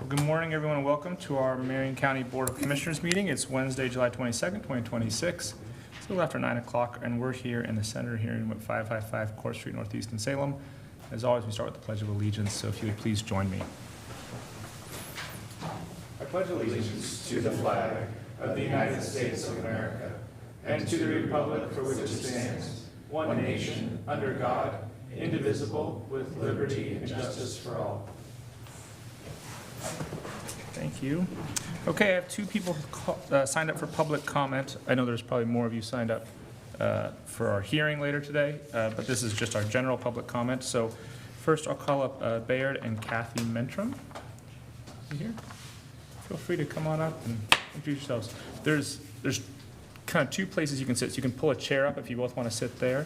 Well, good morning, everyone, and welcome to our Marion County Board of Commissioners meeting. It's Wednesday, July 22nd, 2026. It's a little after 9 o'clock, and we're here in the Senator hearing room at 555 Court Street, Northeast in Salem. As always, we start with the Pledge of Allegiance, so if you would please join me. I pledge allegiance to the flag of the United States of America and to the republic for which it stands, one nation, under God, indivisible, with liberty and justice for all. Thank you. Okay, I have two people signed up for public comment. I know there's probably more of you signed up for our hearing later today, but this is just our general public comment. So first I'll call up Bayard and Kathy Mentrum. You here? Feel free to come on up and introduce yourselves. There's kind of two places you can sit. So you can pull a chair up if you both want to sit there.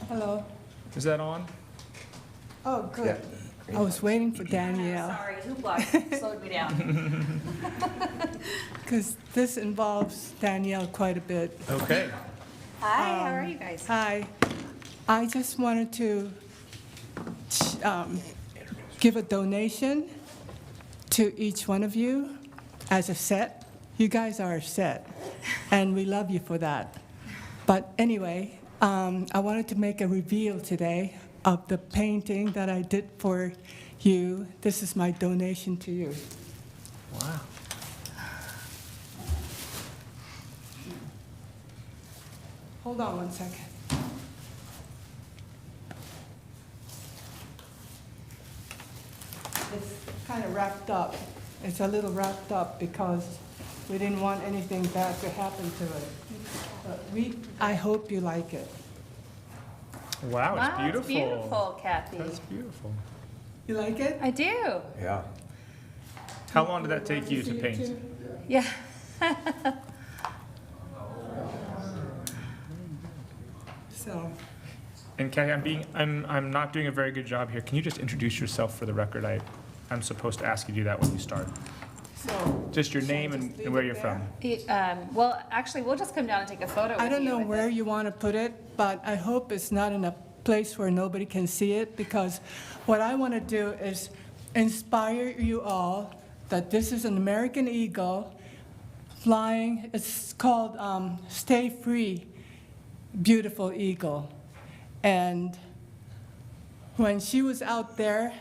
Hello. Is that on? Oh, good. I was waiting for Danielle, Sorry, hoopla slowed me down. because this involves Danielle quite a bit. Okay. Hi, how are you guys? Hi. I just wanted to give a donation to each one of you as a set. You guys are a set, and we love you for that. But anyway, I wanted to make a reveal today of the painting that I did for you. This is my donation to you. Wow. Hold on one second. It's kind of wrapped up. It's a little wrapped up because we didn't want anything bad to happen to it. But I hope you like it. Wow, it's Wow, beautiful. it's beautiful, Kathy. That's beautiful. You like it? I do. Yeah. How long did that take you to paint? Yeah. So, And Kathy, I'm not doing a very good job here. Can you just introduce yourself for the record? I'm supposed to ask you to do that when you start. so. Just your Should I name just and leave where it you're there? from. Well, actually, we'll just come down and take a photo with you. I don't know with where it. you want to put it, but I hope it's not in a place where nobody can see it, because what I want to do is inspire you all that this is an American eagle flying. It's called Stay Free, Beautiful Eagle. And when she was out there,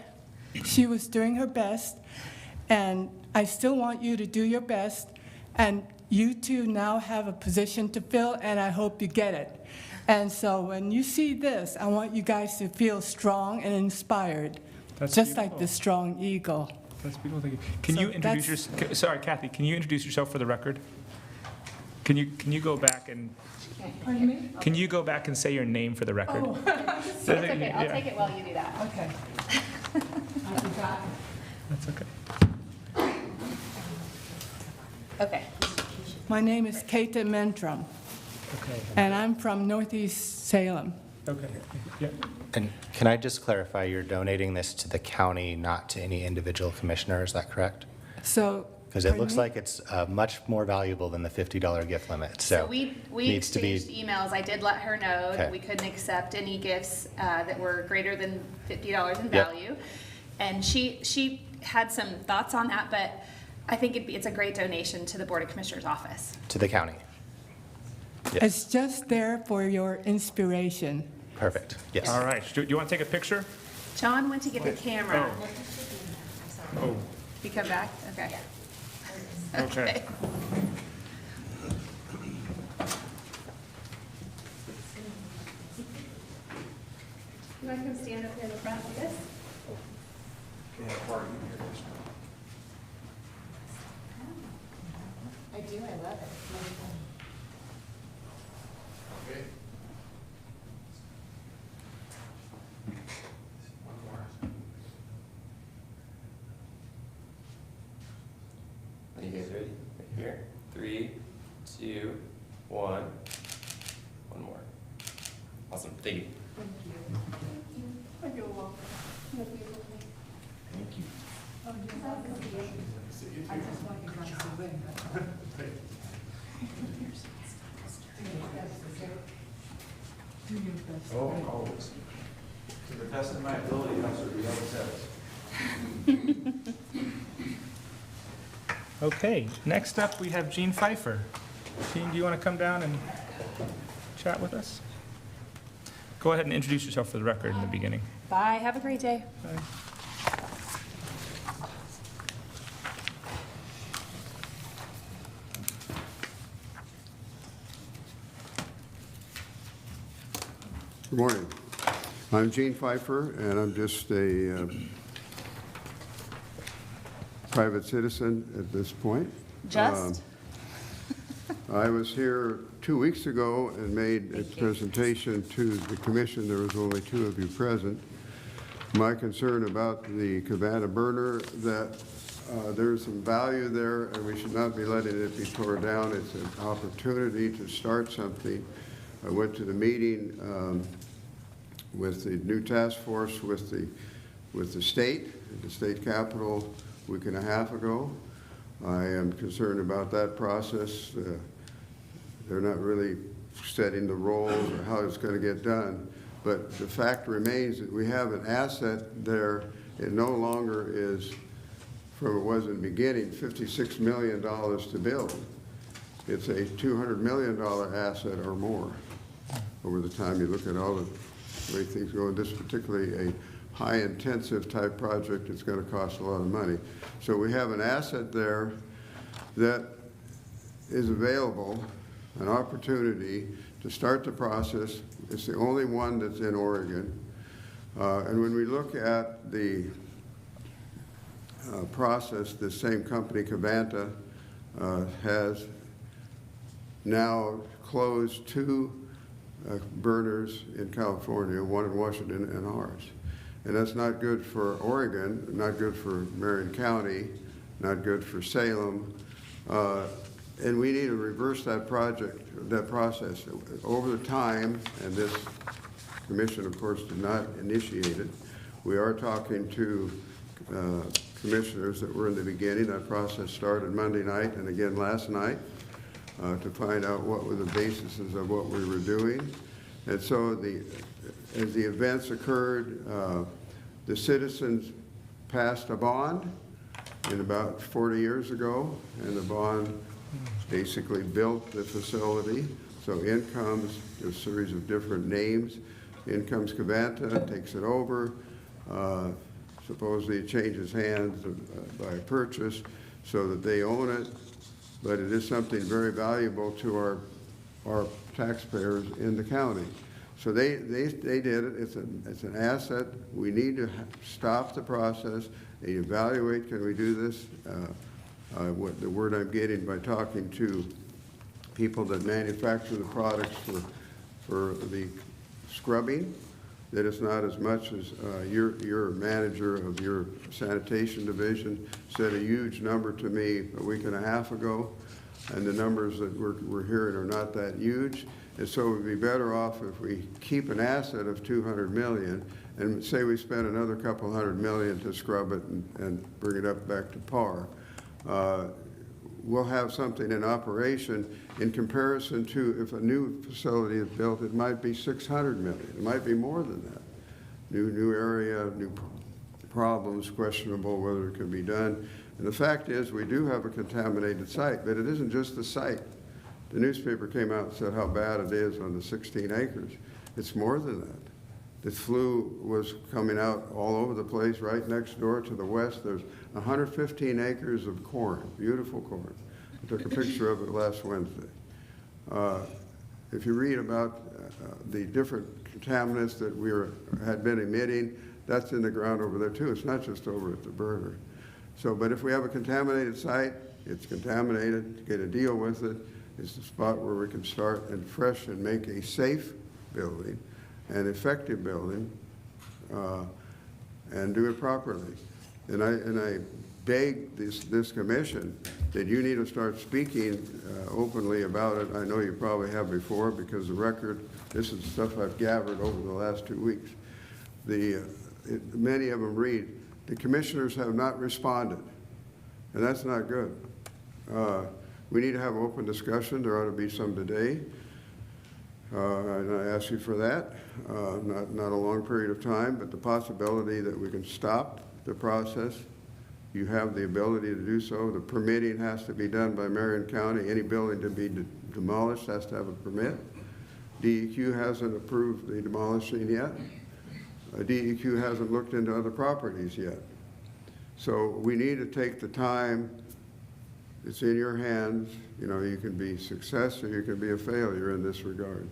she was doing her best, and I still want you to do your best, and you two now have a position to fill, and I hope you get it. And so when you see this, I want you guys to feel strong and inspired, That's just beautiful. like the strong eagle. That's beautiful. Thank you. Can So you introduce yourself? Sorry, Kathy. Can you introduce yourself for the record? Can you go back and Pardon me? can you go back and say your name for the record? Oh, It's okay, I'll take it while you do that. okay. I forgot. That's okay. Okay. My name is Kate Mentrum, Okay. and I'm from Northeast Salem. Okay. Yeah. And can I just clarify, you're donating this to the county, not to any individual commissioner, is that correct? So. Because it looks pardon me? like it's much more valuable than the $50 gift limit, so. We needs to be- exchanged emails. I did let her know Okay. that we couldn't accept any gifts that were greater than $50 in Yep. value. And she had some thoughts on that, but I think it's a great donation to the Board of Commissioners office. To the county? Yes, It's just there for your inspiration. perfect, yes. All right. Do you want to take a picture? John went to get the camera. Oh. You come back? Okay. Okay. You want to come stand up here in the front with this? I do, I love it. Are you guys ready? Right here. 3, 2, 1. One more. Awesome. Thank you. You're welcome. Thank you. I just want you guys to win. Do your best. Oh, always. To the best of my ability, that's what the says. Okay, next up, we have Gene Pfeiffer. Gene, do you want to come down and chat with us? Go ahead and introduce yourself for the record in the beginning. Bye, have a great day. Bye. Good morning. I'm Gene Pfeiffer, and I'm just a private citizen at this point. Just? I was here 2 weeks ago and made a presentation to the commission. There was only 2 of you present. My concern about the Cabana burner, that there's some value there, and we should not be letting it be torn down. It's an opportunity to start something. I went to the meeting with the new task force with the state, at the state capitol, a week and a half ago. I am concerned about that process. They're not really setting the roles or how it's going to get done. But the fact remains that we have an asset there. It no longer is, from it was in the beginning, $56 million to build. It's a $200 million asset or more over the time you look at all the way things go. This is particularly a high-intensive type project. It's going to cost a lot of money. So we have an asset there that is available, an opportunity to start the process. It's the only one that's in Oregon. And when we look at the process, the same company, Cabana, has now closed 2 burners in California, 1 in Washington and ours. And that's not good for Oregon, not good for Marion County, not good for Salem. And we need to reverse that process. Over the time, and this commission, of course, did not initiate it, we are talking to commissioners that were in the beginning. That process started Monday night and again last night to find out what were the bases of what we were doing. And so as the events occurred, the citizens passed a bond in about 40 years ago, and the bond basically built the facility. So in comes a series of different names. In comes Cabana, takes it over. Supposedly it changes hands by purchase so that they own it, but it is something very valuable to our taxpayers in the county. So they did it. It's an asset. We need to stop the process and evaluate, can we do this? What the word I'm getting by talking to people that manufacture the products for the scrubbing, that it's not as much as your manager of your sanitation division said a huge number to me a week and a half ago, and the numbers that we're hearing are not that huge. And so we'd be better off if we keep an asset of $200 million and say we spend another couple $100 million to scrub it and bring it up back to par. We'll have something in operation in comparison to if a new facility is built, it might be $600 million. It might be more than that. New area, new problems, questionable whether it can be done. And the fact is we do have a contaminated site, but it isn't just the site. The newspaper came out and said how bad it is on the 16 acres. It's more than that. The flue was coming out all over the place. Right next door to the west, there's 115 acres of corn, beautiful corn. I took a picture of it last Wednesday. If you read about the different contaminants that had been emitting, that's in the ground over there too. It's not just over at the burner. So, but if we have a contaminated site, it's contaminated, get a deal with it. It's the spot where we can start and fresh and make a safe building, an effective building, and do it properly. And I beg this commission that you need to start speaking openly about it. I know you probably have before, because the record, this is stuff I've gathered over the last 2 weeks. Many of them read, the commissioners have not responded, and that's not good. We need to have open discussion. There ought to be some today. And I ask you for that, not a long period of time, but the possibility that we can stop the process. You have the ability to do so. The permitting has to be done by Marion County. Any building to be demolished has to have a permit. DEQ hasn't approved the demolishing yet. DEQ hasn't looked into other properties yet. So we need to take the time. It's in your hands. You know, you can be success or you can be a failure in this regard.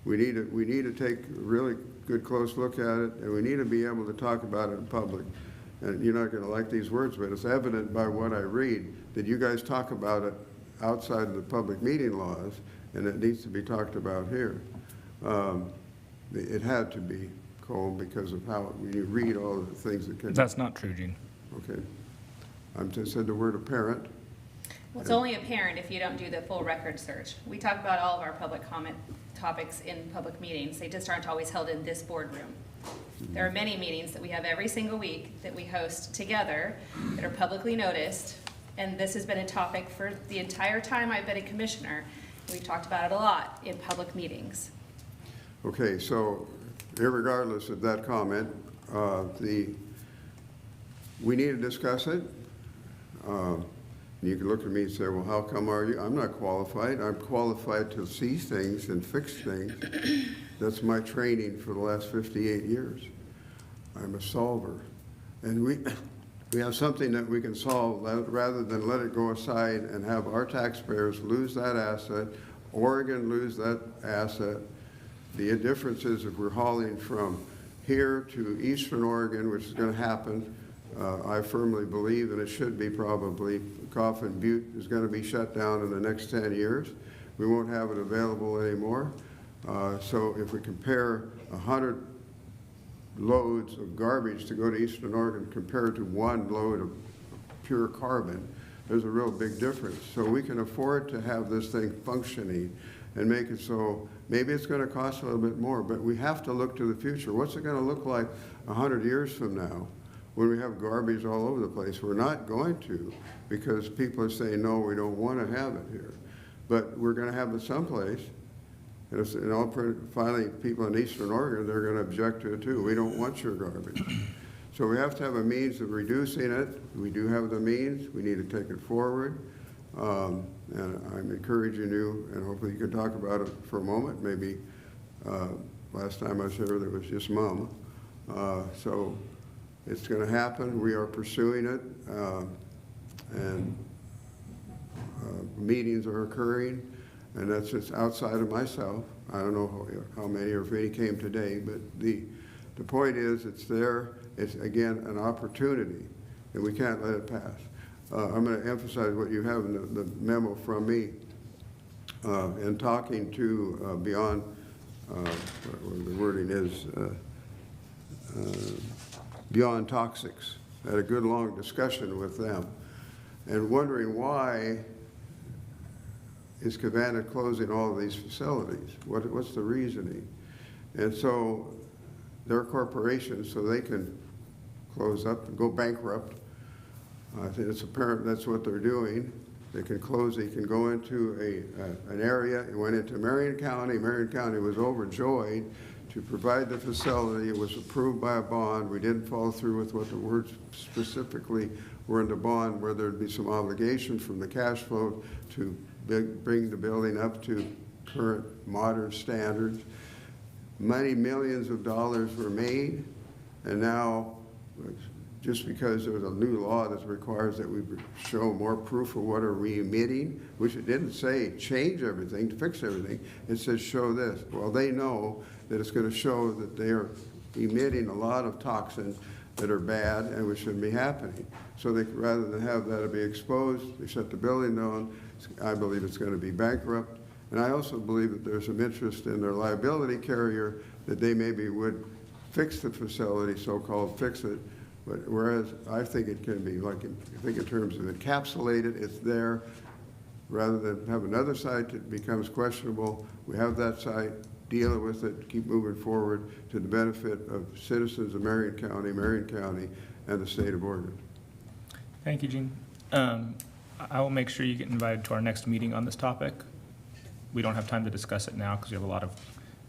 We need to take a really good close look at it, and we need to be able to talk about it in public. And you're not going to like these words, but it's evident by what I read that you guys talk about it outside of the public meeting laws, and it needs to be talked about here. It had to be, Cole, because of how, when you read all the things that can. That's not true, Gene. Okay. I'm just said the word apparent. Well, it's only apparent if you don't do the full record search. We talk about all of our public comment topics in public meetings. They just aren't always held in this boardroom. There are many meetings that we have every single week that we host together that are publicly noticed, and this has been a topic for the entire time I've been a commissioner. We've talked about it a lot in public meetings. Okay, so irregardless of that comment, we need to discuss it. You can look at me and say, well, how come are you? I'm not qualified. I'm qualified to see things and fix things. That's my training for the last 58 years. I'm a solver. And we have something that we can solve rather than let it go aside and have our taxpayers lose that asset, Oregon lose that asset. The difference is if we're hauling from here to Eastern Oregon, which is going to happen, I firmly believe, and it should be probably, Coffin Butte is going to be shut down in the next 10 years. We won't have it available anymore. So if we compare 100 loads of garbage to go to Eastern Oregon compared to 1 load of pure carbon, there's a real big difference. So we can afford to have this thing functioning and make it so, maybe it's going to cost a little bit more, but we have to look to the future. What's it going to look like 100 years from now when we have garbage all over the place? We're not going to, because people are saying, no, we don't want to have it here. But we're going to have it someplace. And finally, people in Eastern Oregon, they're going to object to it too. We don't want your garbage. So we have to have a means of reducing it. We do have the means. We need to take it forward. And I'm encouraging you, and hopefully you can talk about it for a moment. Maybe last time I was here, there was just Mom. So it's going to happen. We are pursuing it. And meetings are occurring. And that's just outside of myself. I don't know how many or if any came today, but the point is it's there. It's, again, an opportunity, and we can't let it pass. I'm going to emphasize what you have in the memo from me. And talking to Beyond, what the wording is, Beyond Toxics. I had a good long discussion with them and wondering why is Savannah closing all of these facilities? What's the reasoning? And so they're corporations, so they can close up and go bankrupt. I think it's apparent that's what they're doing. They can close, they can go into an area. It went into Marion County. Marion County was overjoyed to provide the facility. It was approved by a bond. We didn't follow through with what the words specifically were in the bond, where there'd be some obligation from the cash flow to bring the building up to current modern standards. Many millions of dollars were made, and now, just because there's a new law that requires that we show more proof of what are we emitting, which it didn't say change everything, to fix everything, it says show this. Well, they know that it's going to show that they are emitting a lot of toxins that are bad and which shouldn't be happening. So they, rather than have that be exposed, they shut the building down. I believe it's going to be bankrupt. And I also believe that there's some interest in their liability carrier that they maybe would fix the facility, so-called fix it. But whereas I think it can be, like, I think in terms of encapsulated, it's there. Rather than have another site that becomes questionable, we have that site, deal with it, keep moving forward to the benefit of citizens of Marion County, and the state of Oregon. Thank you, Gene. I will make sure you get invited to our next meeting on this topic. we don't have time to discuss it now because we have a lot of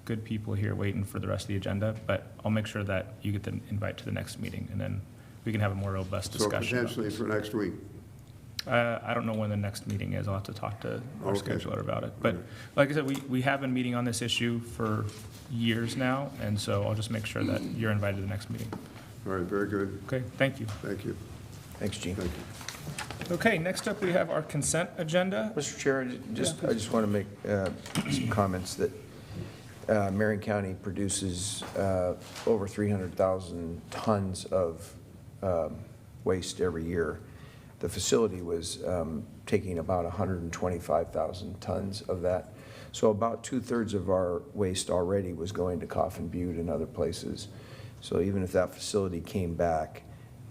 good people here waiting for the rest of the agenda, but I'll make sure that you get the invite to the next meeting, and then we can have a more robust So discussion. potentially for next week. I don't know when the next meeting is. I'll have to talk to our Okay. scheduler about it. But Okay. like I said, we have been meeting on this issue for years now, and so I'll just make sure that you're invited to the next meeting. All right, very good. Okay, thank you. Thank you. Thanks, Gene. Thank you. Okay, next up, we have our consent agenda. Mr. Chair, I just want to make some comments that Marion County produces over 300,000 tons of waste every year. The facility was taking about 125,000 tons of that. So about 2/3 of our waste already was going to Coffin Butte and other places. So even if that facility came back,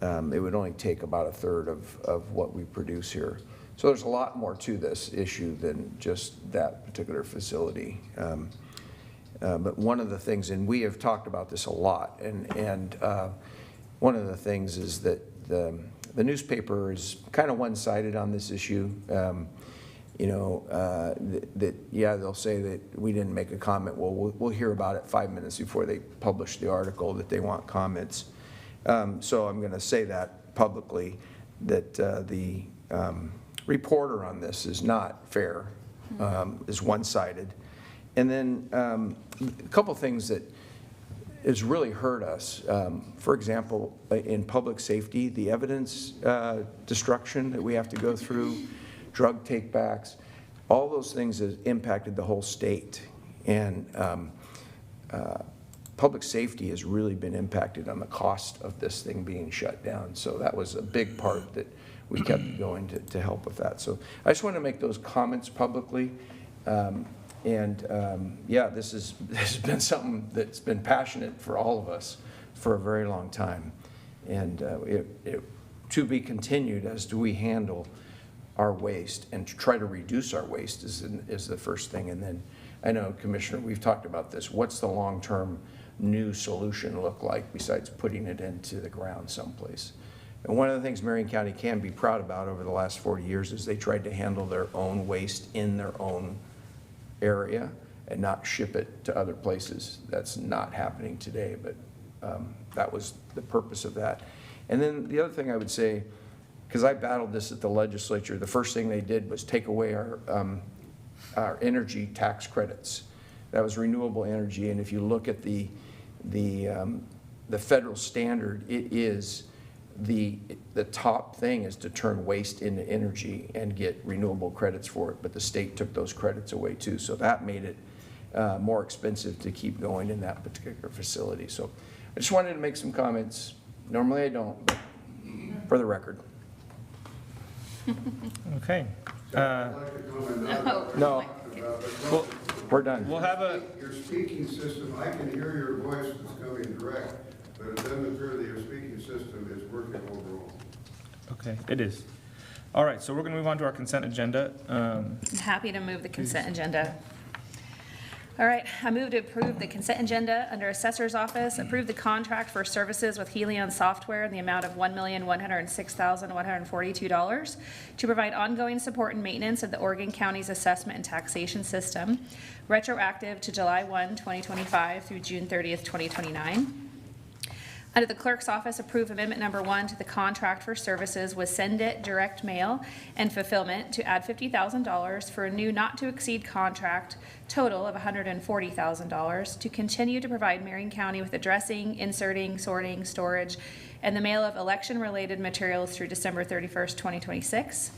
it would only take about 1/3 of what we produce here. So there's a lot more to this issue than just that particular facility. But one of the things, and we have talked about this a lot, and one of the things is that the newspaper is kind of one-sided on this issue. They'll say that we didn't make a comment. Well, we'll hear about it 5 minutes before they publish the article that they want comments. So I'm going to say that publicly, that the reporter on this is not fair, is one-sided. And then a couple things that has really hurt us. For example, in public safety, the evidence destruction that we have to go through, drug takebacks, all those things have impacted the whole state. And public safety has really been impacted on the cost of this thing being shut down. So that was a big part that we kept going to help with that. So I just want to make those comments publicly. This has been something that's been passionate for all of us for a very long time. And to be continued as do we handle our waste and to try to reduce our waste is the first thing. And then I know, Commissioner, we've talked about this. What's the long-term new solution look like besides putting it into the ground someplace? And one of the things Marion County can be proud about over the last 40 years is they tried to handle their own waste in their own area and not ship it to other places. That's not happening today, but that was the purpose of that. And then the other thing I would say, because I battled this at the legislature, the first thing they did was take away our energy tax credits. That was renewable energy, and if you look at the federal standard, it is the top thing is to turn waste into energy and get renewable credits for it, but the state took those credits away too, so that made it more expensive to keep going in that particular facility. So I just wanted to make some comments. Normally I don't, but for the record. Okay. I'd like to comment on No. Well, We're done. we'll have a, your speaking system. I can hear your voice is coming direct, but it doesn't appear that your speaking system is working overall. okay, it is. All right, so we're going to move on to our consent agenda. I'm happy to move the consent agenda. All right, I move to approve the consent agenda under Assessor's Office, approve the contract for services with Helion Software in the amount of $1,106,142 to provide ongoing support and maintenance of the Oregon County's assessment and taxation system, retroactive to July 1, 2025 through June 30th, 2029. Under the Clerk's Office, approve Amendment Number 1 to the contract for services with Send It Direct Mail and Fulfillment to add $50,000 for a new not-to-exceed contract total of $140,000 to continue to provide Marion County with addressing, inserting, sorting, storage, and the mail of election-related materials through December 31st, 2026.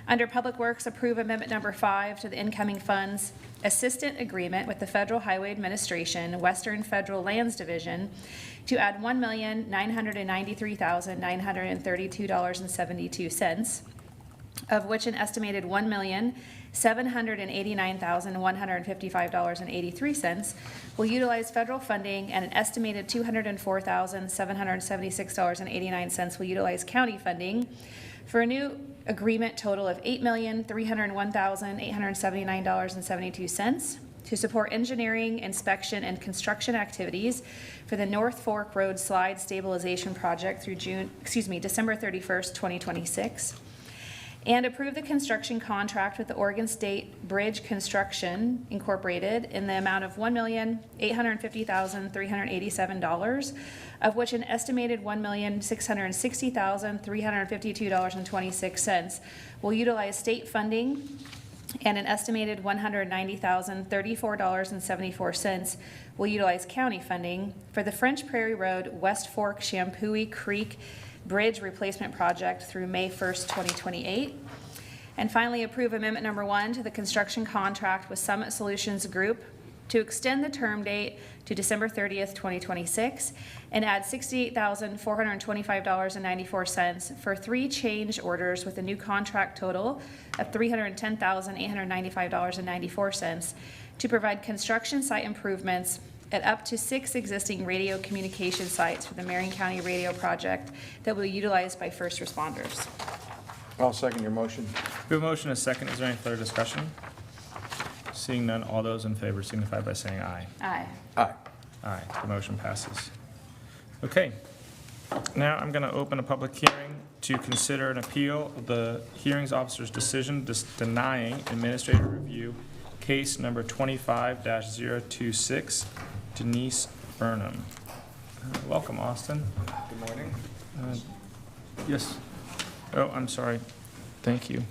Under Public Works, approve Amendment Number 5 to the incoming funds assistant agreement with the Federal Highway Administration, Western Federal Lands Division, to add $1,993,932.72, of which an estimated $1,789,155.83 will utilize federal funding, and an estimated $204,776.89 will utilize county funding, for a new agreement total of $8,301,879.72 to support engineering, inspection, and construction activities for the North Fork Road Slide Stabilization Project through December 31st, 2026. And approve the construction contract with the Oregon State Bridge Construction Incorporated in the amount of $1,850,387, of which an estimated $1,660,352.26 will utilize state funding, and an estimated $190,034.74 will utilize county funding for the French Prairie Road West Fork Shampooey Creek Bridge Replacement Project through May 1st, 2028. And finally, approve amendment number 1 to the construction contract with Summit Solutions Group to extend the term date to December 30th, 2026, and add $68,425.94 for 3 change orders with a new contract total of $310,895.94 to provide construction site improvements at up to 6 existing radio communication sites for the Marion County Radio Project that will be utilized by first responders. I'll second your motion. We have a motion and a second. Is there any further discussion? Seeing none, all those in favor signify by saying aye. Aye. Aye. Aye, the motion passes. Okay, now I'm going to open a public hearing to consider an appeal of the hearings officer's decision denying administrative review, case number 25-026, Denise Burnham. Welcome, Austin. Good morning. Yes. Oh, I'm sorry. Thank you.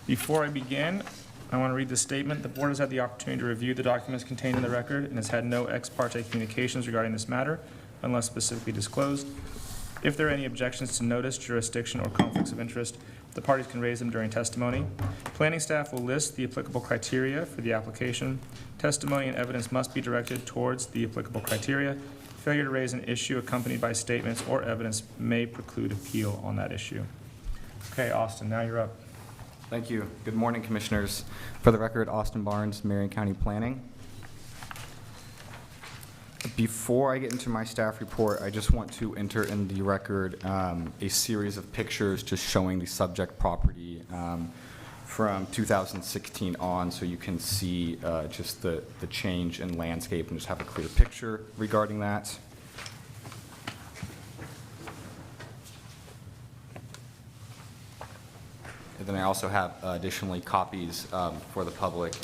Before I begin, I want to read the statement. The board has had the opportunity to review the documents contained in the record and has had no ex parte communications regarding this matter unless specifically disclosed. If there are any objections to notice, jurisdiction, or conflicts of interest, the parties can raise them during testimony. Planning staff will list the applicable criteria for the application. Testimony and evidence must be directed towards the applicable criteria. Failure to raise an issue accompanied by statements or evidence may preclude appeal on that issue. Okay, Austin, now you're up. Thank you. Good morning, Commissioners. For the record, Austin Barnes, Marion County Planning. Before I get into my staff report, I just want to enter in the record a series of pictures just showing the subject property from 2016 on, so you can see just the change in landscape and just have a clear picture regarding that. And then I also have additionally copies for the public.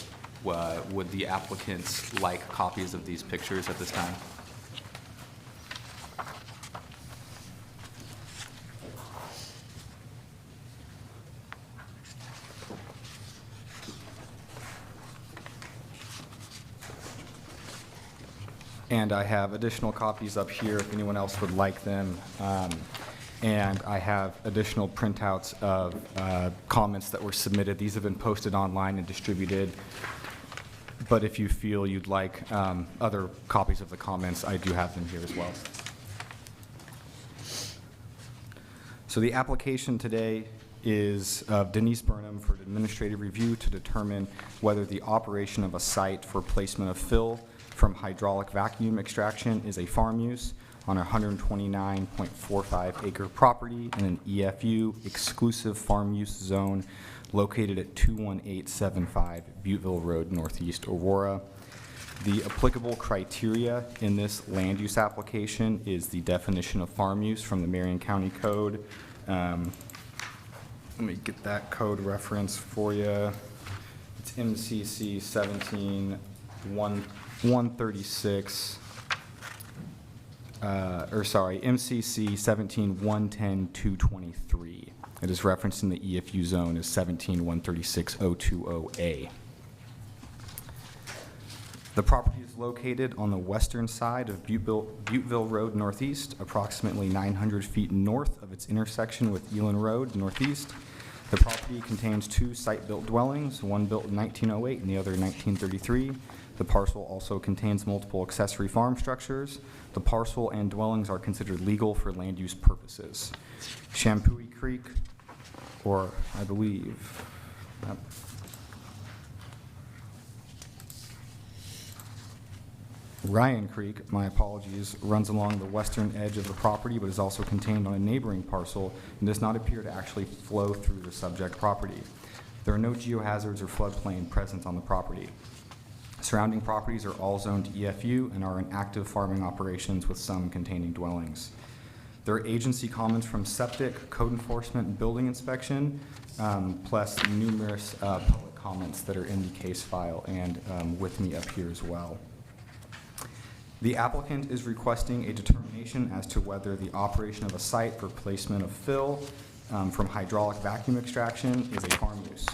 Would the applicants like copies of these pictures at this time? And I have additional copies up here if anyone else would like them. And I have additional printouts of comments that were submitted. These have been posted online and distributed. But if you feel you'd like other copies of the comments, I do have them here as well. So the application today is of Denise Burnham for administrative review to determine whether the operation of a site for placement of fill from hydraulic vacuum extraction is a farm use on a 129.45 acre property in an EFU exclusive farm use zone located at 21875 Butteville Road, Northeast Aurora. The applicable criteria in this land use application is the definition of farm use from the Marion County Code. Let me get that code reference for you. It's MCC 17136. MCC 17110223. It is referenced in the EFU zone as 17136.020A. The property is located on the western side of Butteville Road Northeast, approximately 900 feet north of its intersection with Elon Road Northeast. The property contains 2 site-built dwellings, one built in 1908 and the other in 1933. The parcel also contains multiple accessory farm structures. The parcel and dwellings are considered legal for land use purposes. Shampooey Creek, or I believe, Ryan Creek, my apologies, runs along the western edge of the property, but is also contained on a neighboring parcel and does not appear to actually flow through the subject property. There are no geohazards or floodplain present on the property. Surrounding properties are all zoned EFU and are in active farming operations with some containing dwellings. There are agency comments from septic, code enforcement, and building inspection, plus numerous public comments that are in the case file and with me up here as well. The applicant is requesting a determination as to whether the operation of a site for placement of fill from hydraulic vacuum extraction is a farm use.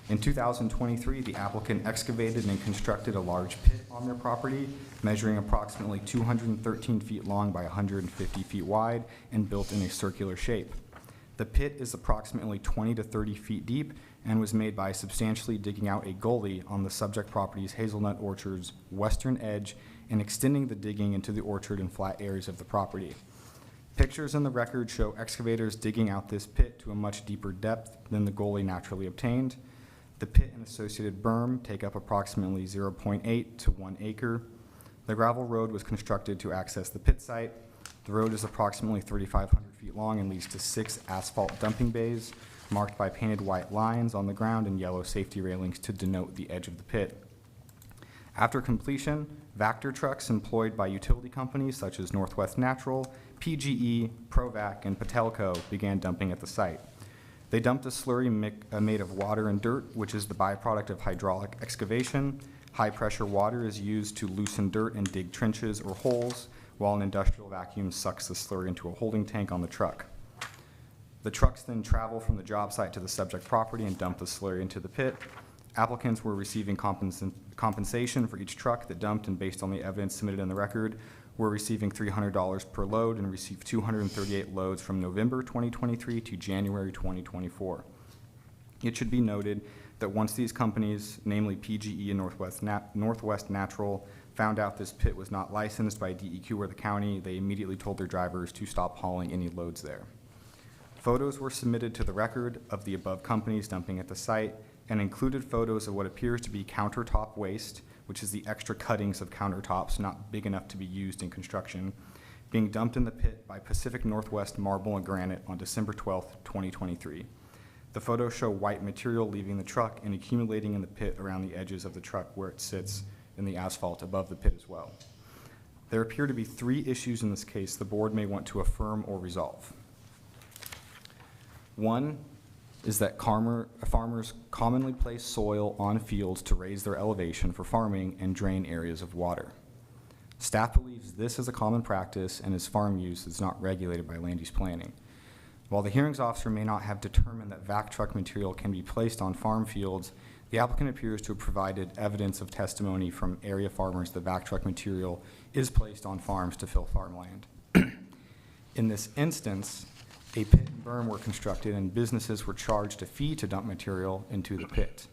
In 2023, the applicant excavated and constructed a large pit on their property, measuring approximately 213 feet long by 150 feet wide and built in a circular shape. The pit is approximately 20 to 30 feet deep and was made by substantially digging out a gully on the subject property's hazelnut orchard's western edge and extending the digging into the orchard and flat areas of the property. Pictures in the record show excavators digging out this pit to a much deeper depth than the gully naturally obtained. The pit and associated berm take up approximately 0.8 to 1 acre. The gravel road was constructed to access the pit site. The road is approximately 3,500 feet long and leads to 6 asphalt dumping bays marked by painted white lines on the ground and yellow safety railings to denote the edge of the pit. After completion, Vactor trucks employed by utility companies such as Northwest Natural, PGE, Provac, and Patelco began dumping at the site. They dumped a slurry made of water and dirt, which is the byproduct of hydraulic excavation. High-pressure water is used to loosen dirt and dig trenches or holes, while an industrial vacuum sucks the slurry into a holding tank on the truck. The trucks then travel from the job site to the subject property and dump the slurry into the pit. Applicants were receiving compensation for each truck that dumped, and based on the evidence submitted in the record, were receiving $300 per load and received 238 loads from November 2023 to January 2024. It should be noted that once these companies, namely PGE and Northwest Natural, found out this pit was not licensed by DEQ or the county, they immediately told their drivers to stop hauling any loads there. Photos were submitted to the record of the above companies dumping at the site and included photos of what appears to be countertop waste, which is the extra cuttings of countertops not big enough to be used in construction, being dumped in the pit by Pacific Northwest Marble and Granite on December 12, 2023. The photos show white material leaving the truck and accumulating in the pit around the edges of the truck where it sits in the asphalt above the pit as well. There appear to be 3 issues in this case the board may want to affirm or resolve. One is that farmers commonly place soil on fields to raise their elevation for farming and drain areas of water. Staff believes this is a common practice and as farm use is not regulated by land use planning. While the hearings officer may not have determined that vac truck material can be placed on farm fields, the applicant appears to have provided evidence of testimony from area farmers that vac truck material is placed on farms to fill farmland. In this instance, a pit and berm were constructed and businesses were charged a fee to dump material into the pit.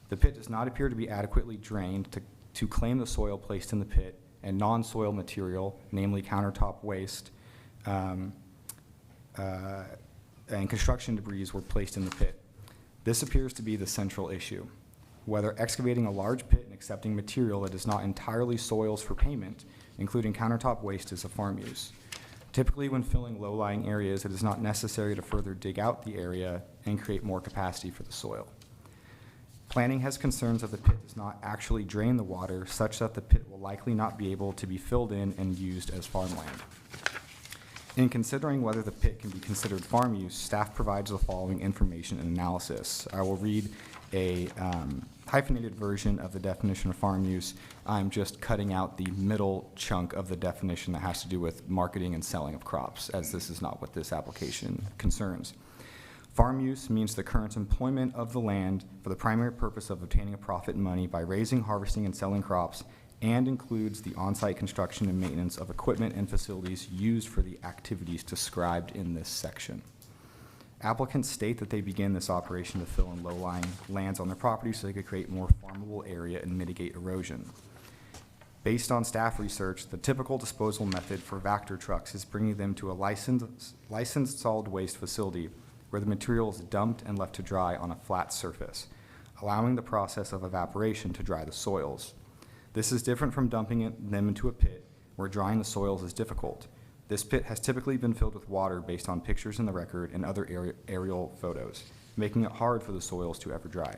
The pit does not appear to be adequately drained to claim the soil placed in the pit, and non-soil material, namely countertop waste, and construction debris were placed in the pit. This appears to be the central issue. Whether excavating a large pit and accepting material that is not entirely soils for payment, including countertop waste, is a farm use. Typically, when filling low-lying areas, it is not necessary to further dig out the area and create more capacity for the soil. Planning has concerns that the pit does not actually drain the water, such that the pit will likely not be able to be filled in and used as farmland. In considering whether the pit can be considered farm use, staff provides the following information and analysis. I will read a hyphenated version of the definition of farm use. I'm just cutting out the middle chunk of the definition that has to do with marketing and selling of crops, as this is not what this application concerns. Farm use means the current employment of the land for the primary purpose of obtaining a profit and money by raising, harvesting, and selling crops, and includes the on-site construction and maintenance of equipment and facilities used for the activities described in this section. Applicants state that they begin this operation to fill in low-lying lands on their property so they could create more farmable area and mitigate erosion. Based on staff research, the typical disposal method for Vactor trucks is bringing them to a licensed solid waste facility where the material is dumped and left to dry on a flat surface, allowing the process of evaporation to dry the soils. This is different from dumping them into a pit where drying the soils is difficult. This pit has typically been filled with water based on pictures in the record and other aerial photos, making it hard for the soils to ever dry.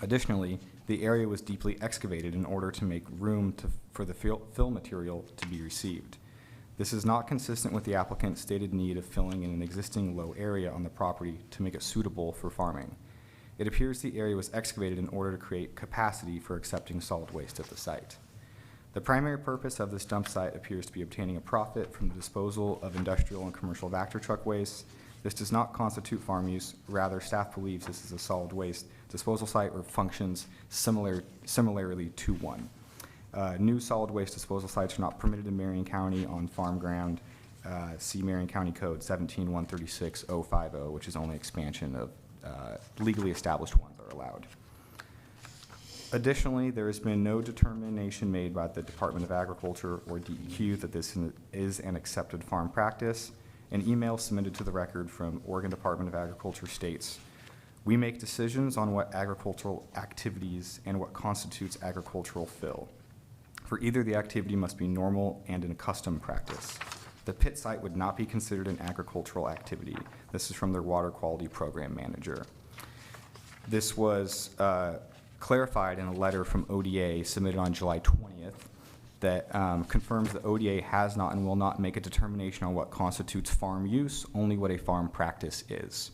Additionally, the area was deeply excavated in order to make room for the fill material to be received. This is not consistent with the applicant's stated need of filling in an existing low area on the property to make it suitable for farming. It appears the area was excavated in order to create capacity for accepting solid waste at the site. The primary purpose of this dump site appears to be obtaining a profit from the disposal of industrial and commercial Vector truck waste. This does not constitute farm use. Rather, staff believes this is a solid waste disposal site or functions similarly to one. New solid waste disposal sites are not permitted in Marion County on farm ground. See Marion County Code 17-136-050, which is only expansion of legally established ones are allowed. Additionally, there has been no determination made by the Department of Agriculture or DEQ that this is an accepted farm practice. An email submitted to the record from Oregon Department of Agriculture states, "We make decisions on what agricultural activities and what constitutes agricultural fill. For either, the activity must be normal and in custom practice. The pit site would not be considered an agricultural activity." This is from their water quality program manager. This was clarified in a letter from ODA submitted on July 20th that confirms that ODA has not and will not make a determination on what constitutes farm use, only what a farm practice is.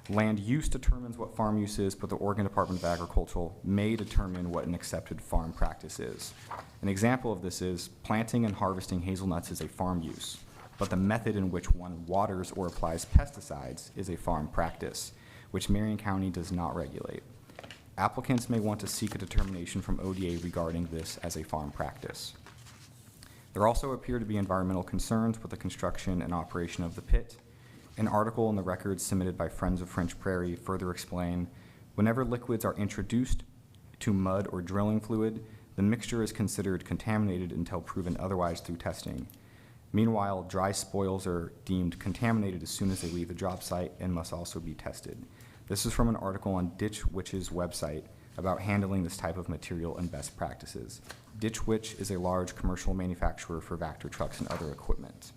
Land use determines what farm use is, but the Oregon Department of Agriculture may determine what an accepted farm practice is. An example of this is planting and harvesting hazelnuts is a farm use, but the method in which one waters or applies pesticides is a farm practice, which Marion County does not regulate. Applicants may want to seek a determination from ODA regarding this as a farm practice. There also appear to be environmental concerns with the construction and operation of the pit. An article in the record submitted by Friends of French Prairie further explain, whenever liquids are introduced to mud or drilling fluid, the mixture is considered contaminated until proven otherwise through testing. Meanwhile, dry spoils are deemed contaminated as soon as they leave the job site and must also be tested. This is from an article on Ditch Witch's website about handling this type of material and best practices. Ditch Witch is a large commercial manufacturer for Vector trucks and other equipment.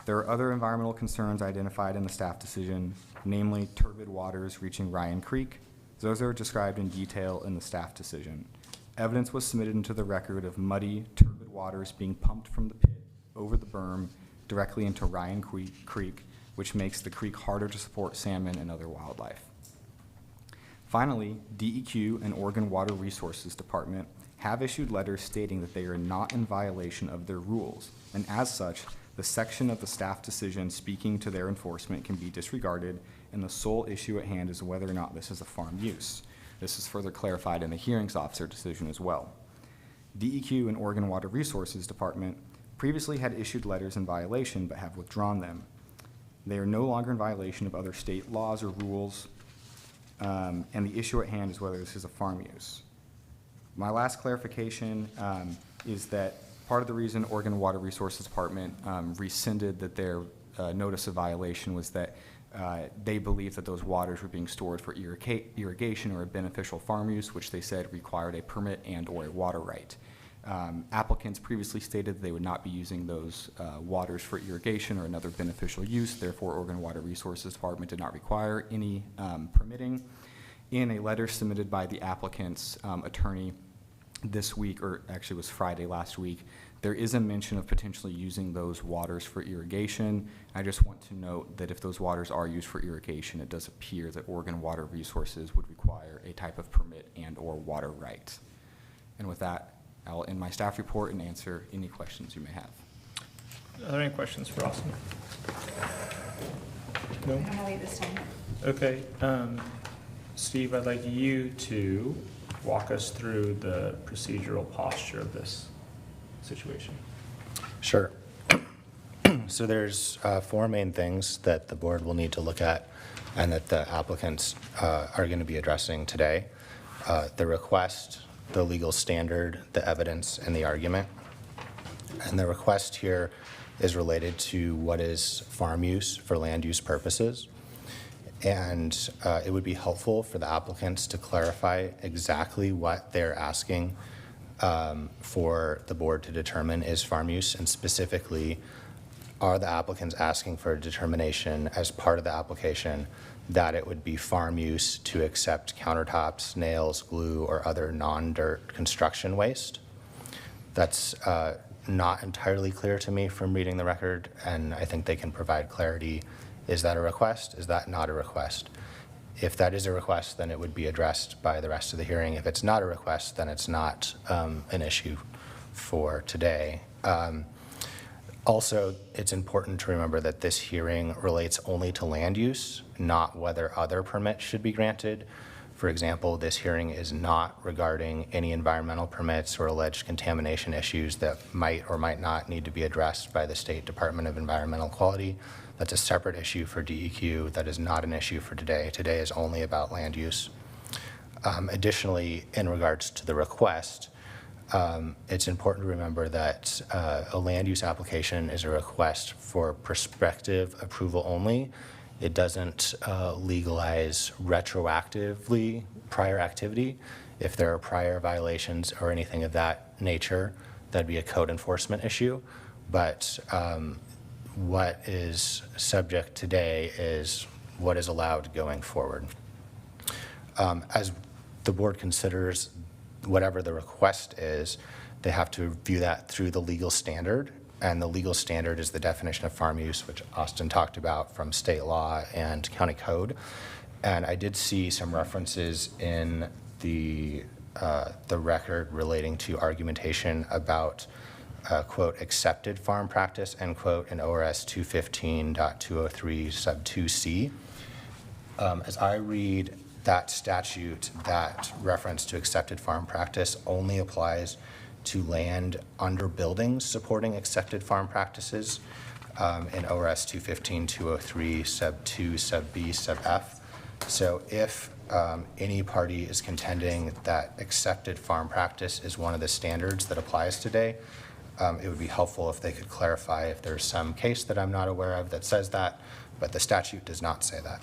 There are other environmental concerns identified in the staff decision, namely turbid waters reaching Ryan Creek. Those are described in detail in the staff decision. Evidence was submitted into the record of muddy, turbid waters being pumped from the pit over the berm directly into Ryan Creek, which makes the creek harder to support salmon and other wildlife. Finally, DEQ and Oregon Water Resources Department have issued letters stating that they are not in violation of their rules, and as such, the section of the staff decision speaking to their enforcement can be disregarded, and the sole issue at hand is whether or not this is a farm use. This is further clarified in the hearings officer decision as well. DEQ and Oregon Water Resources Department previously had issued letters in violation but have withdrawn them. They are no longer in violation of other state laws or rules, and the issue at hand is whether this is a farm use. My last clarification is that part of the reason Oregon Water Resources Department rescinded that their notice of violation was that they believed that those waters were being stored for irrigation or a beneficial farm use, which they said required a permit and or a water right. Applicants previously stated they would not be using those waters for irrigation or another beneficial use. Therefore, Oregon Water Resources Department did not require any permitting. In a letter submitted by the applicant's attorney this week, or actually it was Friday last week, there is a mention of potentially using those waters for irrigation. I just want to note that if those waters are used for irrigation, it does appear that Oregon Water Resources would require a type of permit and or water right. And with that, I'll end my staff report and answer any questions you may have. Are there any questions for Austin? No? I'm gonna leave this time. Okay, Steve, I'd like you to walk us through the procedural posture of this situation. Sure. So there's four main things that the board will need to look at and that the applicants are going to be addressing today. The request, the legal standard, the evidence, and the argument. And the request here is related to what is farm use for land use purposes. And it would be helpful for the applicants to clarify exactly what they're asking for the board to determine is farm use, and specifically, are the applicants asking for a determination as part of the application that it would be farm use to accept countertops, nails, glue, or other non-dirt construction waste? That's not entirely clear to me from reading the record, and I think they can provide clarity. Is that a request? Is that not a request? If that is a request, then it would be addressed by the rest of the hearing. If it's not a request, then it's not an issue for today. Also, it's important to remember that this hearing relates only to land use, not whether other permits should be granted. For example, this hearing is not regarding any environmental permits or alleged contamination issues that might or might not need to be addressed by the State Department of Environmental Quality. That's a separate issue for DEQ. That is not an issue for today. Today is only about land use. Additionally, in regards to the request, it's important to remember that a land use application is a request for prospective approval only. It doesn't legalize retroactively prior activity. If there are prior violations or anything of that nature, that'd be a code enforcement issue. But what is subject today is what is allowed going forward. As the board considers whatever the request is, they have to view that through the legal standard, and the legal standard is the definition of farm use, which Austin talked about from state law and county code. And I did see some references in the record relating to argumentation about quote, accepted farm practice, end quote, in ORS 215.203 sub 2C. As I read that statute, that reference to accepted farm practice only applies to land under buildings supporting accepted farm practices in ORS 215.203 sub 2 sub B sub F. So if any party is contending that accepted farm practice is one of the standards that applies today, it would be helpful if they could clarify if there's some case that I'm not aware of that says that, but the statute does not say that.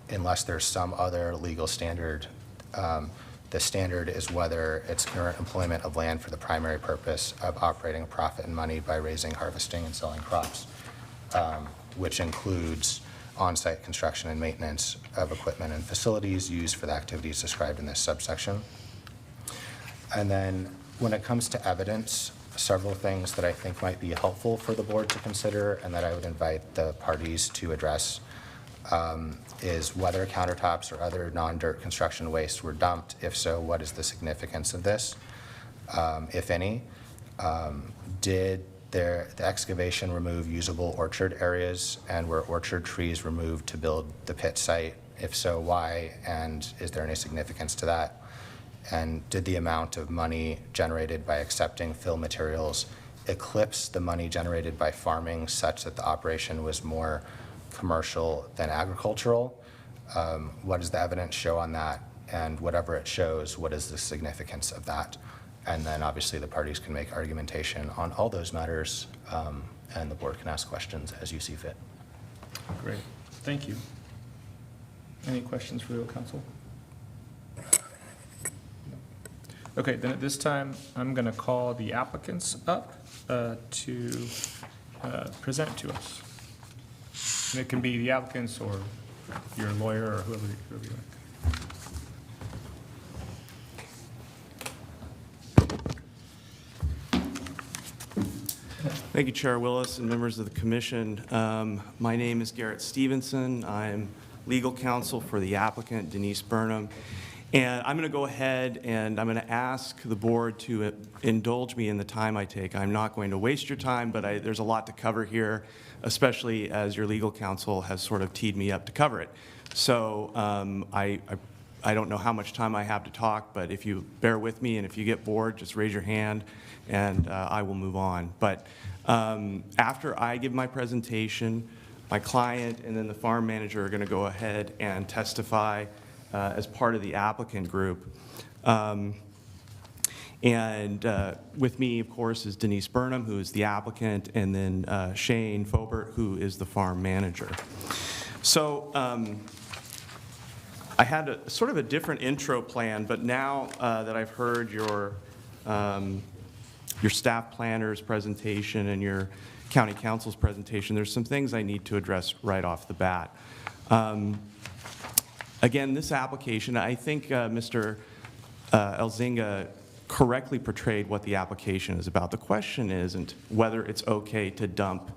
Unless there's some other legal standard, the standard is whether it's current employment of land for the primary purpose of operating a profit and money by raising, harvesting, and selling crops, which includes on-site construction and maintenance of equipment and facilities used for the activities described in this subsection. And then when it comes to evidence, several things that I think might be helpful for the board to consider and that I would invite the parties to address is whether countertops or other non-dirt construction waste were dumped. If so, what is the significance of this, if any? Did the excavation remove usable orchard areas, and were orchard trees removed to build the pit site? If so, why, and is there any significance to that? And did the amount of money generated by accepting fill materials eclipse the money generated by farming such that the operation was more commercial than agricultural? What does the evidence show on that? And whatever it shows, what is the significance of that? And then obviously the parties can make argumentation on all those matters, and the board can ask questions as you see fit. Great, thank you. Any questions for legal counsel? Okay, then at this time, I'm going to call the applicants up to present to us. And it can be the applicants or your lawyer or whoever you like. Thank you, Chair Willis and members of the commission. My name is Garrett Stevenson. I'm legal counsel for the applicant, Denise Burnham. And I'm going to go ahead and I'm going to ask the board to indulge me in the time I take. I'm not going to waste your time, but there's a lot to cover here, especially as your legal counsel has sort of teed me up to cover it. So I don't know how much time I have to talk, but if you bear with me and if you get bored, just raise your hand and I will move on. But after I give my presentation, my client and then the farm manager are going to go ahead and testify as part of the applicant group. With me, of course, is Denise Burnham, who is the applicant, and then Shane Fobert, who is the farm manager. So I had a sort of a different intro plan, but now that I've heard your staff planner's presentation and your county council's presentation, there's some things I need to address right off the bat. Again, this application, I think Mr. Elzinga correctly portrayed what the application is about. The question isn't whether it's okay to dump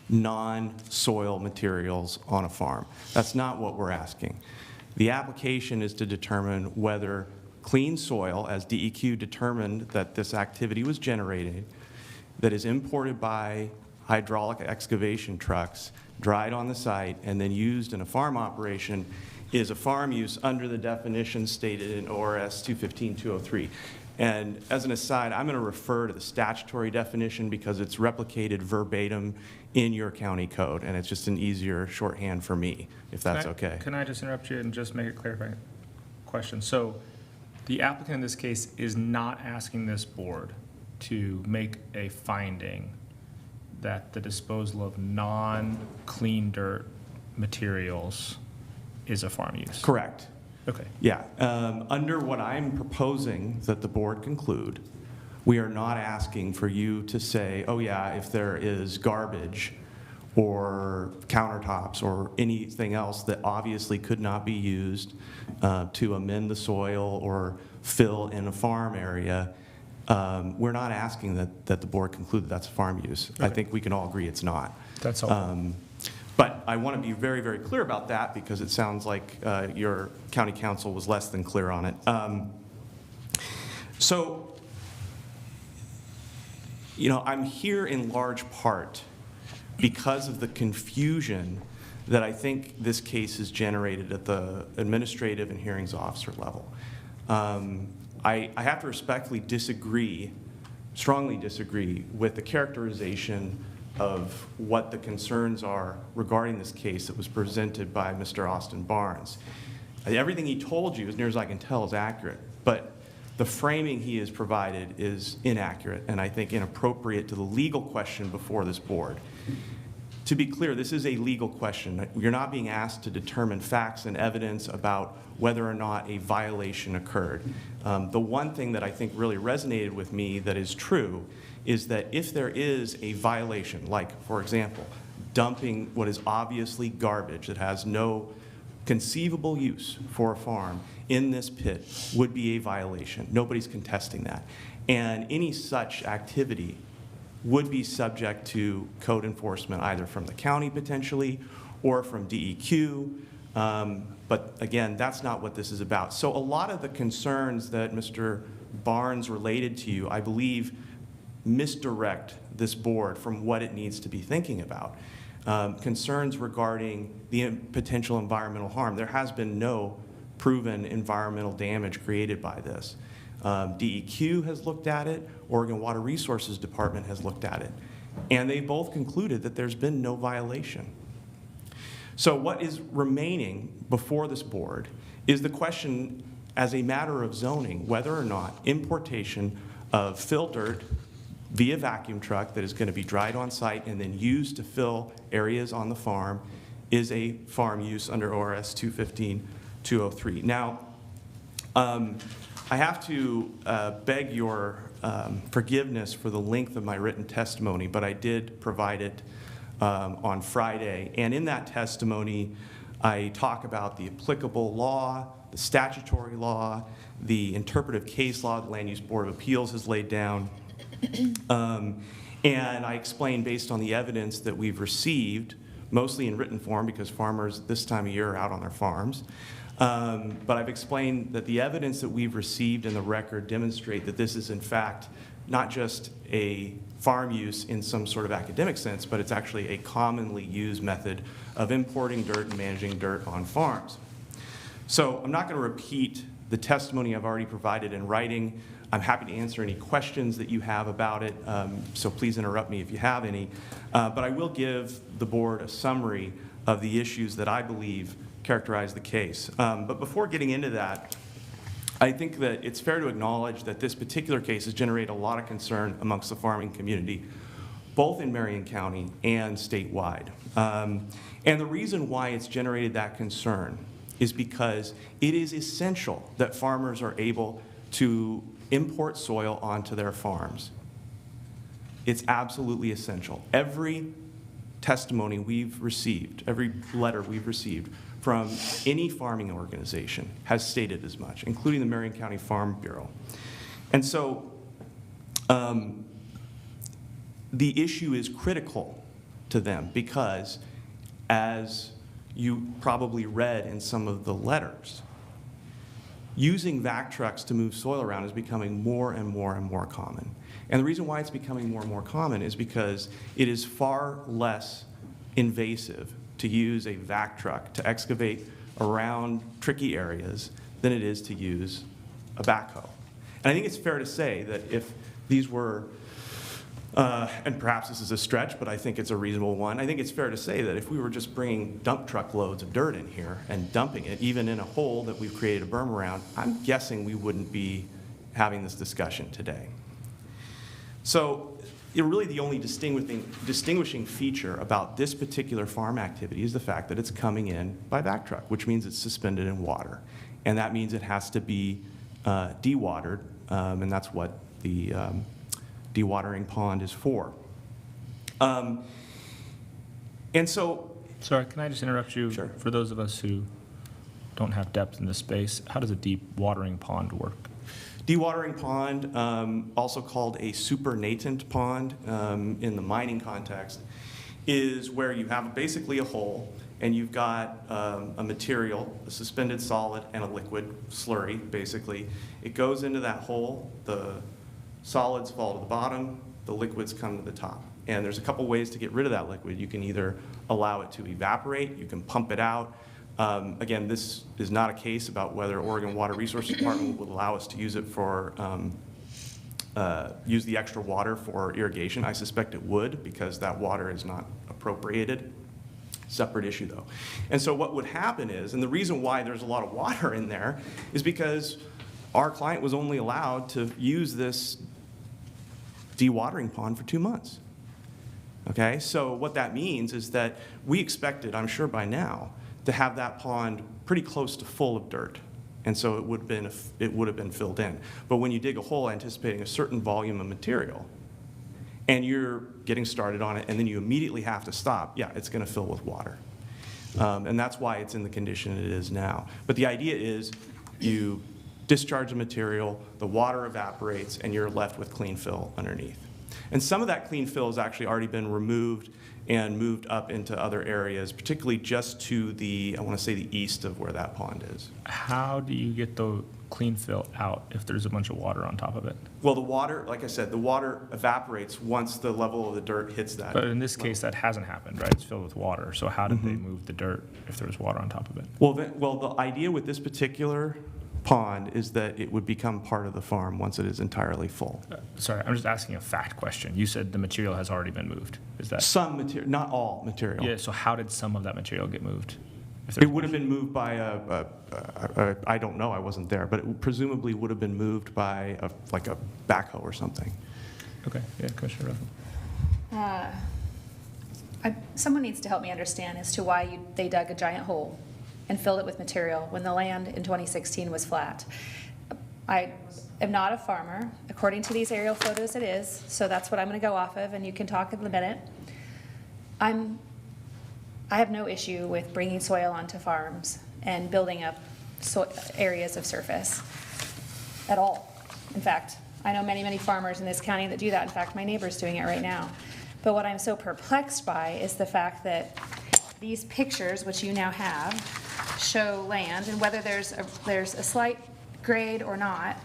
non-soil materials on a farm. That's not what we're asking. The application is to determine whether clean soil, as DEQ determined that this activity was generated, that is imported by hydraulic excavation trucks, dried on the site, and then used in a farm operation, is a farm use under the definition stated in ORS 215-203. And as an aside, I'm going to refer to the statutory definition because it's replicated verbatim in your county code, and it's just an easier shorthand for me, if that's okay. Can I just interrupt you and just make a clarifying question? So the applicant in this case is not asking this board to make a finding that the disposal of non-clean dirt materials is a farm use? Correct. Okay. Yeah. Under what I'm proposing that the board conclude, we are not asking for you to say, oh yeah, if there is garbage or countertops or anything else that obviously could not be used to amend the soil or fill in a farm area, we're not asking that the board conclude that that's a farm use. Okay. I think we can all agree it's not. That's all. But I want to be very, very clear about that because it sounds like your county council was less than clear on it. So, you know, I'm here in large part because of the confusion that I think this case has generated at the administrative and hearings officer level. I have to respectfully disagree, strongly disagree, with the characterization of what the concerns are regarding this case that was presented by Mr. Austin Barnes. Everything he told you, as near as I can tell, is accurate, but the framing he has provided is inaccurate and I think inappropriate to the legal question before this board. To be clear, this is a legal question. You're not being asked to determine facts and evidence about whether or not a violation occurred. The one thing that I think really resonated with me that is true is that if there is a violation, like, for example, dumping what is obviously garbage that has no conceivable use for a farm in this pit would be a violation. Nobody's contesting that. And any such activity would be subject to code enforcement, either from the county potentially or from DEQ. But again, that's not what this is about. So a lot of the concerns that Mr. Barnes related to you, I believe, misdirect this board from what it needs to be thinking about. Concerns regarding the potential environmental harm. There has been no proven environmental damage created by this. DEQ has looked at it, Oregon Water Resources Department has looked at it, and they both concluded that there's been no violation. So what is remaining before this board is the question, as a matter of zoning, whether or not importation of fill dirt via vacuum truck that is going to be dried on site and then used to fill areas on the farm is a farm use under ORS 215-203. Now, I have to beg your forgiveness for the length of my written testimony, but I did provide it on Friday. And in that testimony, I talk about the applicable law, the statutory law, the interpretive case law the Land Use Board of Appeals has laid down. And I explain, based on the evidence that we've received, mostly in written form because farmers this time of year are out on their farms, but I've explained that the evidence that we've received in the record demonstrate that this is in fact not just a farm use in some sort of academic sense, but it's actually a commonly used method of importing dirt and managing dirt on farms. So I'm not going to repeat the testimony I've already provided in writing. I'm happy to answer any questions that you have about it, so please interrupt me if you have any. But I will give the board a summary of the issues that I believe characterize the case. But before getting into that, I think that it's fair to acknowledge that this particular case has generated a lot of concern amongst the farming community, both in Marion County and statewide. And the reason why it's generated that concern is because it is essential that farmers are able to import soil onto their farms. It's absolutely essential. Every testimony we've received, every letter we've received from any farming organization has stated as much, including the Marion County Farm Bureau. And so the issue is critical to them because, as you probably read in some of the letters, using vac trucks to move soil around is becoming more and more and more common. And the reason why it's becoming more and more common is because it is far less invasive to use a vac truck to excavate around tricky areas than it is to use a backhoe. And I think it's fair to say that if these were, and perhaps this is a stretch, but I think it's a reasonable one, I think it's fair to say that if we were just bringing dump truck loads of dirt in here and dumping it, even in a hole that we've created a berm around, I'm guessing we wouldn't be having this discussion today. So really the only distinguishing feature about this particular farm activity is the fact that it's coming in by vac truck, which means it's suspended in water. And that means it has to be dewatered, and that's what the dewatering pond is for. And so... Sorry, can I just interrupt you? Sure. For those of us who don't have depth in this space, how does a deep watering pond work? Dewatering pond, also called a supernatant pond in the mining context, is where you have basically a hole and you've got a material, a suspended solid and a liquid slurry, basically. It goes into that hole, the solids fall to the bottom, the liquids come to the top. And there's a couple ways to get rid of that liquid. You can either allow it to evaporate, you can pump it out. Again, this is not a case about whether Oregon Water Resources Department would allow us to use it for, use the extra water for irrigation. I suspect it would because that water is not appropriated. Separate issue though. And so what would happen is, and the reason why there's a lot of water in there is because our client was only allowed to use this dewatering pond for 2 months. Okay, so what that means is that we expected, I'm sure by now, to have that pond pretty close to full of dirt. And so it would have been filled in. But when you dig a hole anticipating a certain volume of material, and you're getting started on it, and then you immediately have to stop, yeah, it's going to fill with water. And that's why it's in the condition it is now. But the idea is you discharge the material, the water evaporates, and you're left with clean fill underneath. And some of that clean fill has actually already been removed and moved up into other areas, particularly just to the, I want to say the east of where that pond is. How do you get the clean fill out if there's a bunch of water on top of it? Well, the water, like I said, the water evaporates once the level of the dirt hits that. But in this case, that hasn't happened, right? It's filled with water. So how did they move the dirt if there was water on top of it? Well, the idea with this particular pond is that it would become part of the farm once it is entirely full. Sorry, I'm just asking a fact question. You said the material has already been moved. Is that? Some material, not all material. Yeah, so how did some of that material get moved? If It would have been moved by I don't know, I wasn't there, but it presumably would have been moved by like a backhoe or something. Okay, yeah, Commissioner Ruffin. Someone needs to help me understand as to why they dug a giant hole and filled it with material when the land in 2016 was flat. I am not a farmer. According to these aerial photos, it is, so that's what I'm going to go off of, and you can talk in a minute. I have no issue with bringing soil onto farms and building up areas of surface at all. In fact, I know many, many farmers in this county that do that. In fact, my neighbor's doing it right now. But what I'm so perplexed by is the fact that these pictures, which you now have, show land, and whether there's a slight grade or not,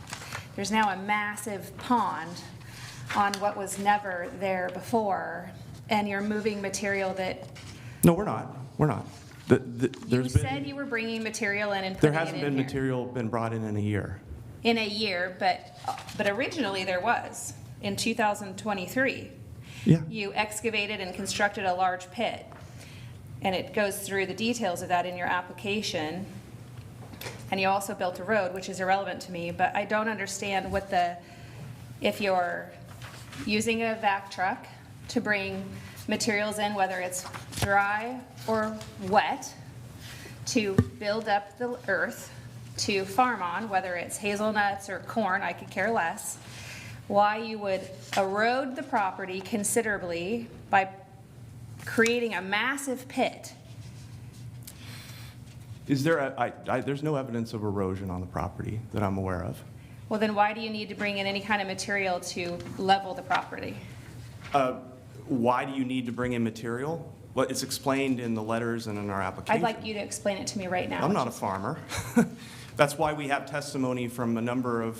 there's now a massive pond on what was never there before, and you're moving material that... No, we're not. We're not. You said you were bringing material in and There putting it in hasn't been here. material been brought in a year. In a year, but originally there was, in 2023. Yeah. You excavated and constructed a large pit, and it goes through the details of that in your application. And you also built a road, which is irrelevant to me, but I don't understand if you're using a vac truck to bring materials in, whether it's dry or wet, to build up the earth, to farm on, whether it's hazelnuts or corn, I could care less, why you would erode the property considerably by creating a massive pit. Is there there's no evidence of erosion on the property that I'm aware of. Well, then why do you need to bring in any kind of material to level the property? Why do you need to bring in material? Well, it's explained in the letters and in our application. I'd like you to explain it to me right now. I'm not a farmer. That's why we have testimony from a number of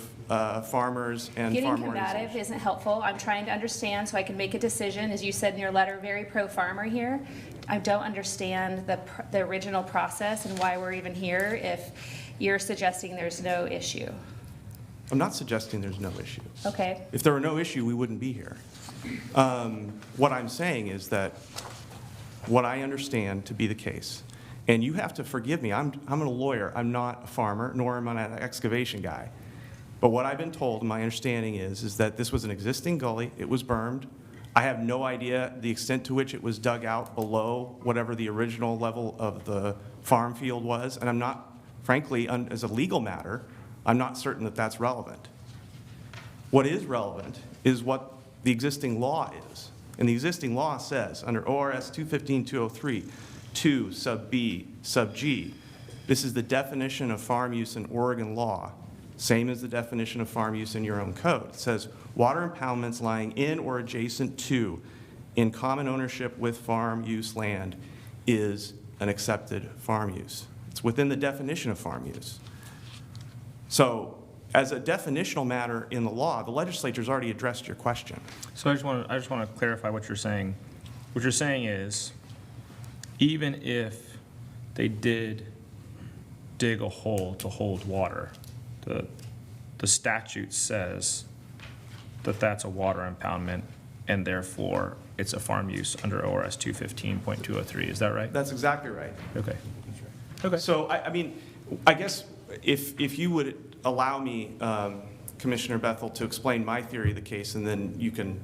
farmers and Getting farm combative organizations. isn't helpful. I'm trying to understand so I can make a decision. As you said in your letter, very pro-farmer here. I don't understand the original process and why we're even here if you're suggesting there's no issue. I'm not suggesting there's no issue. Okay. If there were no issue, we wouldn't be here. What I'm saying is that what I understand to be the case, and you have to forgive me, I'm a lawyer, I'm not a farmer, nor am I an excavation guy. But what I've been told, and my understanding is that this was an existing gully, it was bermed. I have no idea the extent to which it was dug out below whatever the original level of the farm field was, and I'm not, frankly, as a legal matter, I'm not certain that that's relevant. What is relevant is what the existing law is. And the existing law says, under ORS 215-203, 2 sub B sub G, this is the definition of farm use in Oregon law, same as the definition of farm use in your own code. It says, water impoundments lying in or adjacent to, in common ownership with farm use land, is an accepted farm use. It's within the definition of farm use. So, as a definitional matter in the law, the legislature's already addressed your question. So I just want to clarify what you're saying. What you're saying is, even if they did dig a hole to hold water, the statute says that that's a water impoundment, and therefore it's a farm use under ORS 215.203. Is that right? That's exactly right. Okay. Okay. So, I mean, I guess if you would allow me, Commissioner Bethel, to explain my theory of the case, and then you can,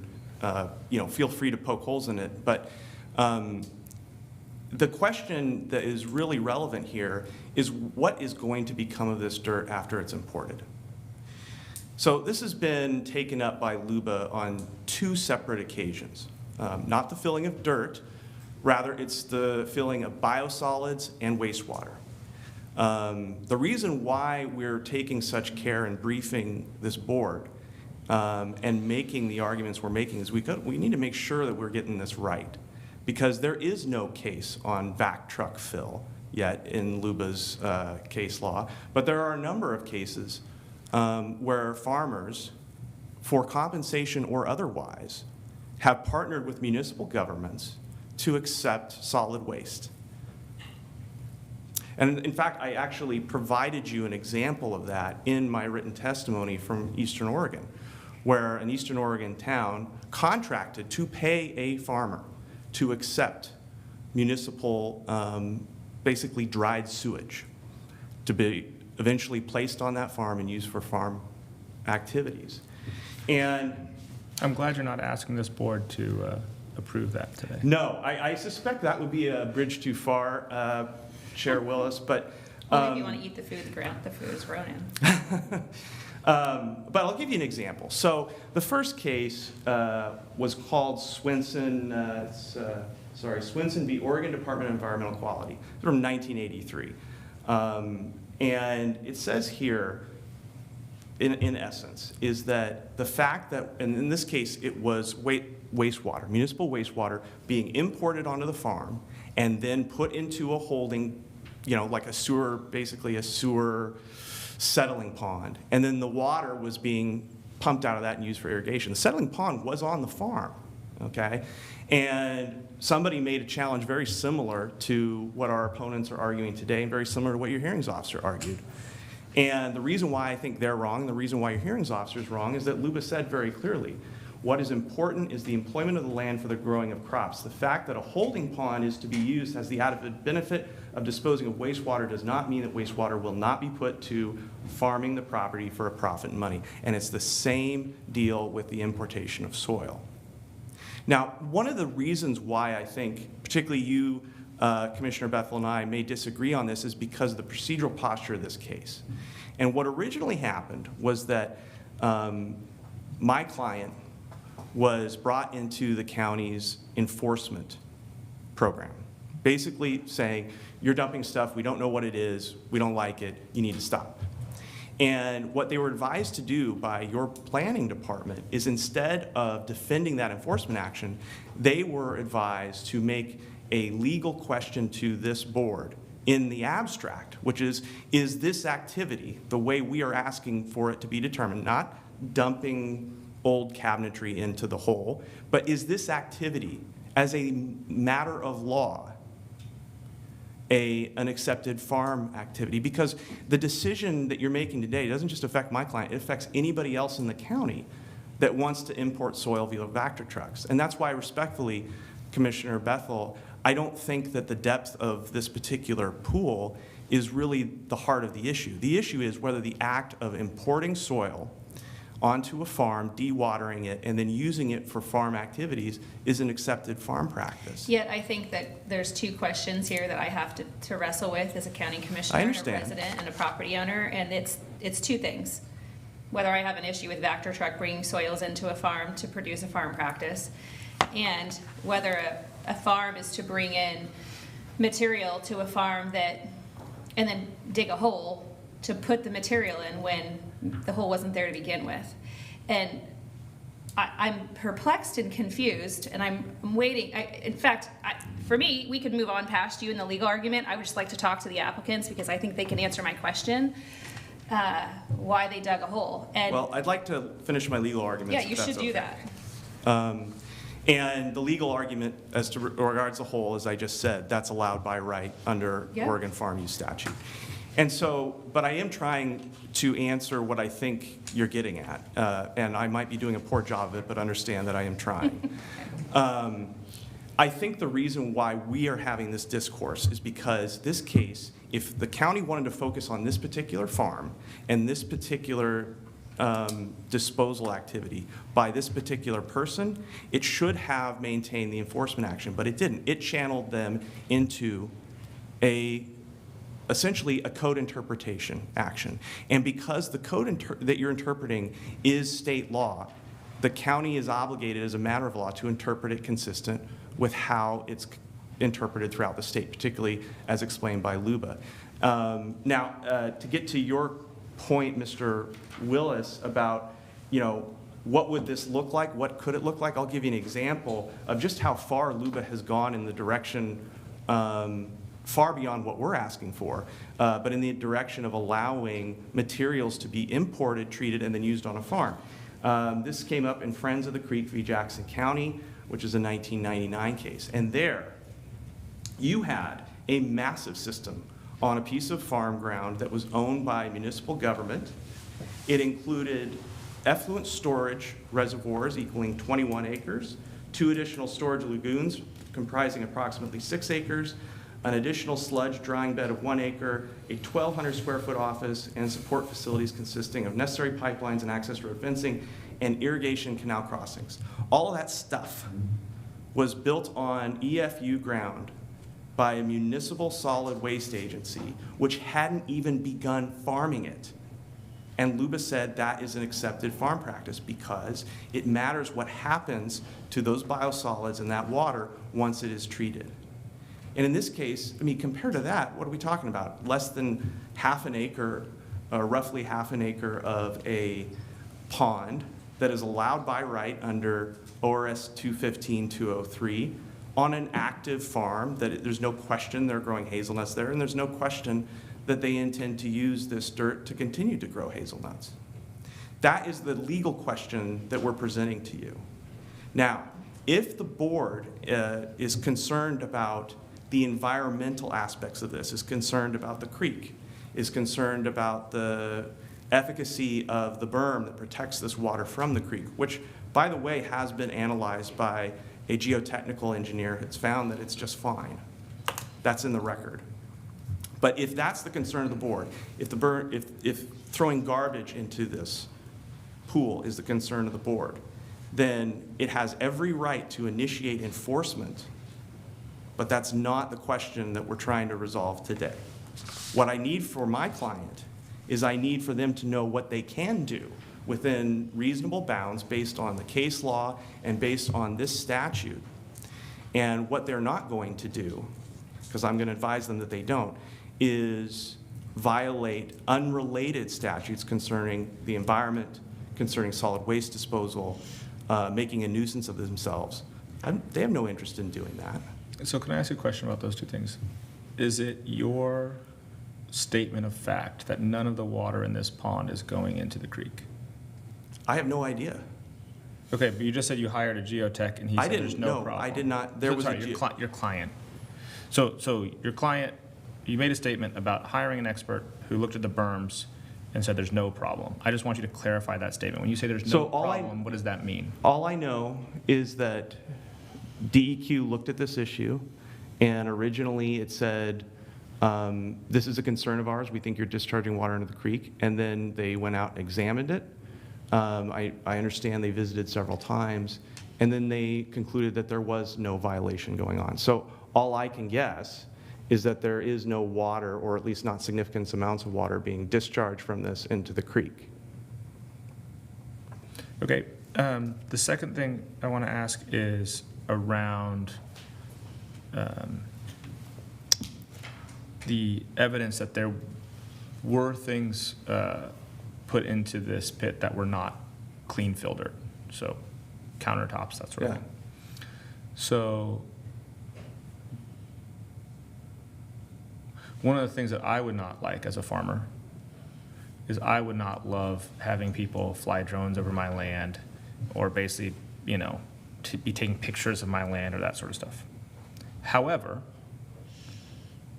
feel free to poke holes in it. But the question that is really relevant here is what is going to become of this dirt after it's imported? So this has been taken up by LUBA on 2 separate occasions. Not the filling of dirt, rather it's the filling of biosolids and wastewater. The reason why we're taking such care in briefing this board and making the arguments we're making is we need to make sure that we're getting this right, because there is no case on vac truck fill yet in LUBA's case law, but there are a number of cases where farmers, for compensation or otherwise, have partnered with municipal governments to accept solid waste. And in fact, I actually provided you an example of that in my written testimony from Eastern Oregon, where an Eastern Oregon town contracted to pay a farmer to accept municipal, basically dried sewage, to be eventually placed on that farm and used for farm activities. And I'm glad you're not asking this board to approve that today. no, I suspect that would be a bridge too far, Chair Willis, but Only if you want to eat the food the food is grown in. but I'll give you an example. So the first case was called Swinson, Swinson v. Oregon Department of Environmental Quality from 1983. And it says here, in essence, is that the fact that, and in this case it was wastewater, municipal wastewater being imported onto the farm and then put into a holding, like a sewer, basically a sewer settling pond. And then the water was being pumped out of that and used for irrigation. The settling pond was on the farm, okay? And somebody made a challenge very similar to what our opponents are arguing today and very similar to what your hearings officer argued. And the reason why I think they're wrong, the reason why your hearings officer is wrong, is that LUBA said very clearly, what is important is the employment of the land for the growing of crops. The fact that a holding pond is to be used as the added benefit of disposing of wastewater does not mean that wastewater will not be put to farming the property for a profit and money. And it's the same deal with the importation of soil. Now, one of the reasons why I think, particularly you, Commissioner Bethel, and I may disagree on this is because of the procedural posture of this case. And what originally happened was that my client was brought into the county's enforcement program, basically saying, you're dumping stuff, we don't know what it is, we don't like it, you need to stop. And what they were advised to do by your planning department is, instead of defending that enforcement action, they were advised to make a legal question to this board in the abstract, which is this activity the way we are asking for it to be determined, not dumping old cabinetry into the hole, but is this activity, as a matter of law, an accepted farm activity? Because the decision that you're making today doesn't just affect my client, it affects anybody else in the county that wants to import soil via Vector trucks. And that's why, respectfully, Commissioner Bethel, I don't think that the depth of this particular pool is really the heart of the issue. The issue is whether the act of importing soil onto a farm, dewatering it, and then using it for farm activities is an accepted farm practice. Yet I think that there's two questions here that I have to wrestle with as a county commissioner, I and a understand. resident, and a property owner, and it's two things. Whether I have an issue with Vector truck bringing soils into a farm to produce a farm practice, and whether a farm is to bring in material to a farm and then dig a hole to put the material in when the hole wasn't there to begin with. And I'm perplexed and confused, and I'm waiting. In fact, for me, we could move on past you in the legal argument. I would just like to talk to the applicants because I think they can answer my question, why they dug a hole. And Well, I'd like to finish my legal arguments. yeah, if you that's should do okay. that. And the legal argument as to regards the hole, as I just said, that's allowed by right under Yeah. Oregon Farm Use Statute. And so, but I am trying to answer what I think you're getting at. And I might be doing a poor job of it, but understand that I am trying. I think the reason why we are having this discourse is because this case, if the county wanted to focus on this particular farm and this particular disposal activity by this particular person, it should have maintained the enforcement action, but it didn't. It channeled them into essentially a code interpretation action. And because the code that you're interpreting is state law, the county is obligated as a matter of law to interpret it consistent with how it's interpreted throughout the state, particularly as explained by LUBA. Now, to get to your point, Mr. Willis, about, what would this look like? What could it look like? I'll give you an example of just how far LUBA has gone in the direction far beyond what we're asking for, but in the direction of allowing materials to be imported, treated, and then used on a farm. This came up in Friends of the Creek v. Jackson County, which is a 1999 case. And there, you had a massive system on a piece of farm ground that was owned by municipal government. It included effluent storage reservoirs equaling 21 acres, 2 additional storage lagoons comprising approximately 6 acres, an additional sludge drying bed of 1 acre, a 1,200 square foot office, and support facilities consisting of necessary pipelines and access road fencing and irrigation canal crossings. All of that stuff was built on EFU ground by a municipal solid waste agency, which hadn't even begun farming it. And LUBA said that is an accepted farm practice because it matters what happens to those biosolids in that water once it is treated. And in this case, compared to that, what are we talking about? Less than half an acre, roughly half an acre of a pond that is allowed by right under ORS 215-203 on an active farm that there's no question they're growing hazelnuts there, and there's no question that they intend to use this dirt to continue to grow hazelnuts. That is the legal question that we're presenting to you. Now, if the board is concerned about the environmental aspects of this, is concerned about the creek, is concerned about the efficacy of the berm that protects this water from the creek, which, by the way, has been analyzed by a geotechnical engineer. It's found that it's just fine. That's in the record. But if that's the concern of the board, if throwing garbage into this pool is the concern of the board, then it has every right to initiate enforcement. But that's not the question that we're trying to resolve today. What I need for my client is I need for them to know what they can do within reasonable bounds based on the case law and based on this statute. And what they're not going to do, because I'm going to advise them that they don't, is violate unrelated statutes concerning the environment, concerning solid waste disposal, making a nuisance of themselves. They have no interest in doing that. So can I ask you a question about those two things? Is it your statement of fact that none of the water in this pond is going into the creek? I have no idea. Okay, but you just said you hired a geotech and he I said didn't, there's no no, problem. I did not. There was a Sorry, your client. So your client, you made a statement about hiring an expert who looked at the berms and said there's no problem. I just want you to clarify that statement. When you say there's So no all problem, what does that mean? All I know is that DEQ looked at this issue, and originally it said, this is a concern of ours, we think you're discharging water into the creek, and then they went out and examined it. I understand they visited several times, and then they concluded that there was no violation going on. So all I can guess is that there is no water, or at least not significant amounts of water, being discharged from this into the creek. Okay, the second thing I want to ask is around the evidence that there were things put into this pit that were not clean filtered, so countertops, that sort of Yeah. thing. So one of the things that I would not like as a farmer is I would not love having people fly drones over my land or basically, you know, to be taking pictures of my land or that sort of stuff. However,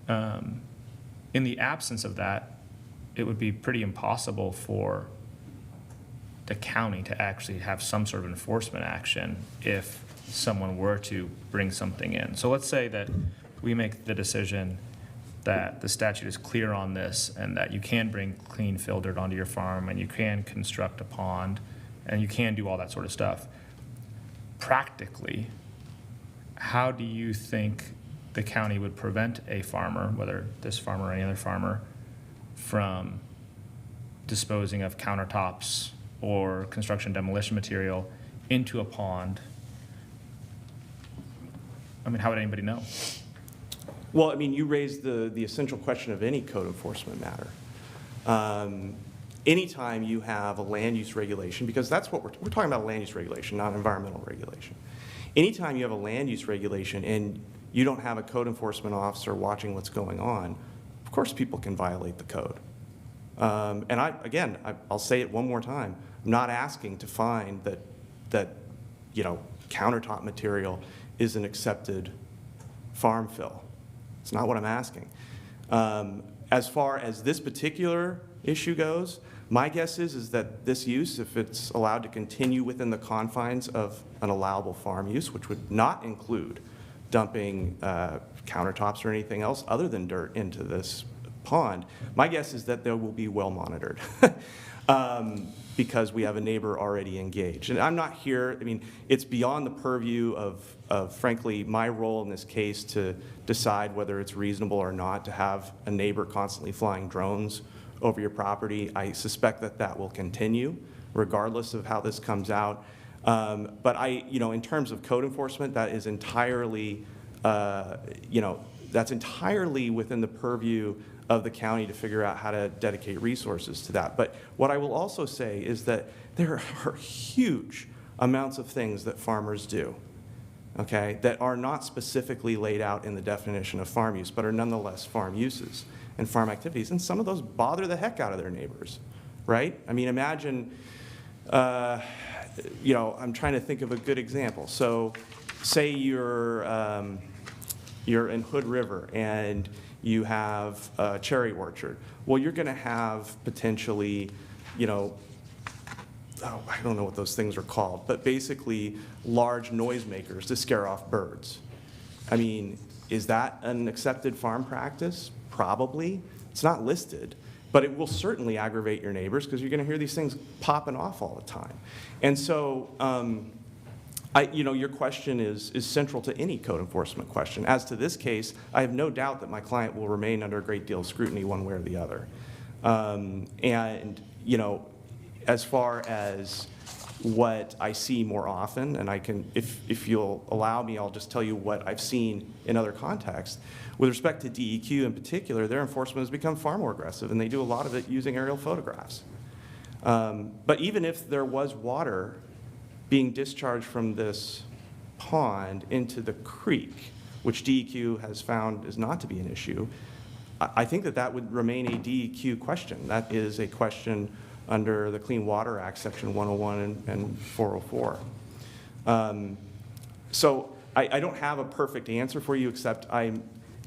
in the absence of that, it would be pretty impossible for the county to actually have some sort of enforcement action if someone were to bring something in. So let's say that we make the decision that the statute is clear on this and that you can bring clean filtered onto your farm and you can construct a pond and you can do all that sort of stuff. Practically, how do you think the county would prevent a farmer, whether this farmer or any other farmer, from disposing of countertops or construction demolition material into a pond? I mean, how would anybody know? Well, I mean, you raised the essential question of any code enforcement matter. Anytime you have a land use regulation, because that's what we're talking about, land use regulation, not environmental regulation. Anytime you have a land use regulation and you don't have a code enforcement officer watching what's going on, of course people can violate the code. And I'll say it one more time. I'm not asking to find that countertop material is an accepted farm fill. It's not what I'm asking. As far as this particular issue goes, my guess is that this use, if it's allowed to continue within the confines of an allowable farm use, which would not include dumping countertops or anything else other than dirt into this pond, my guess is that they will be well monitored because we have a neighbor already engaged. And I'm not here, I mean, it's beyond the purview of frankly, my role in this case to decide whether it's reasonable or not to have a neighbor constantly flying drones over your property. I suspect that will continue regardless of how this comes out. But in terms of code enforcement, that is entirely, that's entirely within the purview of the county to figure out how to dedicate resources to that. But what I will also say is that there are huge amounts of things that farmers do, okay, that are not specifically laid out in the definition of farm use, but are nonetheless farm uses and farm activities. And some of those bother the heck out of their neighbors, right? I mean, imagine, I'm trying to think of a good example. So say you're in Hood River and you have a cherry orchard. Well, you're going to have potentially, I don't know what those things are called, but basically large noisemakers to scare off birds. I mean, is that an accepted farm practice? Probably. It's not listed, but it will certainly aggravate your neighbors because you're going to hear these things popping off all the time. And so, your question is central to any code enforcement question. As to this case, I have no doubt that my client will remain under a great deal of scrutiny one way or the other. As far as, what I see more often, and I can, if you'll allow me, I'll just tell you what I've seen in other contexts. With respect to DEQ in particular, their enforcement has become far more aggressive, and they do a lot of it using aerial photographs. But even if there was water being discharged from this pond into the creek, which DEQ has found is not to be an issue, I think that that would remain a DEQ question. That is a question under the Clean Water Act, Section 101 and 404. So I don't have a perfect answer for you, except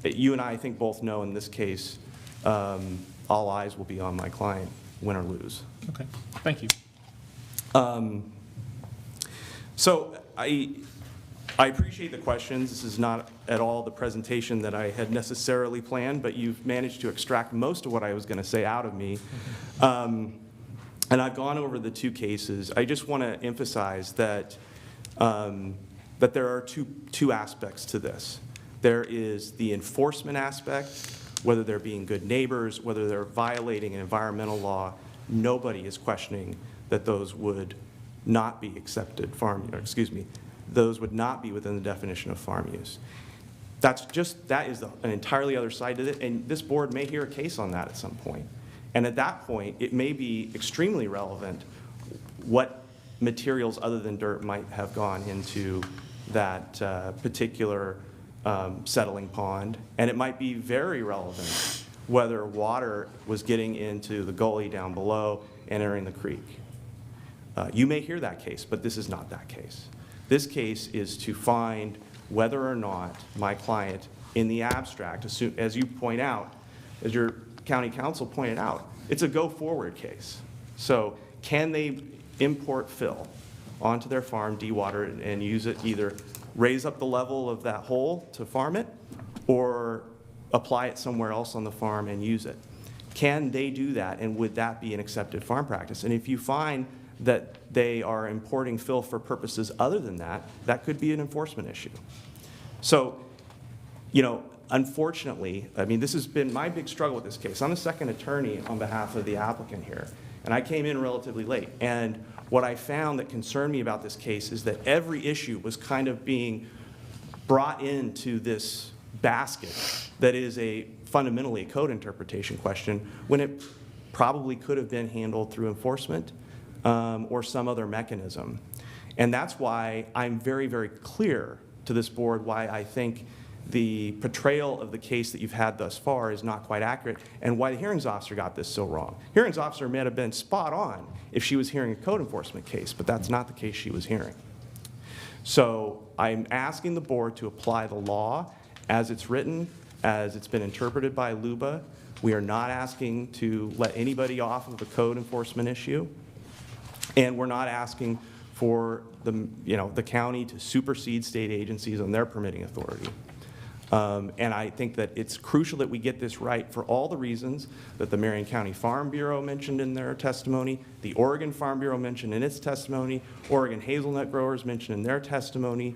you and I think both know in this case, all eyes will be on my client, win or lose. Okay, thank you. So I appreciate the questions. This is not at all the presentation that I had necessarily planned, but you've managed to extract most of what I was going to say out of me. And I've gone over the two cases. I just want to emphasize that, that there are two aspects to this. There is the enforcement aspect, whether they're being good neighbors, whether they're violating an environmental law. Nobody is questioning that those would not be accepted those would not be within the definition of farm use. That is an entirely other side to it, and this board may hear a case on that at some point. And at that point, it may be extremely relevant what materials other than dirt might have gone into that particular settling pond. And it might be very relevant whether water was getting into the gully down below and entering the creek. You may hear that case, but this is not that case. This case is to find whether or not my client, in the abstract, as you point out, as your county council pointed out, it's a go-forward case. So can they import fill onto their farm, dewater it, and use it, either raise up the level of that hole to farm it or apply it somewhere else on the farm and use it? Can they do that, and would that be an accepted farm practice? And if you find that they are importing fill for purposes other than that, that could be an enforcement issue. So, you know, unfortunately, I mean, this has been my big struggle with this case. I'm the second attorney on behalf of the applicant here, and I came in relatively late. And what I found that concerned me about this case is that every issue was kind of being brought into this basket that is fundamentally a code interpretation question, when it probably could have been handled through enforcement or some other mechanism. And that's why I'm very, very clear to this board why I think the portrayal of the case that you've had thus far is not quite accurate, and why the hearings officer got this so wrong. Hearings officer may have been spot on if she was hearing a code enforcement case, but that's not the case she was hearing. So I'm asking the board to apply the law as it's written, as it's been interpreted by LUBA. We are not asking to let anybody off of the code enforcement issue, and we're not asking for the county to supersede state agencies on their permitting authority. And I think that it's crucial that we get this right for all the reasons that the Marion County Farm Bureau mentioned in their testimony, the Oregon Farm Bureau mentioned in its testimony, Oregon hazelnut growers mentioned in their testimony.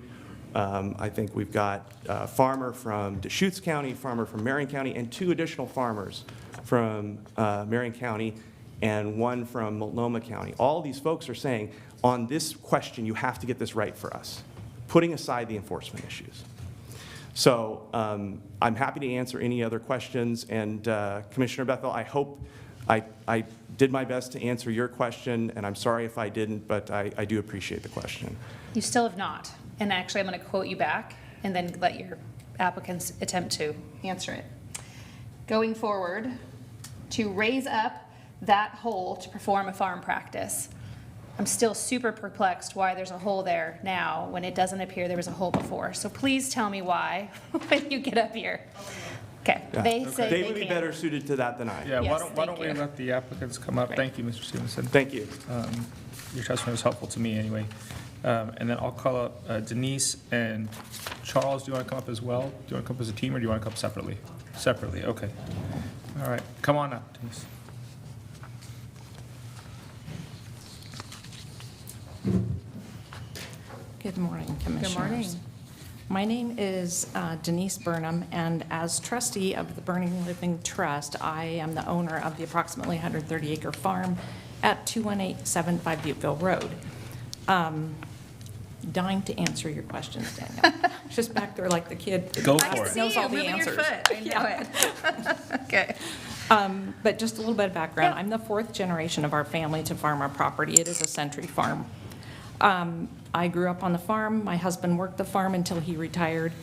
I think we've got a farmer from Deschutes County, farmer from Marion County, and 2 additional farmers from Marion County and 1 from Multnomah County. All these folks are saying, on this question, you have to get this right for us, putting aside the enforcement issues. So I'm happy to answer any other questions. And Commissioner Bethel, I hope I did my best to answer your question, and I'm sorry if I didn't, but I do appreciate the question. You still have not. And actually, I'm going to quote you back and then let your applicants attempt to answer it. Going forward, to raise up that hole to perform a farm practice. I'm still super perplexed why there's a hole there now when it doesn't appear there was a hole before. So please tell me why when you get up here. Okay. Yeah. They say they would be better suited to that than I. Yeah, Yes, why don't we thank you. let the applicants come up? Right. Thank you, Mr. Stevenson. Thank you. Your testimony was helpful to me anyway. And then I'll call up Denise and Charles. Do you want to come up as well? Do you want to come up as a team, or do you want to come separately? Separately, okay. All right, come on up, Denise. Good morning, Commissioners. Good morning. My name is Denise Burnham, and as trustee of the Burning Living Trust, I am the owner of the approximately 130-acre farm at 21875 Butteville Road. Dying to answer your questions, Daniel. Just back there like the kid. Go I for can it. see Knows you all the moving your answers. foot. I know it. Okay. But just a little bit of background. I'm the fourth generation of our family to farm our property. It is a century farm. I grew up on the farm. My husband worked the farm until he retired.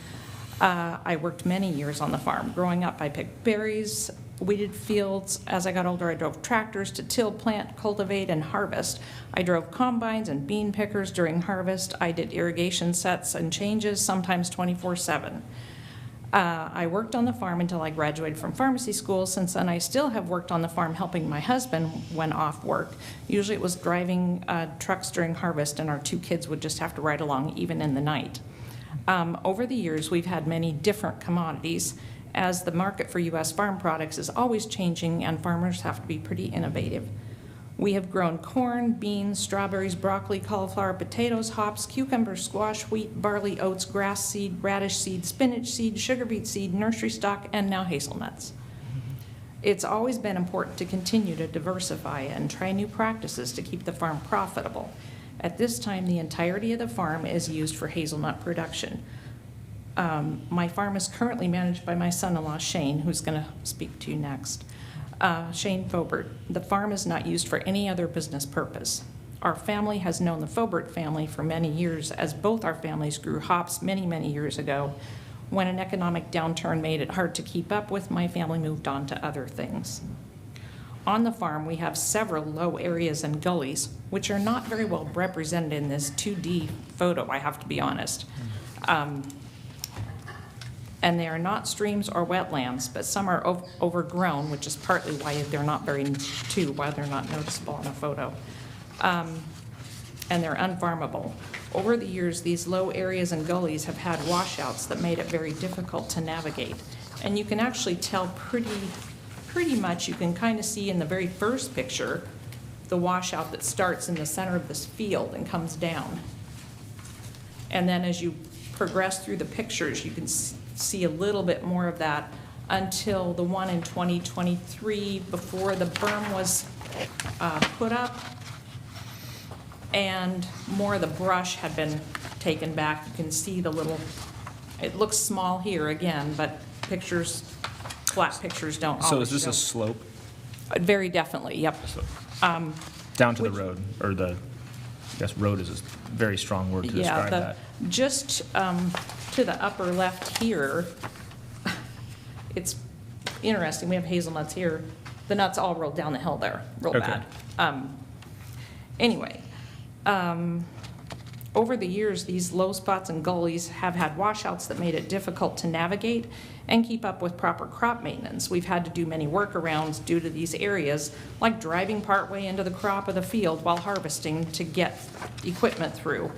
I worked many years on the farm. Growing up, I picked berries, weeded fields. As I got older, I drove tractors to till, plant, cultivate, and harvest. I drove combines and bean pickers during harvest. I did irrigation sets and changes, sometimes 24/7. I worked on the farm until I graduated from pharmacy school. Since then, I still have worked on the farm helping my husband when off work. Usually it was driving trucks during harvest, and our two kids would just have to ride along even in the night. Over the years, we've had many different commodities, as the market for U.S. farm products is always changing and farmers have to be pretty innovative. We have grown corn, beans, strawberries, broccoli, cauliflower, potatoes, hops, cucumbers, squash, wheat, barley, oats, grass seed, radish seed, spinach seed, sugar beet seed, nursery stock, and now hazelnuts. It's always been important to continue to diversify and try new practices to keep the farm profitable. At this time, the entirety of the farm is used for hazelnut production. My farm is currently managed by my son-in-law, Shane, who's going to speak to you next. Shane Fobert. The farm is not used for any other business purpose. Our family has known the Fobert family for many years, as both our families grew hops many, many years ago. When an economic downturn made it hard to keep up with, my family moved on to other things. On the farm, we have several low areas and gullies, which are not very well represented in this 2D photo, I have to be honest. And they are not streams or wetlands, but some are overgrown, which is partly why they're not why they're not noticeable on a photo. And they're unfarmable. Over the years, these low areas and gullies have had washouts that made it very difficult to navigate. And you can actually tell pretty much, you can kind of see in the very first picture, the washout that starts in the center of this field and comes down. And then as you progress through the pictures, you can see a little bit more of that until the one in 2023, before the berm was put up and more of the brush had been taken back. You can see the little, it looks small here again, but pictures, flat pictures don't always So is this show. a slope Very definitely, yep. down to the road, or I guess road is a very strong word to describe that. Just to the upper left here, it's interesting, we have hazelnuts here. The nuts all rolled down the hill there, real Okay. bad. Anyway, over the years, these low spots and gullies have had washouts that made it difficult to navigate and keep up with proper crop maintenance. We've had to do many workarounds due to these areas, like driving partway into the crop of the field while harvesting to get equipment through,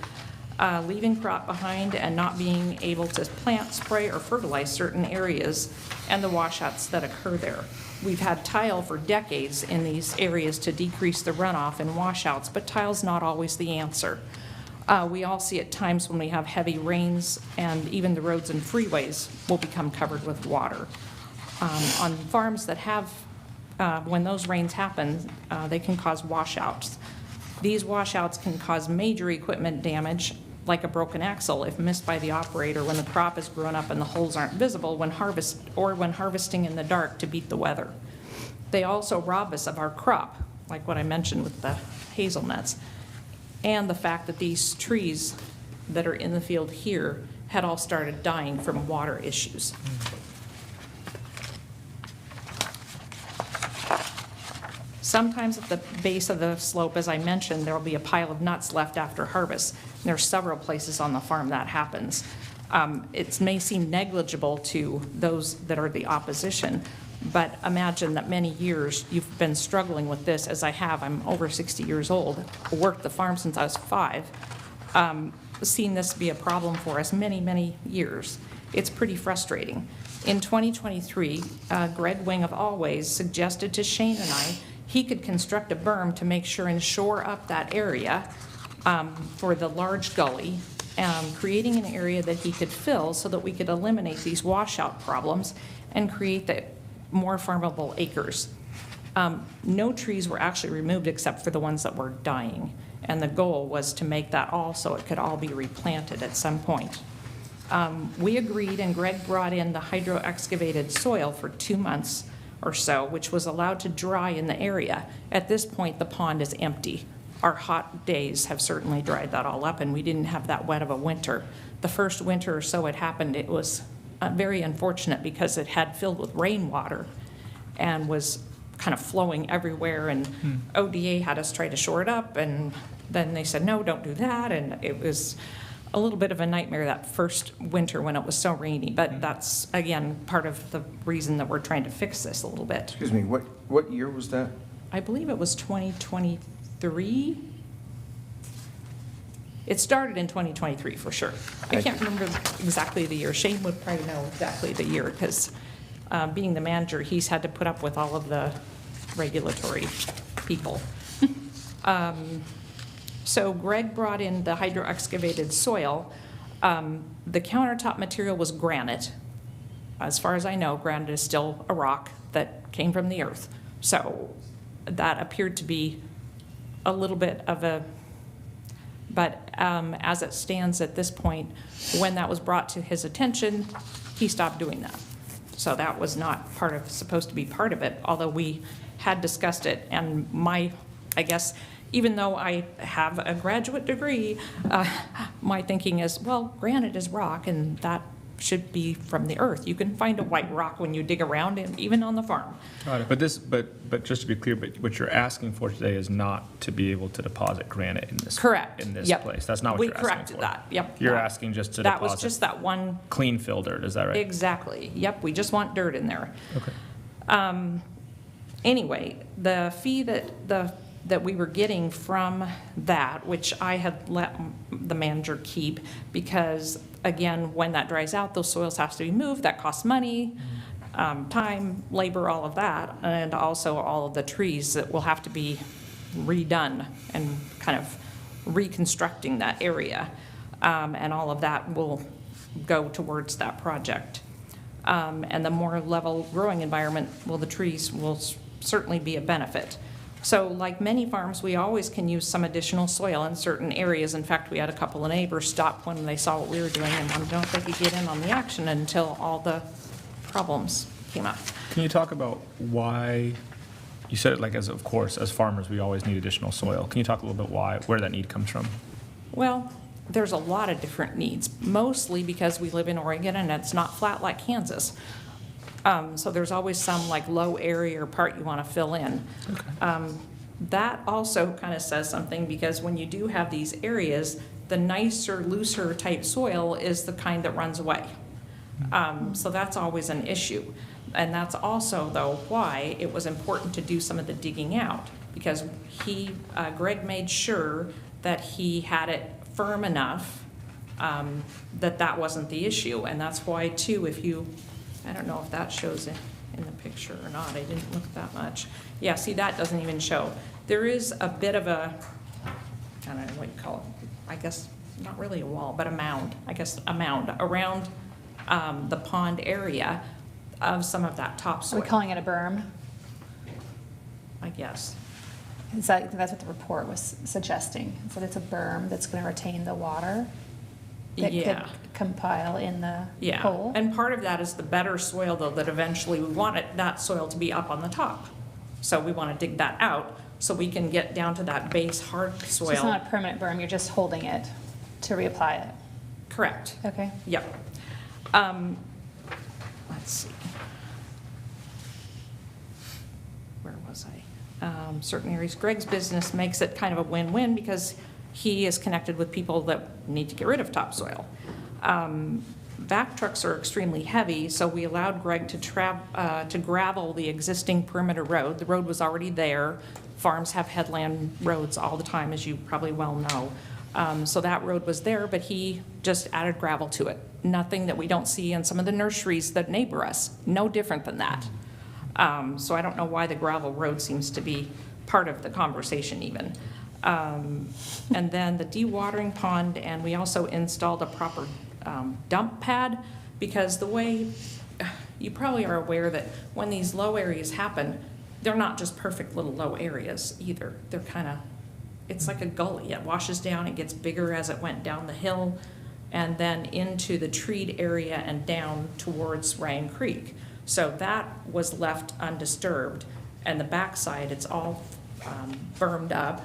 leaving crop behind and not being able to plant, spray, or fertilize certain areas and the washouts that occur there. We've had tile for decades in these areas to decrease the runoff and washouts, but tile's not always the answer. We all see at times when we have heavy rains, and even the roads and freeways will become covered with water. On farms that have, when those rains happen, they can cause washouts. These washouts can cause major equipment damage, like a broken axle if missed by the operator when the crop is grown up and the holes aren't visible when harvesting in the dark to beat the weather. They also rob us of our crop, like what I mentioned with the hazelnuts, and the fact that these trees that are in the field here had all started dying from water issues. Sometimes at the base of the slope, as I mentioned, there will be a pile of nuts left after harvest. There are several places on the farm that happens. It may seem negligible to those that are the opposition, but imagine that many years you've been struggling with this, as I have. I'm over 60 years old, worked the farm since I was 5, seen this be a problem for us many, many years. It's pretty frustrating. In 2023, Greg Wing of Always suggested to Shane and I he could construct a berm to make sure and shore up that area for the large gully, creating an area that he could fill so that we could eliminate these washout problems and create the more farmable acres. No trees were actually removed except for the ones that were dying. And the goal was to make that all so it could all be replanted at some point. We agreed, and Greg brought in the hydro-excavated soil for 2 months or so, which was allowed to dry in the area. At this point, the pond is empty. Our hot days have certainly dried that all up, and we didn't have that wet of a winter. The first winter or so it happened, it was very unfortunate because it had filled with rainwater and was kind of flowing everywhere, and ODA had us try to shore it up, and then they said, no, don't do that, and it was a little bit of a nightmare that first winter when it was so rainy, but that's, again, part of the reason that we're trying to fix this a little bit. Excuse me, what year was that? I believe it was 2023. It started in 2023 for sure. I can't remember exactly the year. Shane would probably know exactly the year because being the manager, he's had to put up with all of the regulatory people. So Greg brought in the hydro-excavated soil. The countertop material was granite. As far as I know, granite is still a rock that came from the earth. So that appeared to be a little bit of a, but as it stands at this point, when that was brought to his attention, he stopped doing that. So that was not supposed to be part of it, although we had discussed it. And I guess, even though I have a graduate degree, my thinking is, well, granite is rock, and that should be from the earth. You can find a white rock when you dig around, and even on the farm. Got it. But just to be clear, but what you're asking for today is not to be able to deposit granite in this. Correct. In this Yep. place. That's not what We you're asking for. corrected that, yep. You're That- asking just to That was deposit just that one, clean fill dirt, is that right? exactly. Yep, we just want dirt in there. Okay. Anyway, the fee that we were getting from that, which I had let the manager keep, because again, when that dries out, those soils have to be moved, that costs money, time, labor, all of that, and also all of the trees that will have to be redone and kind of reconstructing that area. And all of that will go towards that project. And the more level growing environment, well, the trees will certainly be a benefit. So like many farms, we always can use some additional soil in certain areas. In fact, we had a couple of neighbors stop when they saw what we were doing and wanted to know if they could get in on the action until all the problems came up. Can you talk about why, you said it like as, of course, as farmers, we always need additional soil. Can you talk a little bit where that need comes from? Well, there's a lot of different needs, mostly because we live in Oregon and it's not flat like Kansas. So there's always some like low area or part you want to fill in. That also kind of says something, because when you do have these areas, the nicer, looser type soil is the kind that runs away. So that's always an issue. And that's also, though, why it was important to do some of the digging out, because Greg made sure that he had it firm enough that wasn't the issue. And that's why, too, I don't know if that shows in the picture or not. I didn't look that much. Yeah, see, that doesn't even show. There is a bit of I don't know what you call it. I guess not really a wall, but a mound. I guess a mound around the pond area of some of that Are topsoil. we calling it a berm? I guess. That's what the report was suggesting. So it's a berm that's going to retain the water that Yeah. could compile in the Yeah, hole. and part of that is the better soil, though, that eventually we want that soil to be up on the top. So we want to dig that out so we can get down to that base hard So it's soil. not a permanent berm, you're just holding it to reapply it. Correct. Okay. Yep. Let's see. Where was I? Certain areas. Greg's business makes it kind of a win-win because he is connected with people that need to get rid of topsoil. Vac trucks are extremely heavy, so we allowed Greg to gravel the existing perimeter road. The road was already there. Farms have headland roads all the time, as you probably well know. So that road was there, but he just added gravel to it. Nothing that we don't see in some of the nurseries that neighbor us. No different than that. So I don't know why the gravel road seems to be part of the conversation even. And then the dewatering pond, and we also installed a proper dump pad, because the way, you probably are aware that when these low areas happen, they're not just perfect little low areas either. They're kind of it's like a gully. It washes down, it gets bigger as it went down the hill, and then into the treed area and down towards Ryan Creek. So that was left undisturbed, and the backside, it's all bermed up,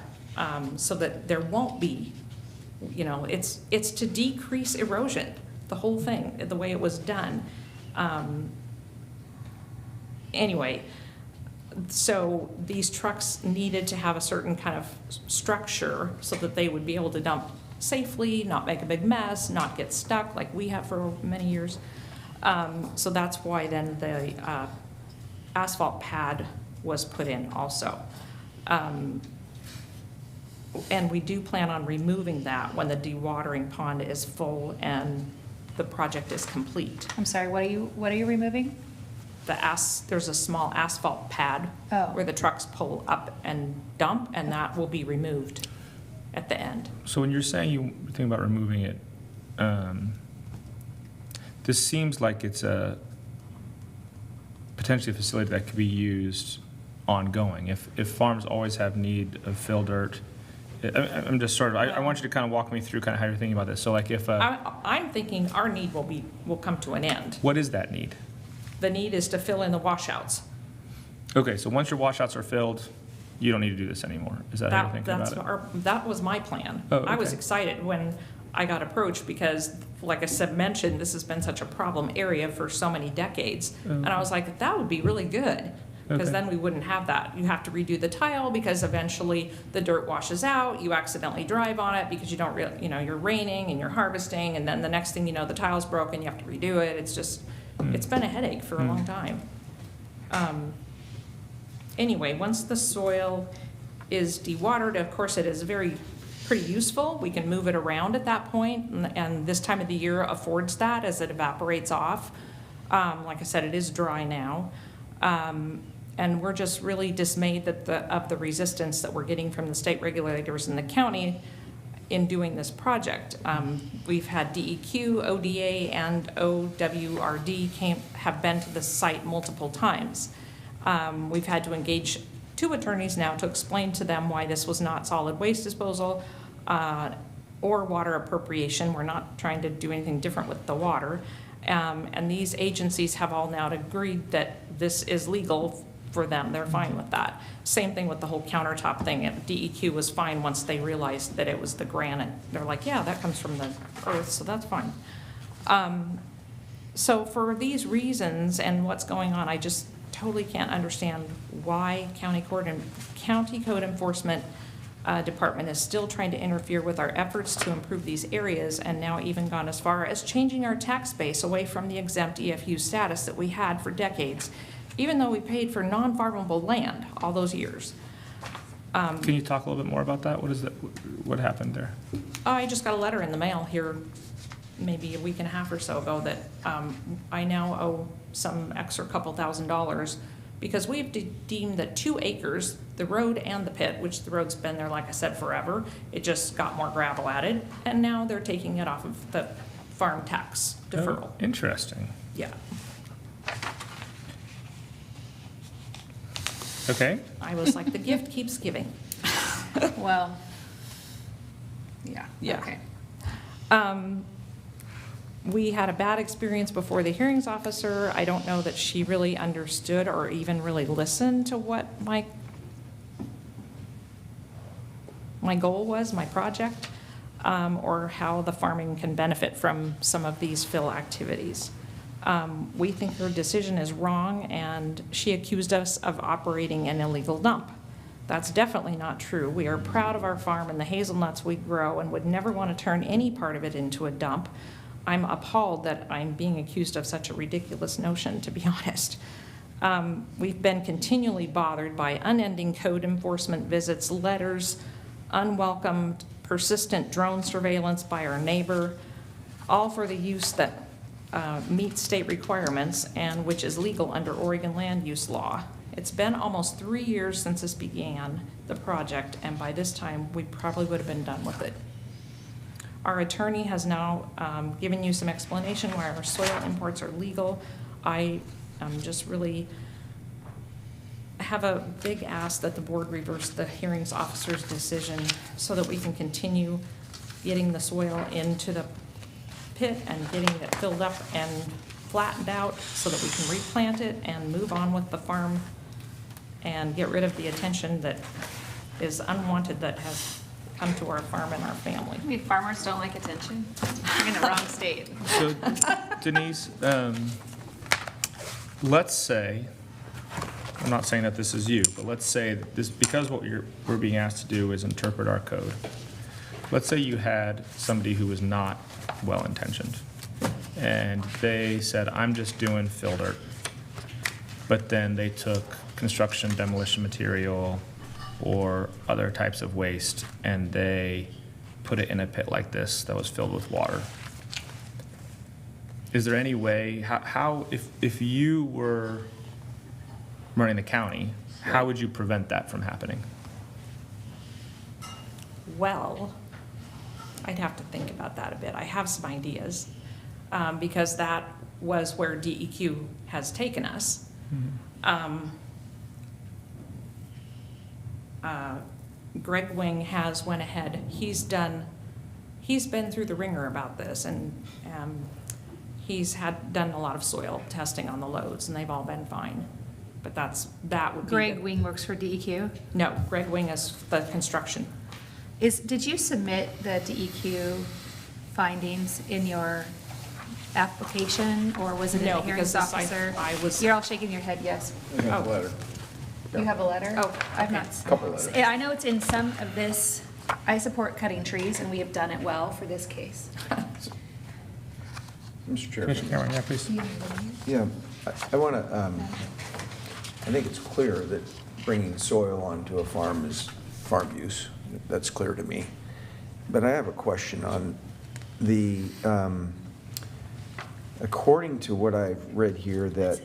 so that there won't be, you know, it's to decrease erosion, the whole thing, the way it was done. Anyway, so these trucks needed to have a certain kind of structure so that they would be able to dump safely, not make a big mess, not get stuck like we have for many years. So that's why then the asphalt pad was put in also. And we do plan on removing that when the dewatering pond is full and the project is complete. I'm sorry, what are you removing? There's a small asphalt pad Oh. where the trucks pull up and dump, and that will be removed at the end. So when you're saying you think about removing it, this seems like it's potentially a facility that could be used ongoing. If farms always have need of fill dirt, I'm just sort of, I want you to kind of walk me through kind of how you're thinking about this. So like if, I'm thinking our need will come to an end. what is that need? The need is to fill in the washouts. Okay, so once your washouts are filled, you don't need to do this anymore. Is that how you're thinking about it? That was my plan. Oh, I was okay. excited when I got approached because, like I said, mentioned, this has been such a problem area for so many decades. And I was like, that would be really good, because Okay. then we wouldn't have that. You have to redo the tile because eventually the dirt washes out, you accidentally drive on it because you don't really, you know, you're raining and you're harvesting, and then the next thing you know, the tile's broken, you have to redo it. It's just, it's been a headache for a long time. Anyway, once the soil is dewatered, of course, it is pretty useful. We can move it around at that point, and this time of the year affords that as it evaporates off. Like I said, it is dry now. And we're just really dismayed that of the resistance that we're getting from the state regulators in the county in doing this project. We've had DEQ, ODA, and OWRD have been to the site multiple times. We've had to engage 2 attorneys now to explain to them why this was not solid waste disposal or water appropriation. We're not trying to do anything different with the water. And these agencies have all now agreed that this is legal for them. They're fine with that. Same thing with the whole countertop thing. DEQ was fine once they realized that it was the granite. They're like, yeah, that comes from the earth, so that's fine. So for these reasons and what's going on, I just totally can't understand why county code enforcement department is still trying to interfere with our efforts to improve these areas, and now even gone as far as changing our tax base away from the exempt EFU status that we had for decades, even though we paid for non-farmable land all those years. Can you talk a little bit more about that? What happened there? I just got a letter in the mail here maybe a week and a half or so ago that I now owe some extra couple $1,000s because we've deemed that 2 acres, the road and the pit, which the road's been there, like I said, forever, it just got more gravel added, and now they're taking it off of the farm tax deferral. Oh, interesting. Yeah. Okay. I was like, the gift keeps giving. Well, yeah, Yeah. okay. We had a bad experience before the hearings officer. I don't know that she really understood or even really listened to what my goal was, my project, or how the farming can benefit from some of these fill activities. We think her decision is wrong, and she accused us of operating an illegal dump. That's definitely not true. We are proud of our farm and the hazelnuts we grow and would never want to turn any part of it into a dump. I'm appalled that I'm being accused of such a ridiculous notion, to be honest. We've been continually bothered by unending code enforcement visits, letters, unwelcomed, persistent drone surveillance by our neighbor, all for the use that meets state requirements and which is legal under Oregon land use law. It's been almost 3 years since this began, the project, and by this time, we probably would have been done with it. Our attorney has now given you some explanation why our soil imports are legal. I am just really have a big ask that the board reverse the hearings officer's decision so that we can continue getting the soil into the pit and getting it filled up and flattened out so that we can replant it and move on with the farm and get rid of the attention that is unwanted that has come to our farm and our family. I mean, farmers don't like attention. You're in the wrong state. So Denise, let's say, I'm not saying that this is you, but let's say that this, because what we're being asked to do is interpret our code. Let's say you had somebody who was not well-intentioned, and they said, I'm just doing fill dirt. But then they took construction demolition material or other types of waste, and they put it in a pit like this that was filled with water. Is there any way, how if you were running the county, how would you prevent that from happening? Well, I'd have to think about that a bit. I have some ideas, because that was where DEQ has taken us. Greg Wing has went ahead, he's been through the ringer about this, and he's done a lot of soil testing on the loads, and they've all been fine. But that would be. Greg Wing works for DEQ. No, Greg Wing is the construction. Did you submit the DEQ findings in your application, or was it in No, the hearings because officer? I was. You're all shaking your head, yes. I have a letter. You have a letter? Oh, I've okay. not. Couple letters. I know it's in some of this. I support cutting trees, and we have done it well for this case. Mr. Chair. Commissioner Cameron, yeah, please. Yeah, I want to, I think it's clear that bringing soil onto a farm is farm use. That's clear to me. But I have a question on the, according to what I've read here that,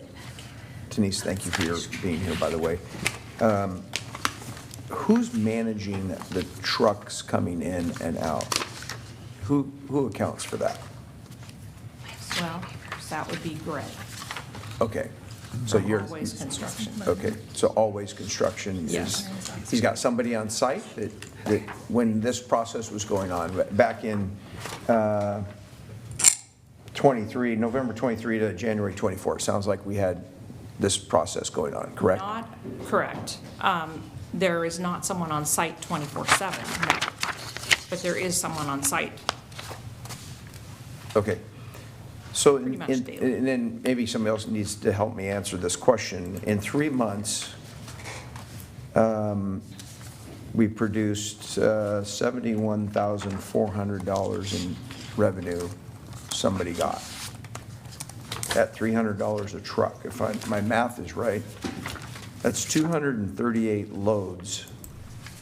Denise, thank you for your being here, by the way. Who's managing the trucks coming in and out? Who accounts for that? Well, that would be Greg. Okay, so you're. Always construction. Okay, so Always Construction Yes. is, he's got somebody on site that when this process was going on, back in 23, November 23 to January 24, sounds like we had this process going on, correct? Not correct. There is not someone on site 24/7, no. But there is someone on site. Okay. So, Pretty much daily. and then maybe somebody else needs to help me answer this question. In 3 months, we produced $71,400 in revenue somebody got. At $300 a truck, if my math is right, that's 238 loads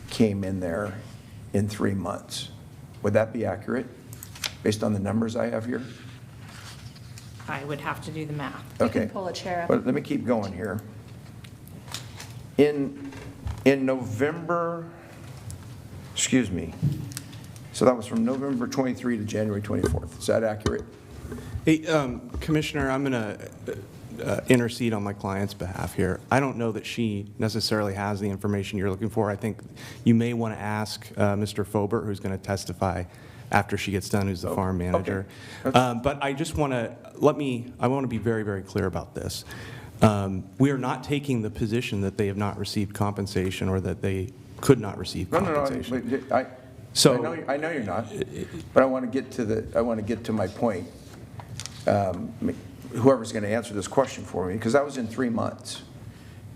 came in there in 3 months. Would that be accurate, based on the numbers I have here? I would have to do the math. You Okay. can pull a chair up. But let me keep going here. In November, excuse me, so that was from November 23 to January 24th. Is that accurate? Hey, Commissioner, I'm going to intercede on my client's behalf here. I don't know that she necessarily has the information you're looking for. I think you may want to ask Mr. Fobert, who's going to testify after she gets done, who's the farm manager. Okay. But I just want to, I want to be very, very clear about this. We are not taking the position that they have not received compensation or that they could not receive compensation. No, So- I know you're not, but I want to get to my point. Whoever's going to answer this question for me, because that was in 3 months.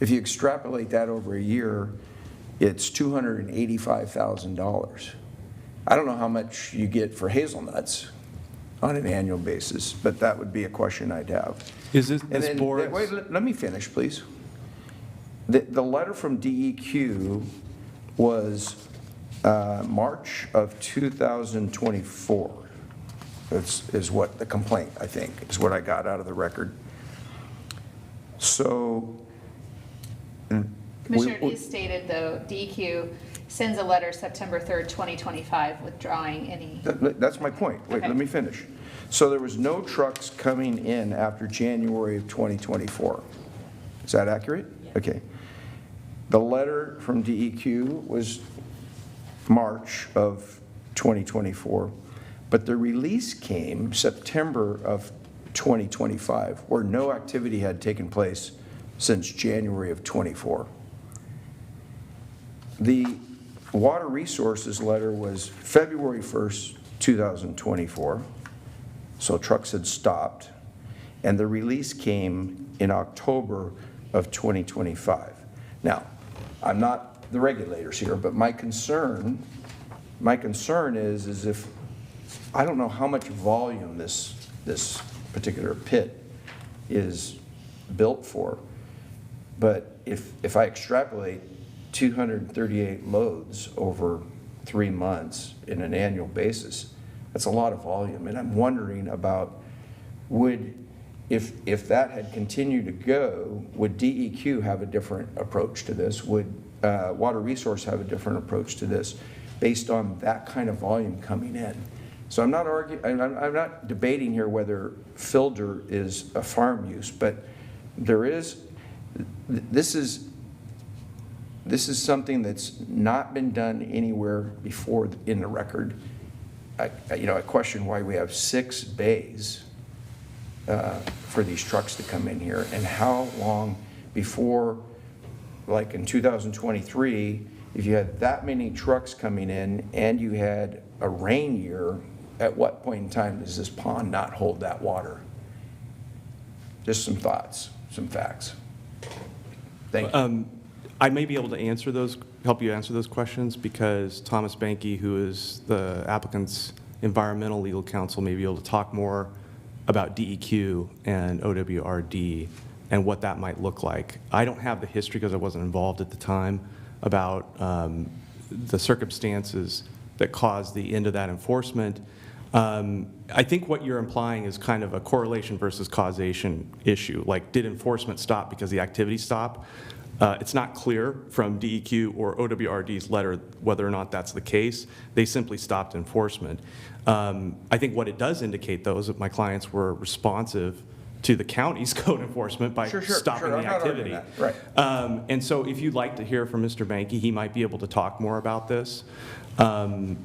If you extrapolate that over a year, it's $285,000. I don't know how much you get for hazelnuts on an annual basis, but that would be a question I'd have. Is this And then, board's- wait, let me finish, please. The letter from DEQ was March of 2024. Is what the complaint, I think, is what I got out of the record. So. Commissioner, it is stated, though, DEQ sends a letter September 3rd, 2025, withdrawing any. That's my point. Wait, Okay. let me finish. So there was no trucks coming in after January of 2024. Is that accurate? Okay. The letter from DEQ was March of 2024, but the release came September of 2025, where no activity had taken place since January of '24. The Water Resources letter was February 1st, 2024, so trucks had stopped, and the release came in October of 2025. Now, I'm not the regulators here, but my concern is if, I don't know how much volume this particular pit is built for, but if I extrapolate 238 loads over 3 months in an annual basis, that's a lot of volume. And I'm wondering about, if that had continued to go, would DEQ have a different approach to this? Would Water Resource have a different approach to this based on that kind of volume coming in? So I'm not debating here whether filter is a farm use, but this is something that's not been done anywhere before in the record. I question why we have 6 bays for these trucks to come in here, and how long before, like in 2023, if you had that many trucks coming in and you had a rain year, at what point in time does this pond not hold that water? Just some thoughts, some facts. Thank you. I may be able to help you answer those questions, because Thomas Banke, who is the applicant's environmental legal counsel, may be able to talk more about DEQ and OWRD and what that might look like. I don't have the history, because I wasn't involved at the time, about the circumstances that caused the end of that enforcement. I think what you're implying is kind of a correlation versus causation issue. Like, did enforcement stop because the activity stopped? It's not clear from DEQ or OWRD's letter whether or not that's the case. They simply stopped enforcement. I think what it does indicate, though, is that my clients were responsive to the county's code enforcement by stopping the activity. Right. And so if you'd like to hear from Mr. Banke, he might be able to talk more about this. I'm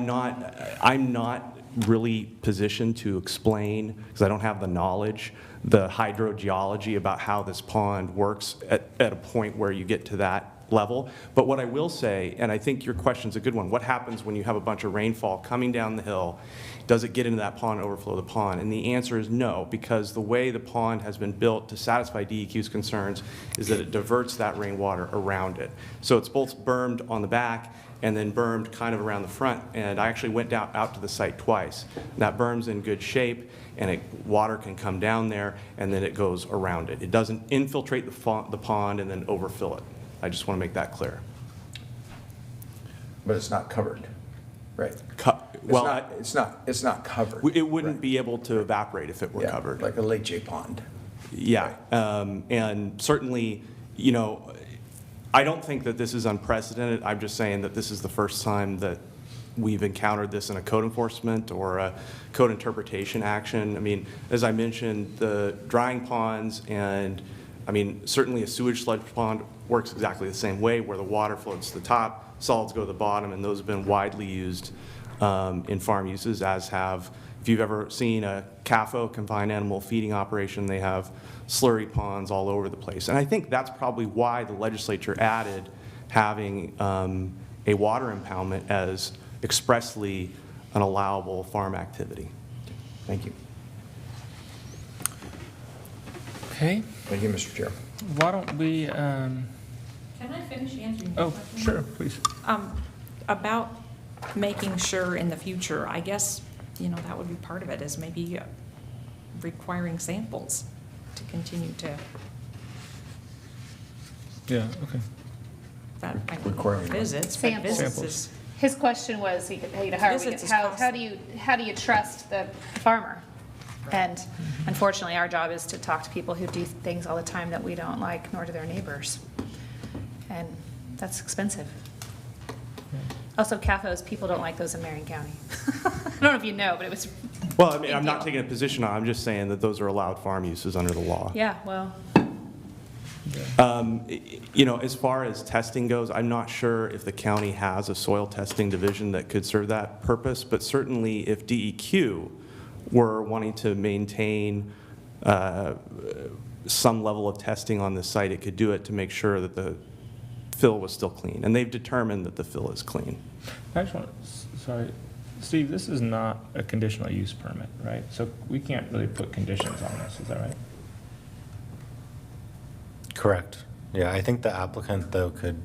not really positioned to explain, because I don't have the knowledge, the hydrogeology about how this pond works at a point where you get to that level. But what I will say, and I think your question's a good one, what happens when you have a bunch of rainfall coming down the hill? Does it get into that pond, overflow the pond? And the answer is no, because the way the pond has been built to satisfy DEQ's concerns is that it diverts that rainwater around it. So it's both bermed on the back and then bermed kind of around the front. And I actually went out to the site twice. That berm's in good shape, and water can come down there, and then it goes around it. It doesn't infiltrate the pond and then overfill it. I just want to make that clear. But it's not covered, right? It's not covered. It wouldn't be able to evaporate if it were covered. Like a Lake pond. Yeah, and certainly, I don't think that this is unprecedented. I'm just saying that this is the first time that we've encountered this in a code enforcement or a code interpretation action. I mean, as I mentioned, the drying ponds and, certainly a sewage sludge pond works exactly the same way, where the water floats to the top, solids go to the bottom, and those have been widely used in farm uses, as have, if you've ever seen a CAFO, confined animal feeding operation, they have slurry ponds all over the place. And I think that's probably why the legislature added having a water impoundment as expressly an allowable farm activity. Thank you. Okay, Thank you, Mr. Chair. why don't we, Can I finish answering your oh, question? sure, please. About making sure in the future, I guess, that would be part of it, is maybe requiring samples to continue to, Yeah, okay. Requiring visits, but Samples. visits is, His question was, Visits is how costly. do you trust the farmer? And unfortunately, our job is to talk to people who do things all the time that we don't like, nor do their neighbors. And that's expensive. Also, CAFOs, people don't like those in Marion County. I don't know if you know, but it was. Well, I'm not taking a position on it. I'm just saying that those are allowed farm uses under the law. Yeah, well, You know, as far as testing goes, I'm not sure if the county has a soil testing division that could serve that purpose, but certainly if DEQ were wanting to maintain some level of testing on the site, it could do it to make sure that the fill was still clean. And they've determined that the fill is clean. I just want, sorry, Steve, this is not a conditional use permit, right? So we can't really put conditions on this, is that right? Correct. Yeah, I think the applicant, though, could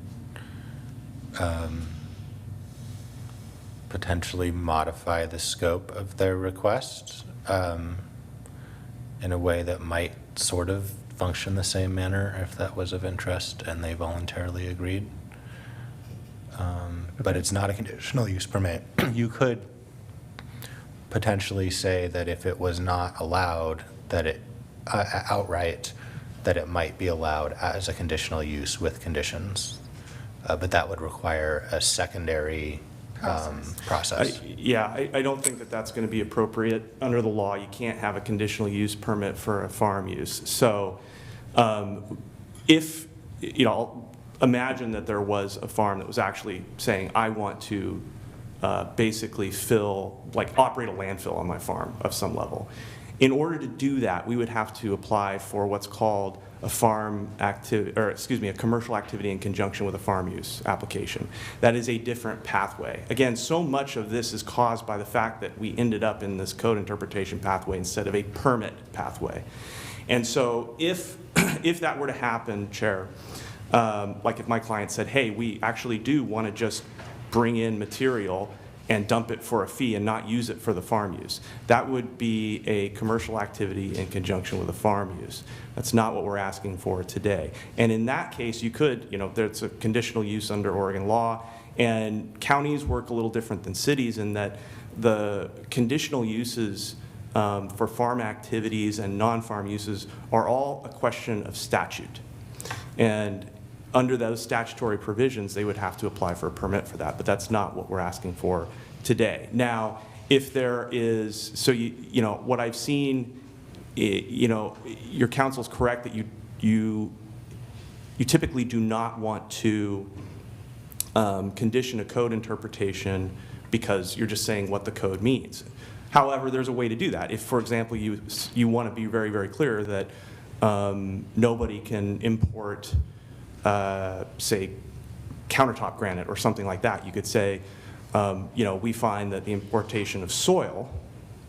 potentially modify the scope of their request in a way that might sort of function the same manner if that was of interest and they voluntarily agreed. But it's not a conditional use permit. You could potentially say that if it was not allowed, that it outright, that it might be allowed as a conditional use with conditions. But that would require a secondary process. I don't think that that's going to be appropriate under the law. You can't have a conditional use permit for a farm use. So if, you know, imagine that there was a farm that was actually saying, I want to basically fill, like operate a landfill on my farm of some level. In order to do that, we would have to apply for what's called a farm activity, or excuse me, a commercial activity in conjunction with a farm use application. That is a different pathway. Again, so much of this is caused by the fact that we ended up in this code interpretation pathway instead of a permit pathway. And so if that were to happen, Chair, like if my client said, hey, we actually do want to just bring in material and dump it for a fee and not use it for the farm use. That would be a commercial activity in conjunction with a farm use. That's not what we're asking for today. And in that case, you could, you know, there's a conditional use under Oregon law, and counties work a little different than cities in that the conditional uses for farm activities and non-farm uses are all a question of statute. And under those statutory provisions, they would have to apply for a permit for that, but that's not what we're asking for today. Now, if there is, so you know, what I've seen, you know, your counsel's correct that you typically do not want to condition a code interpretation because you're just saying what the code means. However, there's a way to do that. If, for example, you want to be very, very clear that nobody can import say, countertop granite or something like that. You could say, you know, we find that the importation of soil,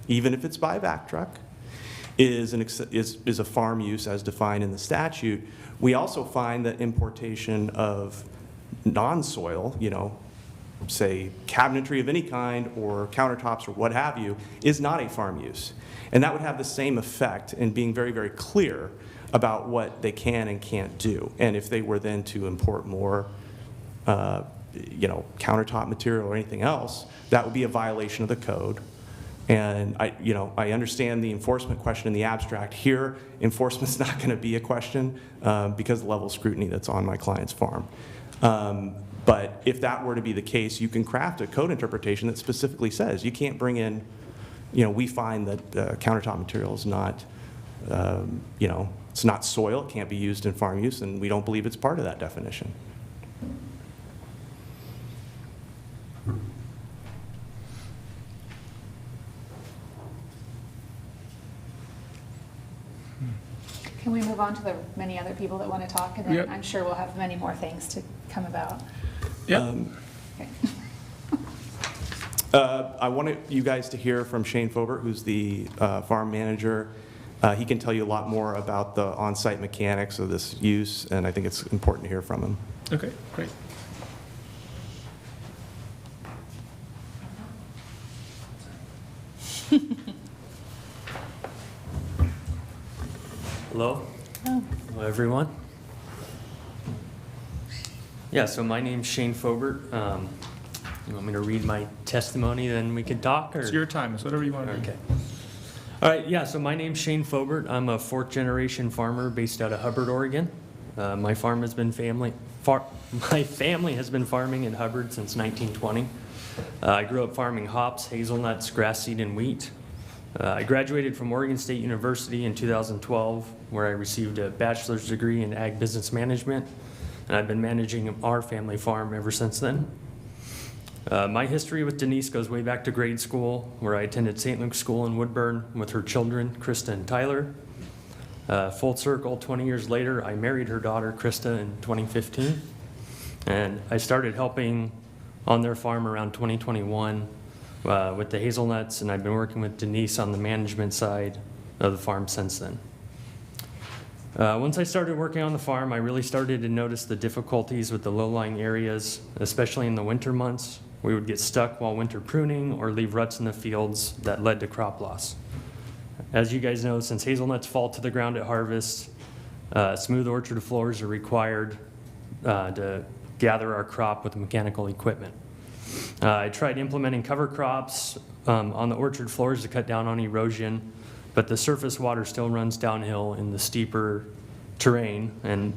even if it's by a back truck, is a farm use as defined in the statute. We also find that importation of non-soil, you know, say cabinetry of any kind or countertops or what have you, is not a farm use. And that would have the same effect in being very, very clear about what they can and can't do. And if they were then to import more, you know, countertop material or anything else, that would be a violation of the code. And I understand the enforcement question in the abstract. Here, enforcement's not going to be a question because of the level of scrutiny that's on my client's farm. But if that were to be the case, you can craft a code interpretation that specifically says you can't bring in, you know, we find that countertop material is not, you know, it's not soil, it can't be used in farm use, and we don't believe it's part of that definition. Can we move on to the many other people that want to talk? And then Yep. I'm sure we'll have many more things to come about. Yeah. Okay. I wanted you guys to hear from Shane Fobert, who's the farm manager. He can tell you a lot more about the on-site mechanics of this use, and I think it's important to hear from him. Okay, great. Hello? Oh. Hello, everyone. Yeah, so my name's Shane Fobert. You want me to read my testimony, then we can talk? Or? It's your time, it's whatever you want to do. Okay. All right, yeah, so my name's Shane Fobert. I'm a fourth-generation farmer based out of Hubbard, Oregon. My family has been farming in Hubbard since 1920. I grew up farming hops, hazelnuts, grass seed, and wheat. I graduated from Oregon State University in 2012, where I received a bachelor's degree in ag business management, and I've been managing our family farm ever since then. My history with Denise goes way back to grade school, where I attended St. Luke's School in Woodburn with her children, Krista and Tyler. Full circle, 20 years later, I married her daughter, Krista, in 2015. And I started helping on their farm around 2021 with the hazelnuts, and I've been working with Denise on the management side of the farm since then. Once I started working on the farm, I really started to notice the difficulties with the low-lying areas, especially in the winter months. We would get stuck while winter pruning or leave ruts in the fields that led to crop loss. As you guys know, since hazelnuts fall to the ground at harvest, smooth orchard floors are required to gather our crop with mechanical equipment. I tried implementing cover crops on the orchard floors to cut down on erosion, but the surface water still runs downhill in the steeper terrain, and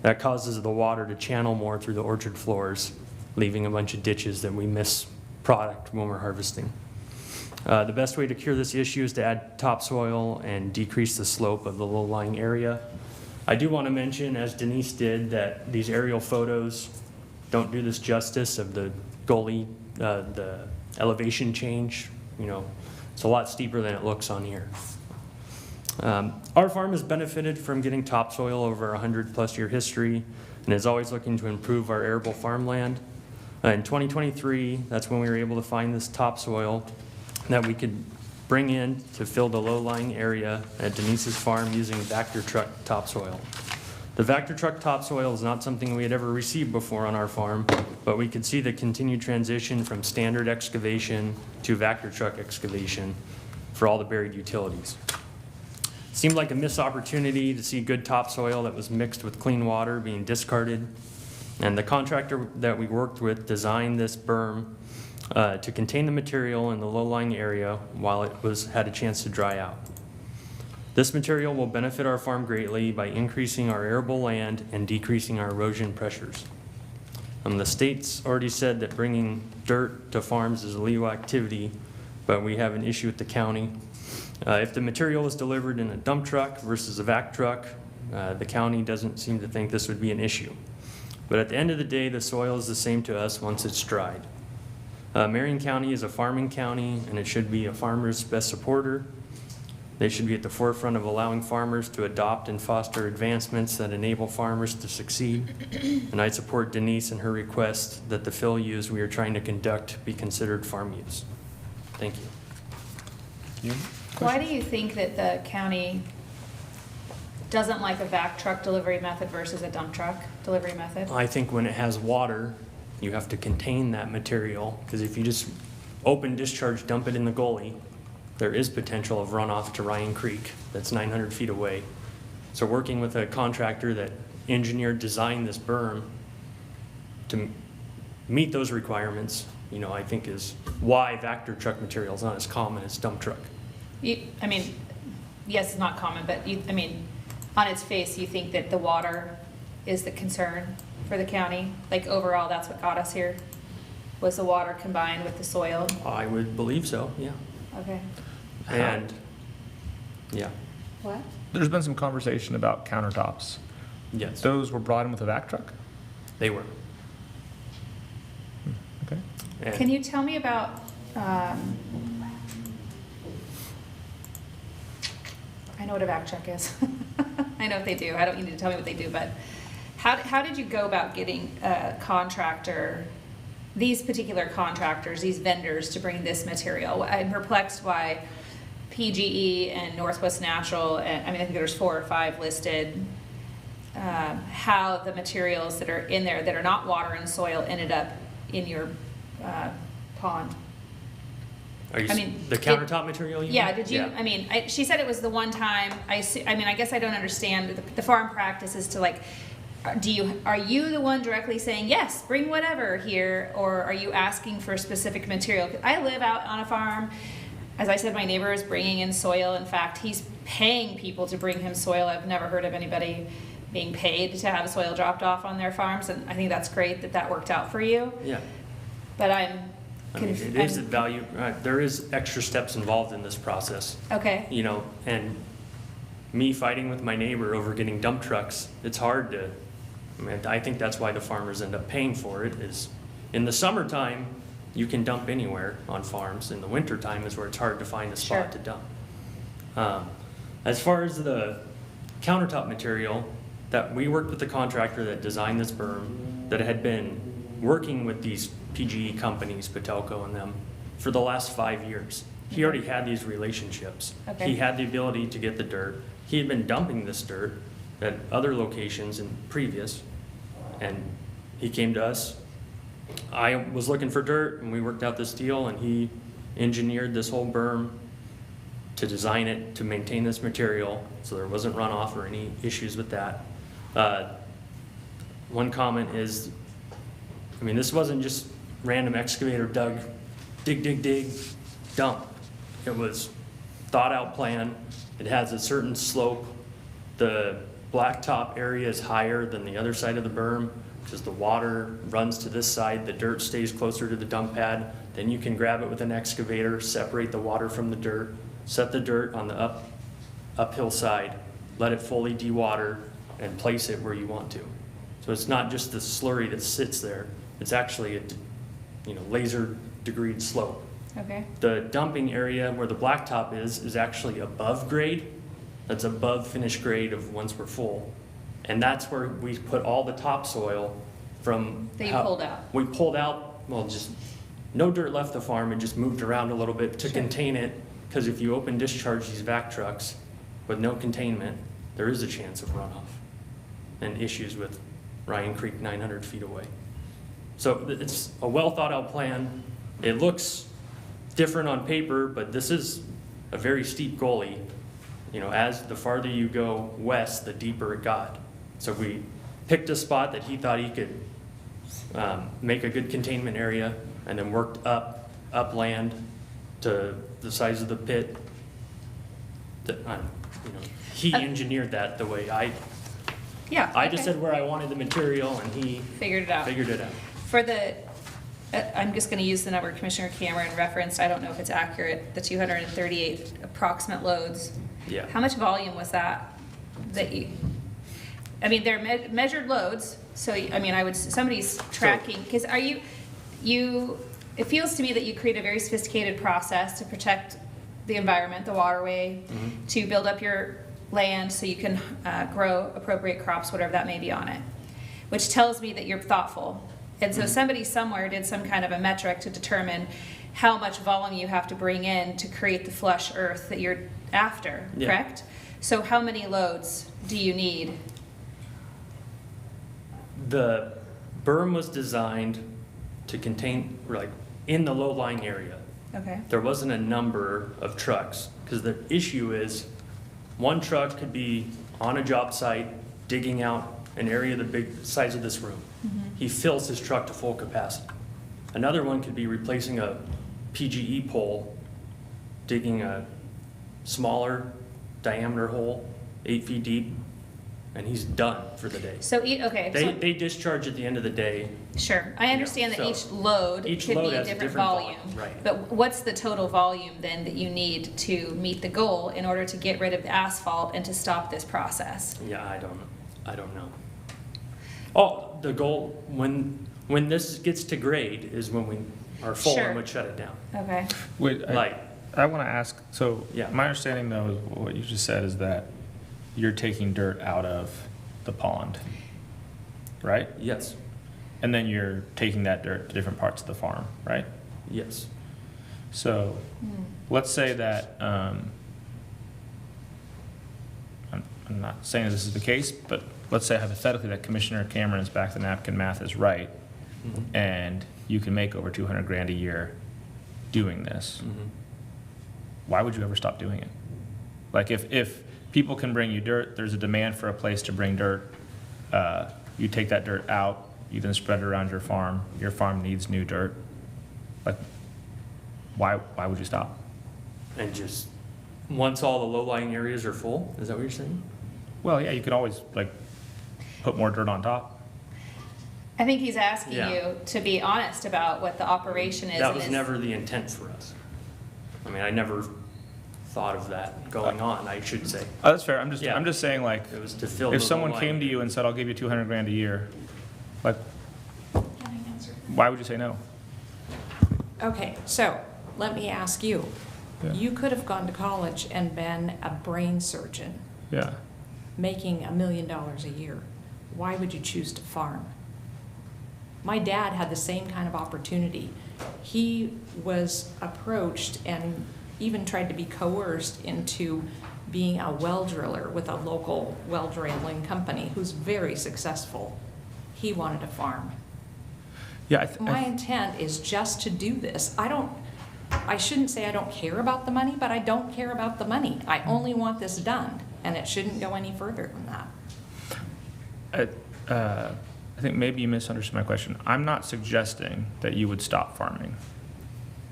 that causes the water to channel more through the orchard floors, leaving a bunch of ditches that we miss product when we're harvesting. The best way to cure this issue is to add topsoil and decrease the slope of the low-lying area. I do want to mention, as Denise did, that these aerial photos don't do this justice of the gully, the elevation change. You know, it's a lot steeper than it looks on here. Our farm has benefited from getting topsoil over a 100-plus year history and is always looking to improve our arable farmland. In 2023, that's when we were able to find this topsoil that we could bring in to fill the low-lying area at Denise's farm using Vector truck topsoil. The Vector truck topsoil is not something we had ever received before on our farm, but we could see the continued transition from standard excavation to Vector truck excavation for all the buried utilities. It seemed like a missed opportunity to see good topsoil that was mixed with clean water being discarded. And the contractor that we worked with designed this berm to contain the material in the low-lying area while it had a chance to dry out. This material will benefit our farm greatly by increasing our arable land and decreasing our erosion pressures. The state's already said that bringing dirt to farms is a legal activity, but we have an issue with the county. If the material is delivered in a dump truck versus a vac truck, the county doesn't seem to think this would be an issue. But at the end of the day, the soil is the same to us once it's dried. Marion County is a farming county, and it should be a farmer's best supporter. They should be at the forefront of allowing farmers to adopt and foster advancements that enable farmers to succeed. And I support Denise in her request that the fill use we are trying to conduct be considered farm use. Thank you. Why do you think that the county doesn't like a vac truck delivery method versus a dump truck delivery method? I think when it has water, you have to contain that material, because if you just open discharge, dump it in the gully, there is potential of runoff to Ryan Creek that's 900 feet away. So working with a contractor that engineered, designed this berm to meet those requirements, you know, I think is why Vector truck material is not as common as dump truck. I mean, yes, it's not common, but I mean, on its face, you think that the water is the concern for the county? Like overall, that's what got us here, was the water combined with the soil? I would believe so, yeah. Okay. And, yeah, What? There's been some conversation about countertops. yes, Those were brought in with a vac truck? they were. Okay. And Can you tell me about, I know what a vac truck is. I know what they do. I don't need to tell me what they do, but how did you go about getting a contractor, these particular contractors, these vendors to bring this material? I'm perplexed why PGE and Northwest Natural, and I think there's 4 or 5 listed, how the materials that are in there that are not water and soil ended up in your pond. are you, I mean, the countertop material you mean? Yeah, did you, I mean, she said it was the one time, I mean, I guess I don't understand, the farm practice is to like, are you the one directly saying, yes, bring whatever here, or are you asking for specific material? 'Cause I live out on a farm. As I said, my neighbor is bringing in soil. In fact, he's paying people to bring him soil. I've never heard of anybody being paid to have soil dropped off on their farms, and I think that's great that that worked out for you. Yeah. But I'm I mean, it is a value, there is extra steps involved in this process, Okay, you know, and me fighting with my neighbor over getting dump trucks, it's hard to, I mean, I think that's why the farmers end up paying for it, is in the summertime, you can dump anywhere on farms. In the wintertime is where it's hard to find a spot Sure. to dump. As far as the countertop material, that we worked with the contractor that designed this berm, that had been working with these PGE companies, Patelco and them, for the last 5 years. He already had these relationships. Okay. He had the ability to get the dirt. He had been dumping this dirt at other locations in previous, and he came to us. I was looking for dirt, and we worked out this deal, and he engineered this whole berm to design it, to maintain this material, so there wasn't runoff or any issues with that. One comment is, I mean, this wasn't just random excavator dug, dig, dump. It was thought-out plan. It has a certain slope. The blacktop area is higher than the other side of the berm because the water runs to this side, the dirt stays closer to the dump pad. Then you can grab it with an excavator, separate the water from the dirt, set the dirt on the uphill side, let it fully dewater, and place it where you want to. So it's not just the slurry that sits there. It's actually a, you know, laser degreed slope. okay, The dumping area where the blacktop is actually above grade. That's above finished grade of once we're full. And that's where we put all the topsoil from. That you pulled out. We pulled out, well, just no dirt left the farm and just moved around a little bit to contain it. Because if you open discharge these vac trucks with no containment, there is a chance of runoff and issues with Ryan Creek 900 feet away. So it's a well thought out plan. It looks different on paper, but this is a very steep gully. You know, as the farther you go west, the deeper it got. So we picked a spot that he thought he could make a good containment area, and then worked upland to the size of the pit. He engineered that the way I yeah. just okay. said where I wanted the material, and he Figured it out. figured it out. For the, I'm just gonna use the number Commissioner Cameron referenced, I don't know if it's accurate, the 238 approximate loads. Yeah. How much volume was that you, I mean, they're measured loads, so, I mean, somebody's tracking, because are you, it feels to me that you create a very sophisticated process to protect the environment, the waterway, to build up your land so you can grow appropriate crops, whatever that may be on it, which tells me that you're thoughtful. And so somebody somewhere did some kind of a metric to determine how much volume you have to bring in to create the flush earth that you're after, Yeah. correct? So how many loads do you need? The berm was designed to contain, like, in the low-lying area. Okay, There wasn't a number of trucks, because the issue is, one truck could be on a job site, digging out an area the big size of this room. He fills his truck to full capacity. Another one could be replacing a PGE pole, digging a smaller diameter hole, 8 feet deep, and he's done for the day. so, okay, so, They discharge at the end of the day. sure, I understand that so each load each could load be a has a different different volume. right. But what's the total volume then that you need to meet the goal in order to get rid of the asphalt and to stop this process? Yeah, I don't know. Oh, the goal, when this gets to grade, is when we are full Sure. and would shut it down. Okay, Wait, Like, I want to ask, so Yeah. my understanding though, is what you just said is that you're taking dirt out of the pond, right? yes, And then you're taking that dirt to different parts of the farm, right? yes. So, let's say that, I'm not saying this is the case, but let's say hypothetically that Commissioner Cameron's back the napkin math is right, and you can make over 200 grand a year doing this. Why would you ever stop doing it? Like, if people can bring you dirt, there's a demand for a place to bring dirt, you take that dirt out, you then spread it around your farm needs new dirt. Like, why would you stop? And just, once all the low-lying areas are full, is that what you're saying? Well, yeah, you could always, like, put more dirt on top. I think he's asking Yeah. you to be honest about what the operation is. That and was is- never the intent for us. I mean, I never thought of that going on, I should say. Oh, that's fair. I'm Yeah. just saying, like, It was to fill if the someone line. came to you and said, I'll give you 200 grand a year, like, why would you say no? Okay, so let me ask you. Yeah. You could have gone to college and been a brain surgeon Yeah. making $1 million a year. Why would you choose to farm? My dad had the same kind of opportunity. He was approached and even tried to be coerced into being a well driller with a local well drilling company who's very successful. He wanted to farm. Yeah, My intent is just to do this. I shouldn't say I don't care about the money, but I don't care about the money. I only want this done, and it shouldn't go any further than that. I think maybe you misunderstood my question. I'm not suggesting that you would stop farming.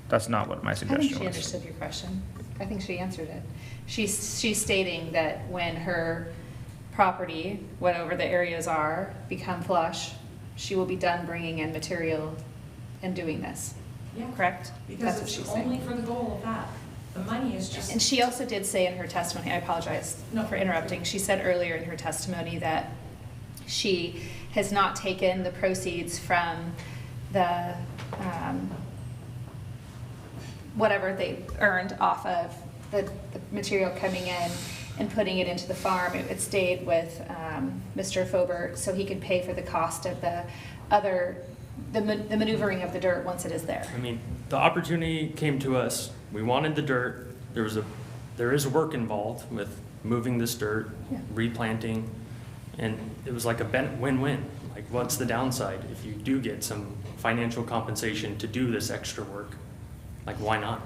That's not what my I think suggestion she was. understood your question. I think she answered it. She's stating that when her property, whatever the areas are, become flush, she will be done bringing in material and doing this. Yeah. Correct? Because That's what it's she's only saying. for the goal of that. The money is just. And she also did say in her testimony, I apologize for interrupting, she said earlier in her testimony that she has not taken the proceeds from the, whatever they earned off of the material coming in and putting it into the farm. It stayed with Mr. Fobert so he could pay for the cost of the maneuvering of the dirt once it is there. I mean, the opportunity came to us, we wanted the dirt, there is work involved with moving this dirt, Yeah. replanting, and it was like a win-win. Like, what's the downside if you do get some financial compensation to do this extra work? Like, why not?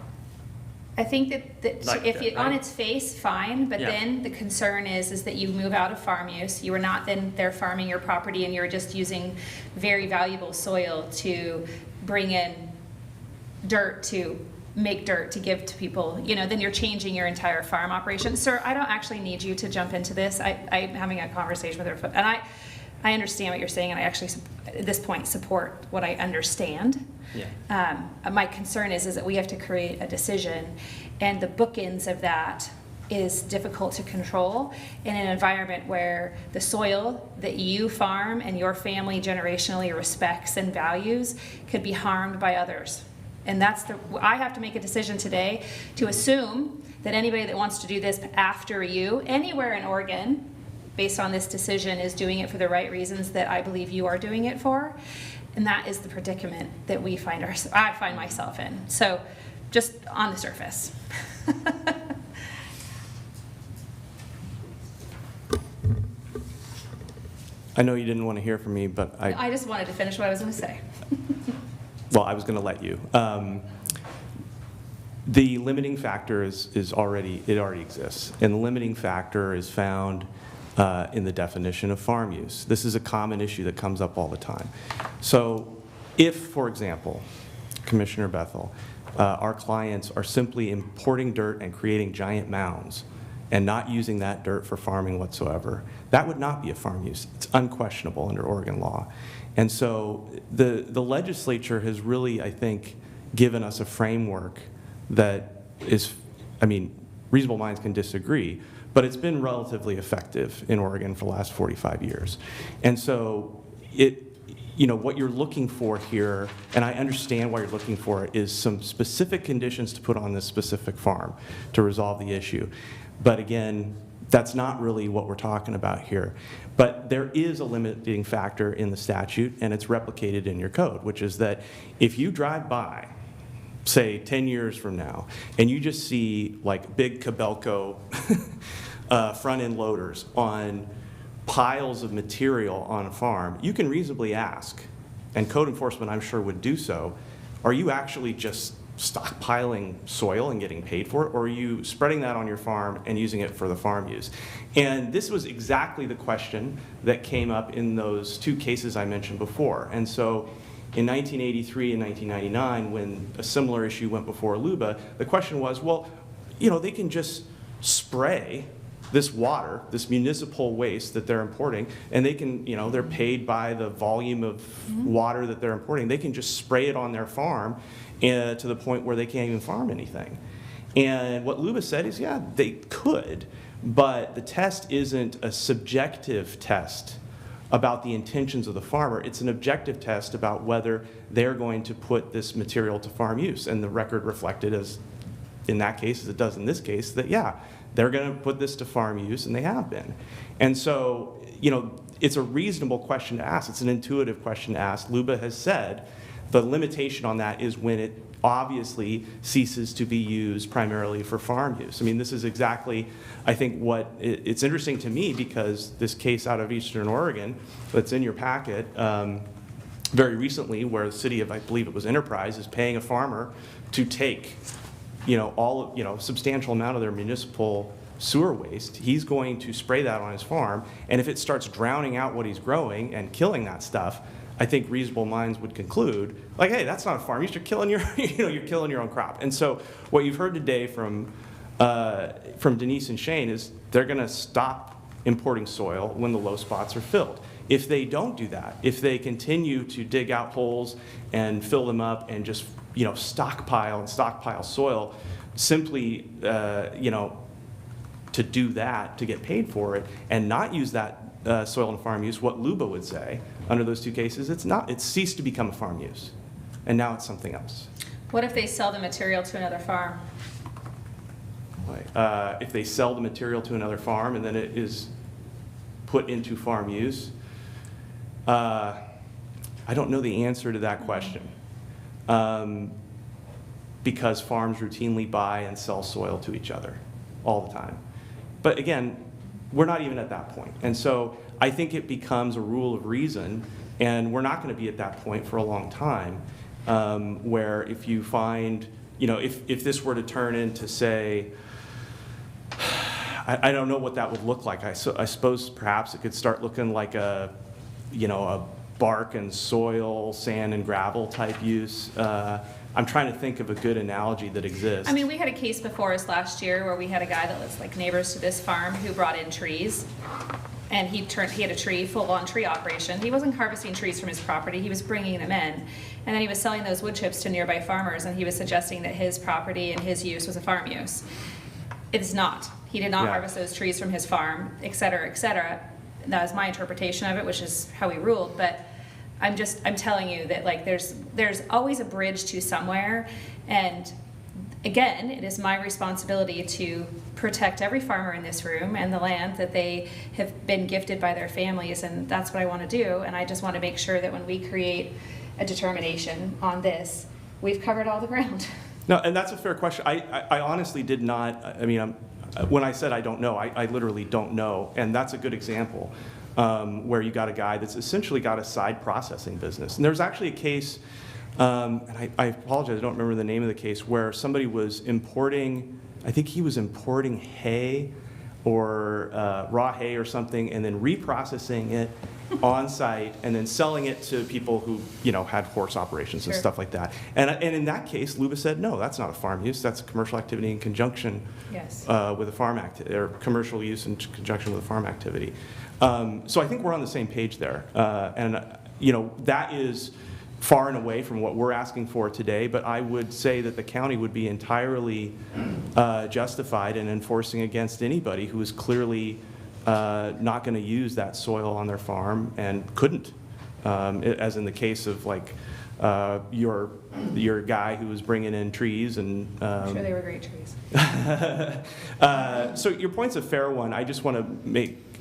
I think that Like if that, you, on right? its face, fine, but Yeah. then the concern is that you move out of farm use. You are not then there farming your property and you're just using very valuable soil to bring in dirt to make dirt to give to people, then you're changing your entire farm operation. Sir, I don't actually need you to jump into this. I'm having a conversation with her, and I understand what you're saying, and I actually, at this point, support what I understand. Yeah. My concern is that we have to create a decision, and the bookends of that is difficult to control in an environment where the soil that you farm and your family generationally respects and values could be harmed by others. And I have to make a decision today to assume that anybody that wants to do this after you, anywhere in Oregon, based on this decision, is doing it for the right reasons that I believe you are doing it for. And that is the predicament that I find myself in. So, just on the surface. I know you didn't want to hear from me, but I just wanted to finish what I was going to say. well, I was going to let you. The limiting factor already exists, and the limiting factor is found in the definition of farm use. This is a common issue that comes up all the time. So if, for example, Commissioner Bethel, our clients are simply importing dirt and creating giant mounds and not using that dirt for farming whatsoever, that would not be a farm use. It's unquestionable under Oregon law. And so the legislature has really, I think, given us a framework that is, reasonable minds can disagree, but it's been relatively effective in Oregon for the last 45 years. And so what you're looking for here, and I understand why you're looking for it, is some specific conditions to put on this specific farm to resolve the issue. But again, that's not really what we're talking about here. But there is a limiting factor in the statute, and it's replicated in your code, which is that if you drive by, say 10 years from now, and you just see like big Cabelco front-end loaders on piles of material on a farm, you can reasonably ask, and code enforcement I'm sure would do so, are you actually just stockpiling soil and getting paid for it, or are you spreading that on your farm and using it for the farm use? And this was exactly the question that came up in those two cases I mentioned before. And so in 1983 and 1999, when a similar issue went before LUBA, the question was, well, they can just spray this water, this municipal waste that they're importing, and they can, they're paid by the volume of water that they're importing. They can just spray it on their farm to the point where they can't even farm anything. And what Luba said is, yeah, they could, but the test isn't a subjective test about the intentions of the farmer. It's an objective test about whether they're going to put this material to farm use. And the record reflected, as in that case, as it does in this case, that, yeah, they're going to put this to farm use, and they have been. And so, it's a reasonable question to ask. It's an intuitive question to ask. Luba has said the limitation on that is when it obviously ceases to be used primarily for farm use. I mean, this is exactly, I think, what it's interesting to me, because this case out of Eastern Oregon that's in your packet very recently, where the city of, I believe it was Enterprise, is paying a farmer to take substantial amount of their municipal sewer waste. He's going to spray that on his farm, and if it starts drowning out what he's growing and killing that stuff, I think reasonable minds would conclude, like, hey, that's not a farm use. You're killing your, you're killing your own crop. And so, what you've heard today from Denise and Shane is they're going to stop importing soil when the low spots are filled. If they don't do that, if they continue to dig out holes and fill them up and just stockpile soil, simply to do that, to get paid for it, and not use that soil and farm use, what Luba would say under those two cases, it's ceased to become a farm use, and now it's something else. What if they sell the material to another farm? If they sell the material to another farm and then it is put into farm use, I don't know the answer to that question, because farms routinely buy and sell soil to each other all the time. But again, we're not even at that point. And so I think it becomes a rule of reason, and we're not going to be at that point for a long time, where if you find, if this were to turn into, say, I don't know what that would look like. I suppose perhaps it could start looking like a bark and soil, sand and gravel type use. I'm trying to think of a good analogy that exists. I mean, we had a case before us last year where we had a guy that was like neighbors to this farm who brought in trees, and he had a full-on tree operation. He wasn't harvesting trees from his property, he was bringing them in, and then he was selling those wood chips to nearby farmers, and he was suggesting that his property and his use was a farm use. It is not. He did not harvest those trees from his farm, et cetera, et cetera. That was my interpretation of it, which is how he ruled, but I'm telling you that, like, there's always a bridge to somewhere, and again, it is my responsibility to protect every farmer in this room and the land that they have been gifted by their families, and that's what I want to do. And I just want to make sure that when we create a determination on this, we've covered all the ground. No, and that's a fair question. I honestly did not, when I said I don't know, I literally don't know, and that's a good example. Where you got a guy that's essentially got a side processing business. And there's actually a case, and I apologize, I don't remember the name of the case, where somebody was importing, I think he was importing hay or raw hay or something, and then reprocessing it on site and then selling it to people who had horse operations and stuff like that. And in that case, Luba said, no, that's not a farm use, that's a commercial activity in conjunction with a farm activity, or commercial use in conjunction with a farm activity. So I think we're on the same page there. And that is far and away from what we're asking for today, but I would say that the county would be entirely justified in enforcing against anybody who is clearly not going to use that soil on their farm and couldn't, as in the case of your guy who was bringing in trees and. I'm sure they were great trees. So your point's a fair one. I just want to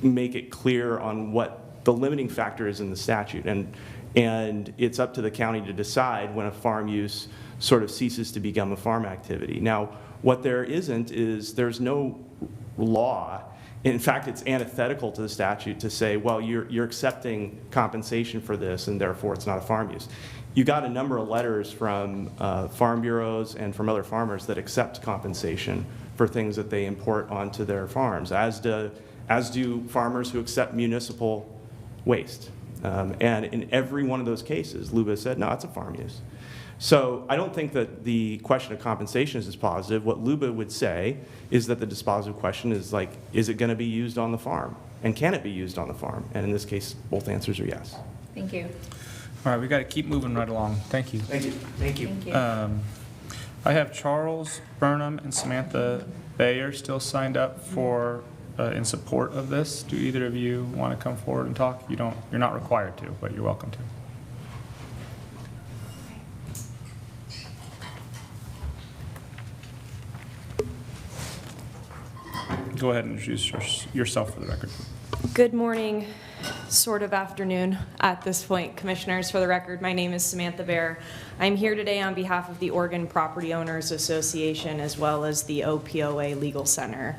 make it clear on what the limiting factor is in the statute, and it's up to the county to decide when a farm use sort of ceases to become a farm activity. Now, what there isn't is there's no law. In fact, it's antithetical to the statute to say, well, you're accepting compensation for this, and therefore it's not a farm use. You got a number of letters from farm bureaus and from other farmers that accept compensation for things that they import onto their farms, as do farmers who accept municipal waste. And in every one of those cases, Luba said, no, it's a farm use. So I don't think that the question of compensation is positive. What LUBA would say is that the dispositive question is like, is it going to be used on the farm? And can it be used on the farm? And in this case, both answers are yes. Thank you. All right, we got to keep moving right along. Thank you. Thank you. Thank you. Thank you. I have Charles Burnham and Samantha Bayer still signed up for, in support of this. Do either of you want to come forward and talk? You're not required to, but you're welcome to. Go ahead and introduce yourself for the record. Good morning, sort of afternoon at this point, Commissioners. For the record, my name is Samantha Baer. I'm here today on behalf of the Oregon Property Owners Association as well as the OPOA Legal Center.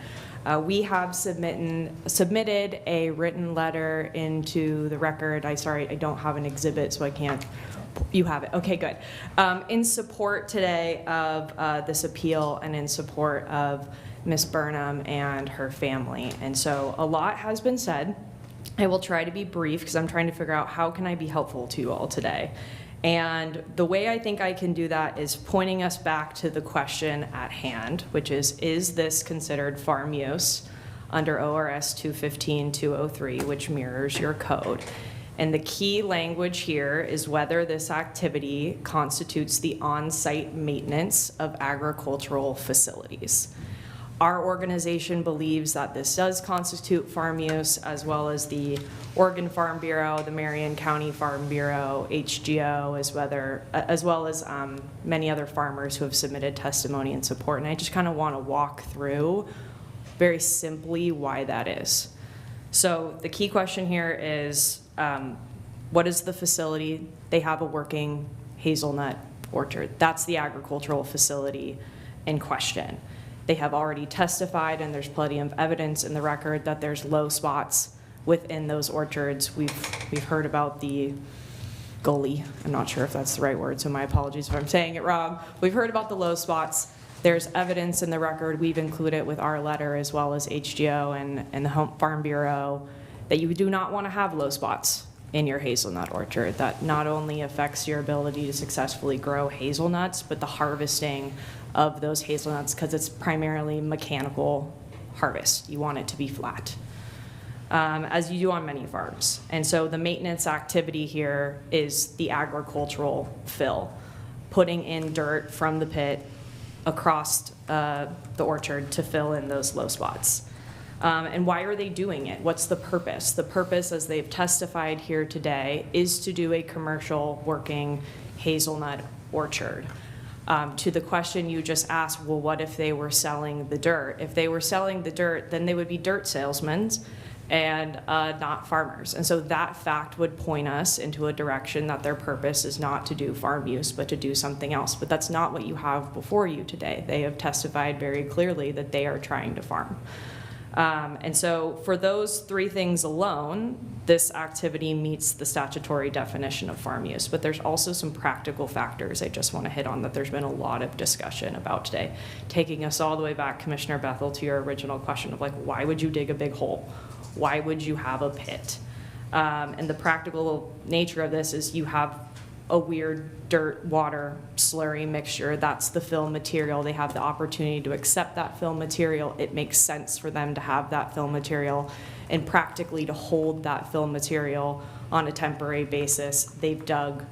We have submitted a written letter into the record. Sorry, I don't have an exhibit, so I can't. You have it. Okay, good. In support today of this appeal and in support of Ms. Burnham and her family. And so a lot has been said. I will try to be brief because I'm trying to figure out how can I be helpful to you all today. And the way I think I can do that is pointing us back to the question at hand, which is this considered farm use under ORS 215-203, which mirrors your code? And the key language here is whether this activity constitutes the on-site maintenance of agricultural facilities. Our organization believes that this does constitute farm use, as well as the Oregon Farm Bureau, the Marion County Farm Bureau, HGO, as well as many other farmers who have submitted testimony in support. And I just kind of want to walk through very simply why that is. So the key question here is, what is the facility? They have a working hazelnut orchard. That's the agricultural facility in question. They have already testified, and there's plenty of evidence in the record that there's low spots within those orchards. We've heard about the gully. I'm not sure if that's the right word, so my apologies if I'm saying it wrong. We've heard about the low spots. There's evidence in the record. We've included with our letter, as well as HGO and the Home Farm Bureau, that you do not want to have low spots in your hazelnut orchard. That not only affects your ability to successfully grow hazelnuts, but the harvesting of those hazelnuts, because it's primarily mechanical harvest. You want it to be flat, as you do on many farms. And so the maintenance activity here is the agricultural fill, putting in dirt from the pit across the orchard to fill in those low spots. And why are they doing it? What's the purpose? The purpose, as they've testified here today, is to do a commercial working hazelnut orchard. To the question you just asked, well, what if they were selling the dirt? If they were selling the dirt, then they would be dirt salesmen and not farmers. And so that fact would point us into a direction that their purpose is not to do farm use, but to do something else. But that's not what you have before you today. They have testified very clearly that they are trying to farm. And so for those three things alone, this activity meets the statutory definition of farm use. But there's also some practical factors I just want to hit on that there's been a lot of discussion about today. Taking us all the way back, Commissioner Bethel, to your original question of like, why would you dig a big hole? Why would you have a pit? And the practical nature of this is you have a weird dirt, water, slurry mixture. That's the fill material. They have the opportunity to accept that fill material. It makes sense for them to have that fill material and practically to hold that fill material on a temporary basis. They've dug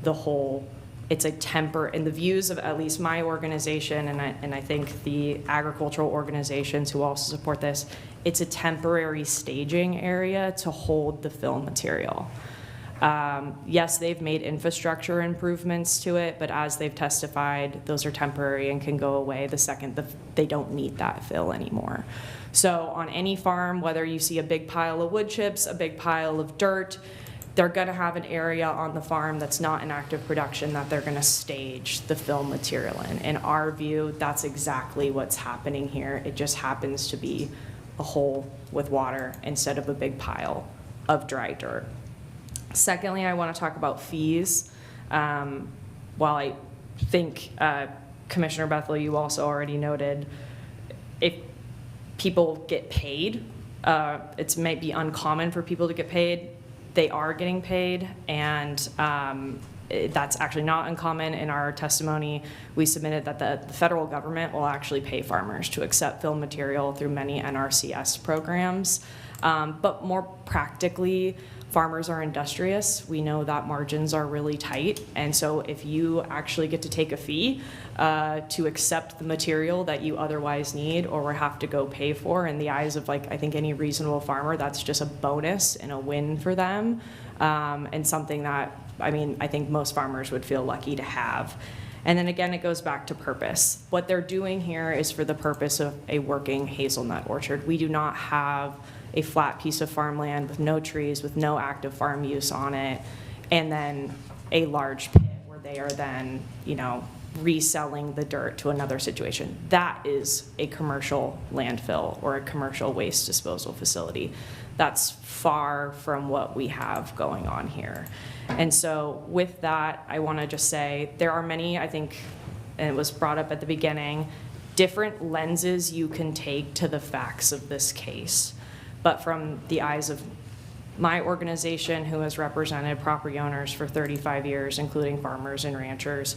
the hole. It's a in the views of at least my organization, and I think the agricultural organizations who also support this, it's a temporary staging area to hold the fill material. Yes, they've made infrastructure improvements to it, but as they've testified, those are temporary and can go away the second they don't need that fill anymore. So on any farm, whether you see a big pile of wood chips, a big pile of dirt, they're going to have an area on the farm that's not in active production that they're going to stage the fill material in. In our view, that's exactly what's happening here. It just happens to be a hole with water instead of a big pile of dry dirt. Secondly, I want to talk about fees. While I think Commissioner Bethel, you also already noted, if people get paid, it might be uncommon for people to get paid. They are getting paid, and That's actually not uncommon. In our testimony, we submitted that the federal government will actually pay farmers to accept fill material through many NRCS programs. But more practically, farmers are industrious. We know that margins are really tight. And so if you actually get to take a fee to accept the material that you otherwise need or will have to go pay for, in the eyes of, like, I think any reasonable farmer, that's just a bonus and a win for them. And something that, I mean, I think most farmers would feel lucky to have. And then again, it goes back to purpose. What they're doing here is for the purpose of a working hazelnut orchard. We do not have a flat piece of farmland with no trees, with no active farm use on it, and then a large pit where they are then, you know, reselling the dirt to another situation. That is a commercial landfill or a commercial waste disposal facility. That's far from what we have going on here. And so with that, I want to just say there are many, I think, and it was brought up at the beginning, different lenses you can take to the facts of this case. But from the eyes of my organization, who has represented property owners for 35 years, including farmers and ranchers,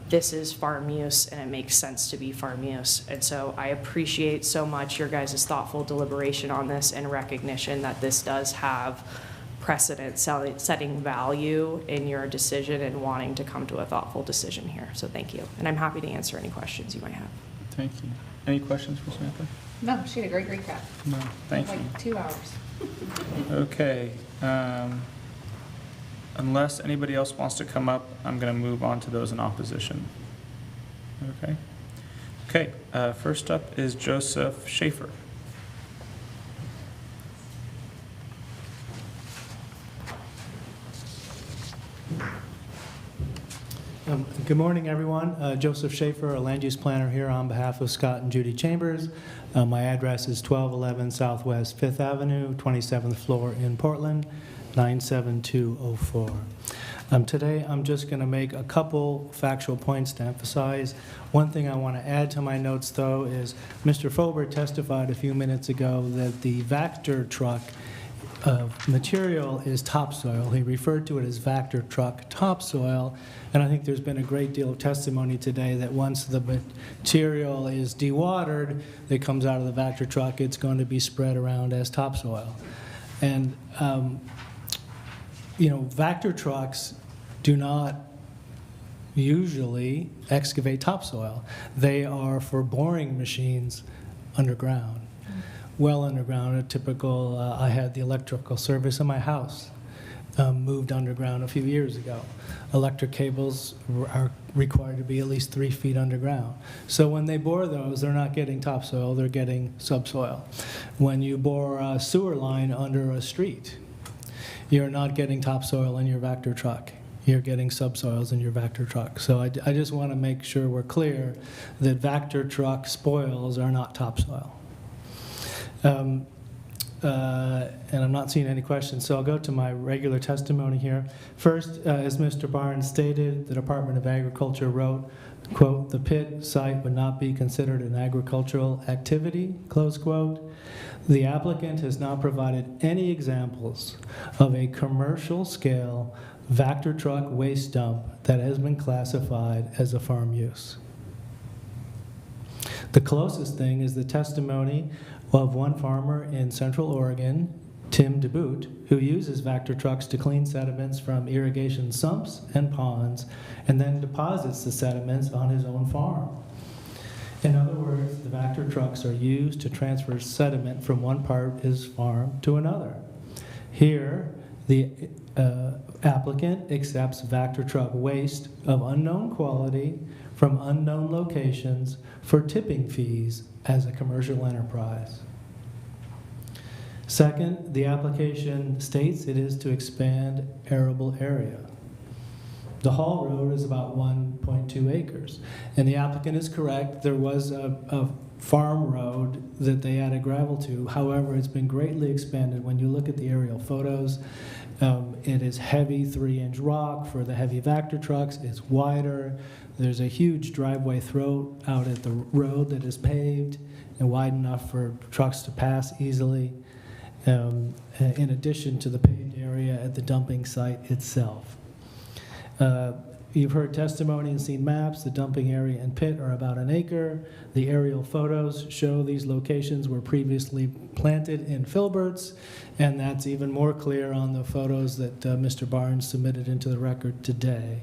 this is farm use, and it makes sense to be farm use. And so I appreciate so much your guys' thoughtful deliberation on this and recognition that this does have precedent-setting value in your decision and wanting to come to a thoughtful decision here. So thank you. And I'm happy to answer any questions you might have. Thank you. Any questions for Samantha? No, she had a great recap. No, thank you. Like 2 hours. Okay. Unless anybody else wants to come up, I'm going to move on to those in opposition. Okay. Okay. First up is Joseph Schaefer. Good morning, everyone. Joseph Schaefer, a land use planner here on behalf of Scott and Judy Chambers. My address is 1211 Southwest 5th Avenue, 27th floor in Portland, 97204. Today, I'm just going to make a couple factual points to emphasize. One thing I want to add to my notes, though, is Mr. Fober testified a few minutes ago that the Vactor truck material is topsoil. He referred to it as Vactor truck topsoil, and I think there's been a great deal of testimony today that once the material is dewatered that comes out of the Vactor truck, it's going to be spread around as topsoil. And you know, Vactor trucks do not usually excavate topsoil. They are for boring machines underground. Well underground, a typical, I had the electrical service in my house moved underground a few years ago. Electric cables are required to be at least 3 feet underground. So when they bore those, they're not getting topsoil, they're getting subsoil. When you bore a sewer line under a street, you're not getting topsoil in your Vactor truck. You're getting subsoils in your Vactor truck. So I just want to make sure we're clear that Vactor truck spoils are not topsoil. And I'm not seeing any questions, so I'll go to my regular testimony here. First, as Mr. Barnes stated, the Department of Agriculture wrote, quote, "The pit site would not be considered an agricultural activity," close quote. The applicant has not provided any examples of a commercial scale Vactor truck waste dump that has been classified as a farm use. The closest thing is the testimony of one farmer in Central Oregon, Tim DeBoot, who uses Vactor trucks to clean sediments from irrigation sumps and ponds, and then deposits the sediments on his own farm. In other words, the Vactor trucks are used to transfer sediment from one part of his farm to another. Here, the applicant accepts Vactor truck waste of unknown quality from unknown locations for tipping fees as a commercial enterprise. Second, the application states it is to expand arable area. The Hall Road is about 1.2 acres, and the applicant is correct. There was a farm road that they added gravel to. However, it's been greatly expanded. When you look at the aerial photos, it is heavy 3-inch rock for the heavy Vactor trucks. It's wider. There's a huge driveway throat out at the road that is paved and wide enough for trucks to pass easily, in addition to the paved area at the dumping site itself. You've heard testimony and seen maps. The dumping area and pit are about 1 acre. The aerial photos show these locations were previously planted in filberts, and that's even more clear on the photos that Mr. Barnes submitted into the record today.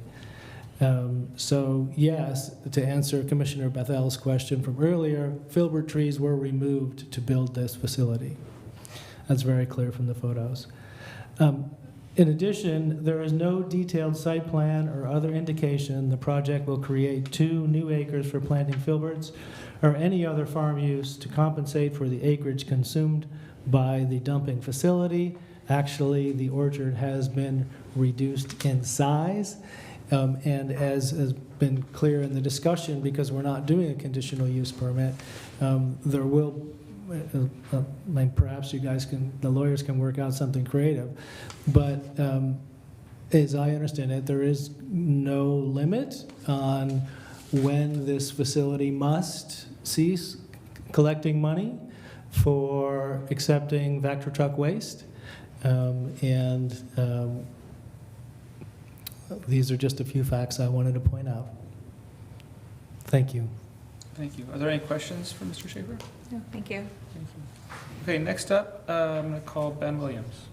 So yes, to answer Commissioner Bethel's question from earlier, filbert trees were removed to build this facility. That's very clear from the photos. In addition, there is no detailed site plan or other indication the project will create 2 new acres for planting filberts or any other farm use to compensate for the acreage consumed by the dumping facility. Actually, the orchard has been reduced in size, and as has been clear in the discussion, because we're not doing a conditional use permit, there will perhaps you guys the lawyers can work out something creative, but as I understand it, there is no limit on when this facility must cease collecting money for accepting Vector truck waste, these are just a few facts I wanted to point out. Thank you. Thank you. Are there any questions for Mr. Schaefer? No, thank you. Okay, next up, I'm going to call Ben Williams.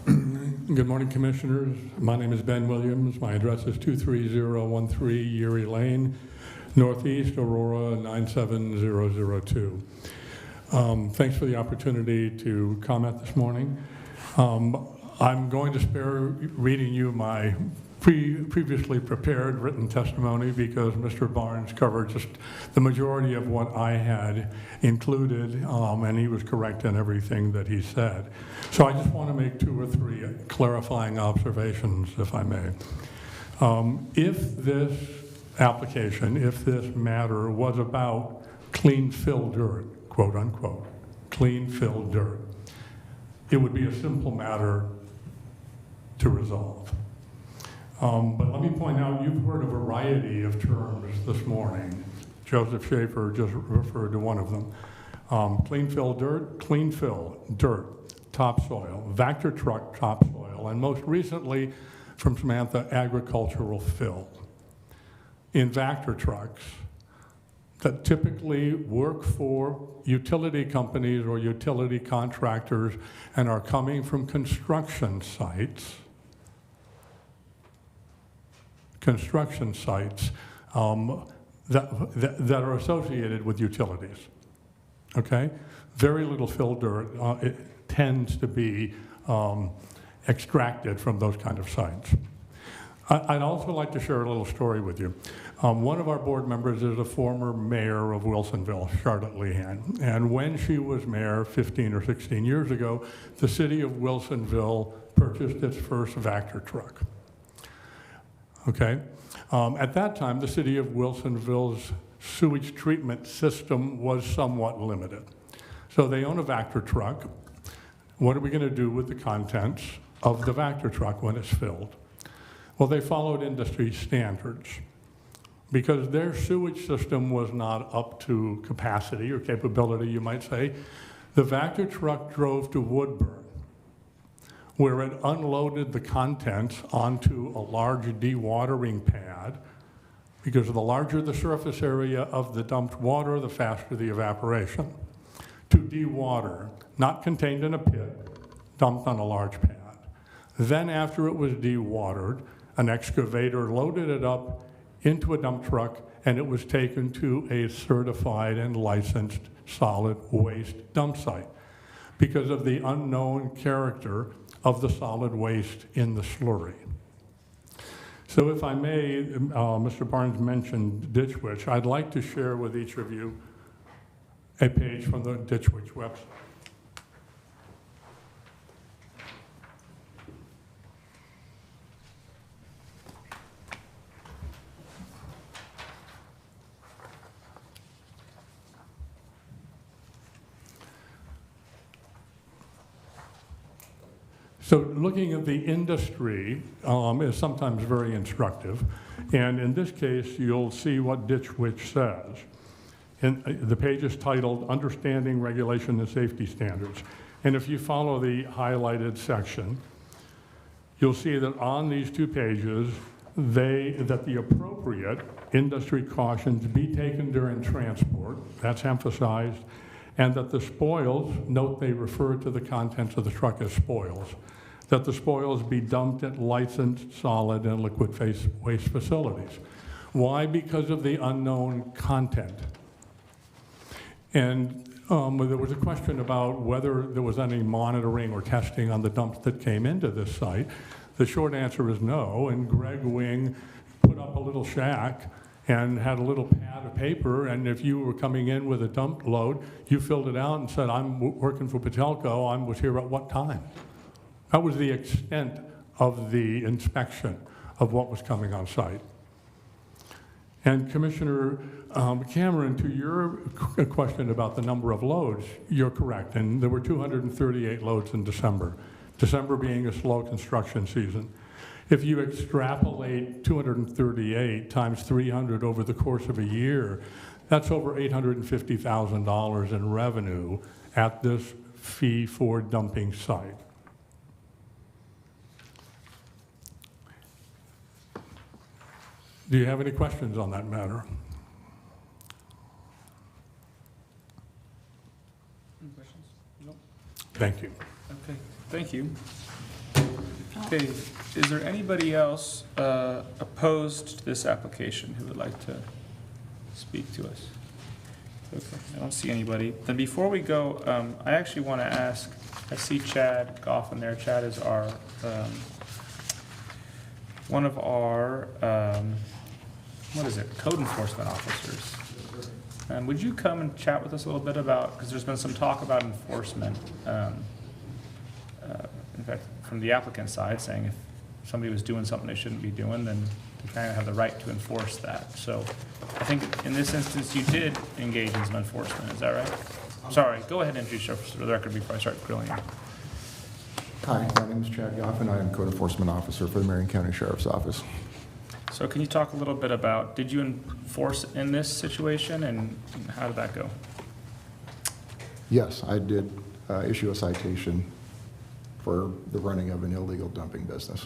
Good morning, Commissioners. My name is Ben Williams. My address is 23013 Erie Lane, Northeast Aurora 97002. Thanks for the opportunity to comment this morning. I'm going to spare reading you my previously prepared written testimony because Mr. Barnes covered just the majority of what I had included, and he was correct in everything that he said. So I just want to make 2 or 3 clarifying observations, if I may. If this application, if this matter was about clean fill dirt, quote unquote, clean fill dirt, it would be a simple matter to resolve. But let me point out, you've heard a variety of terms this morning. Joseph Schaefer just referred to one of them. Clean fill dirt, topsoil, Vector truck topsoil, and most recently from Samantha, agricultural fill. In Vector trucks that typically work for utility companies or utility contractors and are coming from construction sites that are associated with utilities, okay? Very little fill dirt it tends to be extracted from those kind of sites. I'd also like to share a little story with you. One of our board members is a former mayor of Wilsonville, Charlotte Lehan, and when she was mayor 15 or 16 years ago, the city of Wilsonville purchased its first Vector truck. Okay? At that time, the city of Wilsonville's sewage treatment system was somewhat limited. So they own a Vector truck. What are we going to do with the contents of the Vector truck when it's filled? Well, they followed industry standards because their sewage system was not up to capacity or capability, you might say. The Vector truck drove to Woodburn, where it unloaded the contents onto a large dewatering pad, because the larger the surface area of the dumped water, the faster the evaporation. To dewater, not contained in a pit, dumped on a large pad. Then after it was dewatered, an excavator loaded it up into a dump truck, and it was taken to a certified and licensed solid waste dump site because of the unknown character of the solid waste in the slurry. So if I may, Mr. Barnes mentioned Ditch Witch. I'd like to share with each of you a page from the Ditch Witch website. So looking at the industry is sometimes very instructive. And in this case, you'll see what Ditch Witch says. And the page is titled Understanding Regulation and Safety Standards. And if you follow the highlighted section, you'll see that on these 2 pages, that the appropriate industry cautions be taken during transport, that's emphasized, and that the spoils, note they refer to the contents of the truck as spoils, that the spoils be dumped at licensed solid and liquid waste facilities. Why? Because of the unknown content. And there was a question about whether there was any monitoring or testing on the dumps that came into this site. The short answer is no, and Greg Wing put up a little shack and had a little pad of paper, and if you were coming in with a dump load, you filled it out and said, I'm working for Patelco, I was here at what time? That was the extent of the inspection of what was coming on site. And Commissioner Cameron, to your question about the number of loads, you're correct. And there were 238 loads in December, December being a slow construction season. If you extrapolate 238 times 300 over the course of a year, that's over $850,000 in revenue at this fee for dumping site. Do you have any questions on that matter? Any questions? No. Thank you. Okay, thank you. Okay, is there anybody else opposed to this application who would like to speak to us? Okay, I don't see anybody. Then before we go, I actually want to ask, I see Chad Goffin there. Chad is our, one of our, what is it, code enforcement officers. And would you come and chat with us a little bit about, because there's been some talk about enforcement, in fact, from the applicant side, saying if somebody was doing something they shouldn't be doing, then they kind of have the right to enforce that. So I think in this instance, you did engage in some enforcement, is that right? Sorry, go ahead and introduce yourself for the record before I start grilling you. Hi, my name is Chad Goffin. I am Code Enforcement Officer for the Marion County Sheriff's Office. So can you talk a little bit about, did you enforce in this situation, and how did that go? Yes, I did issue a citation for the running of an illegal dumping business.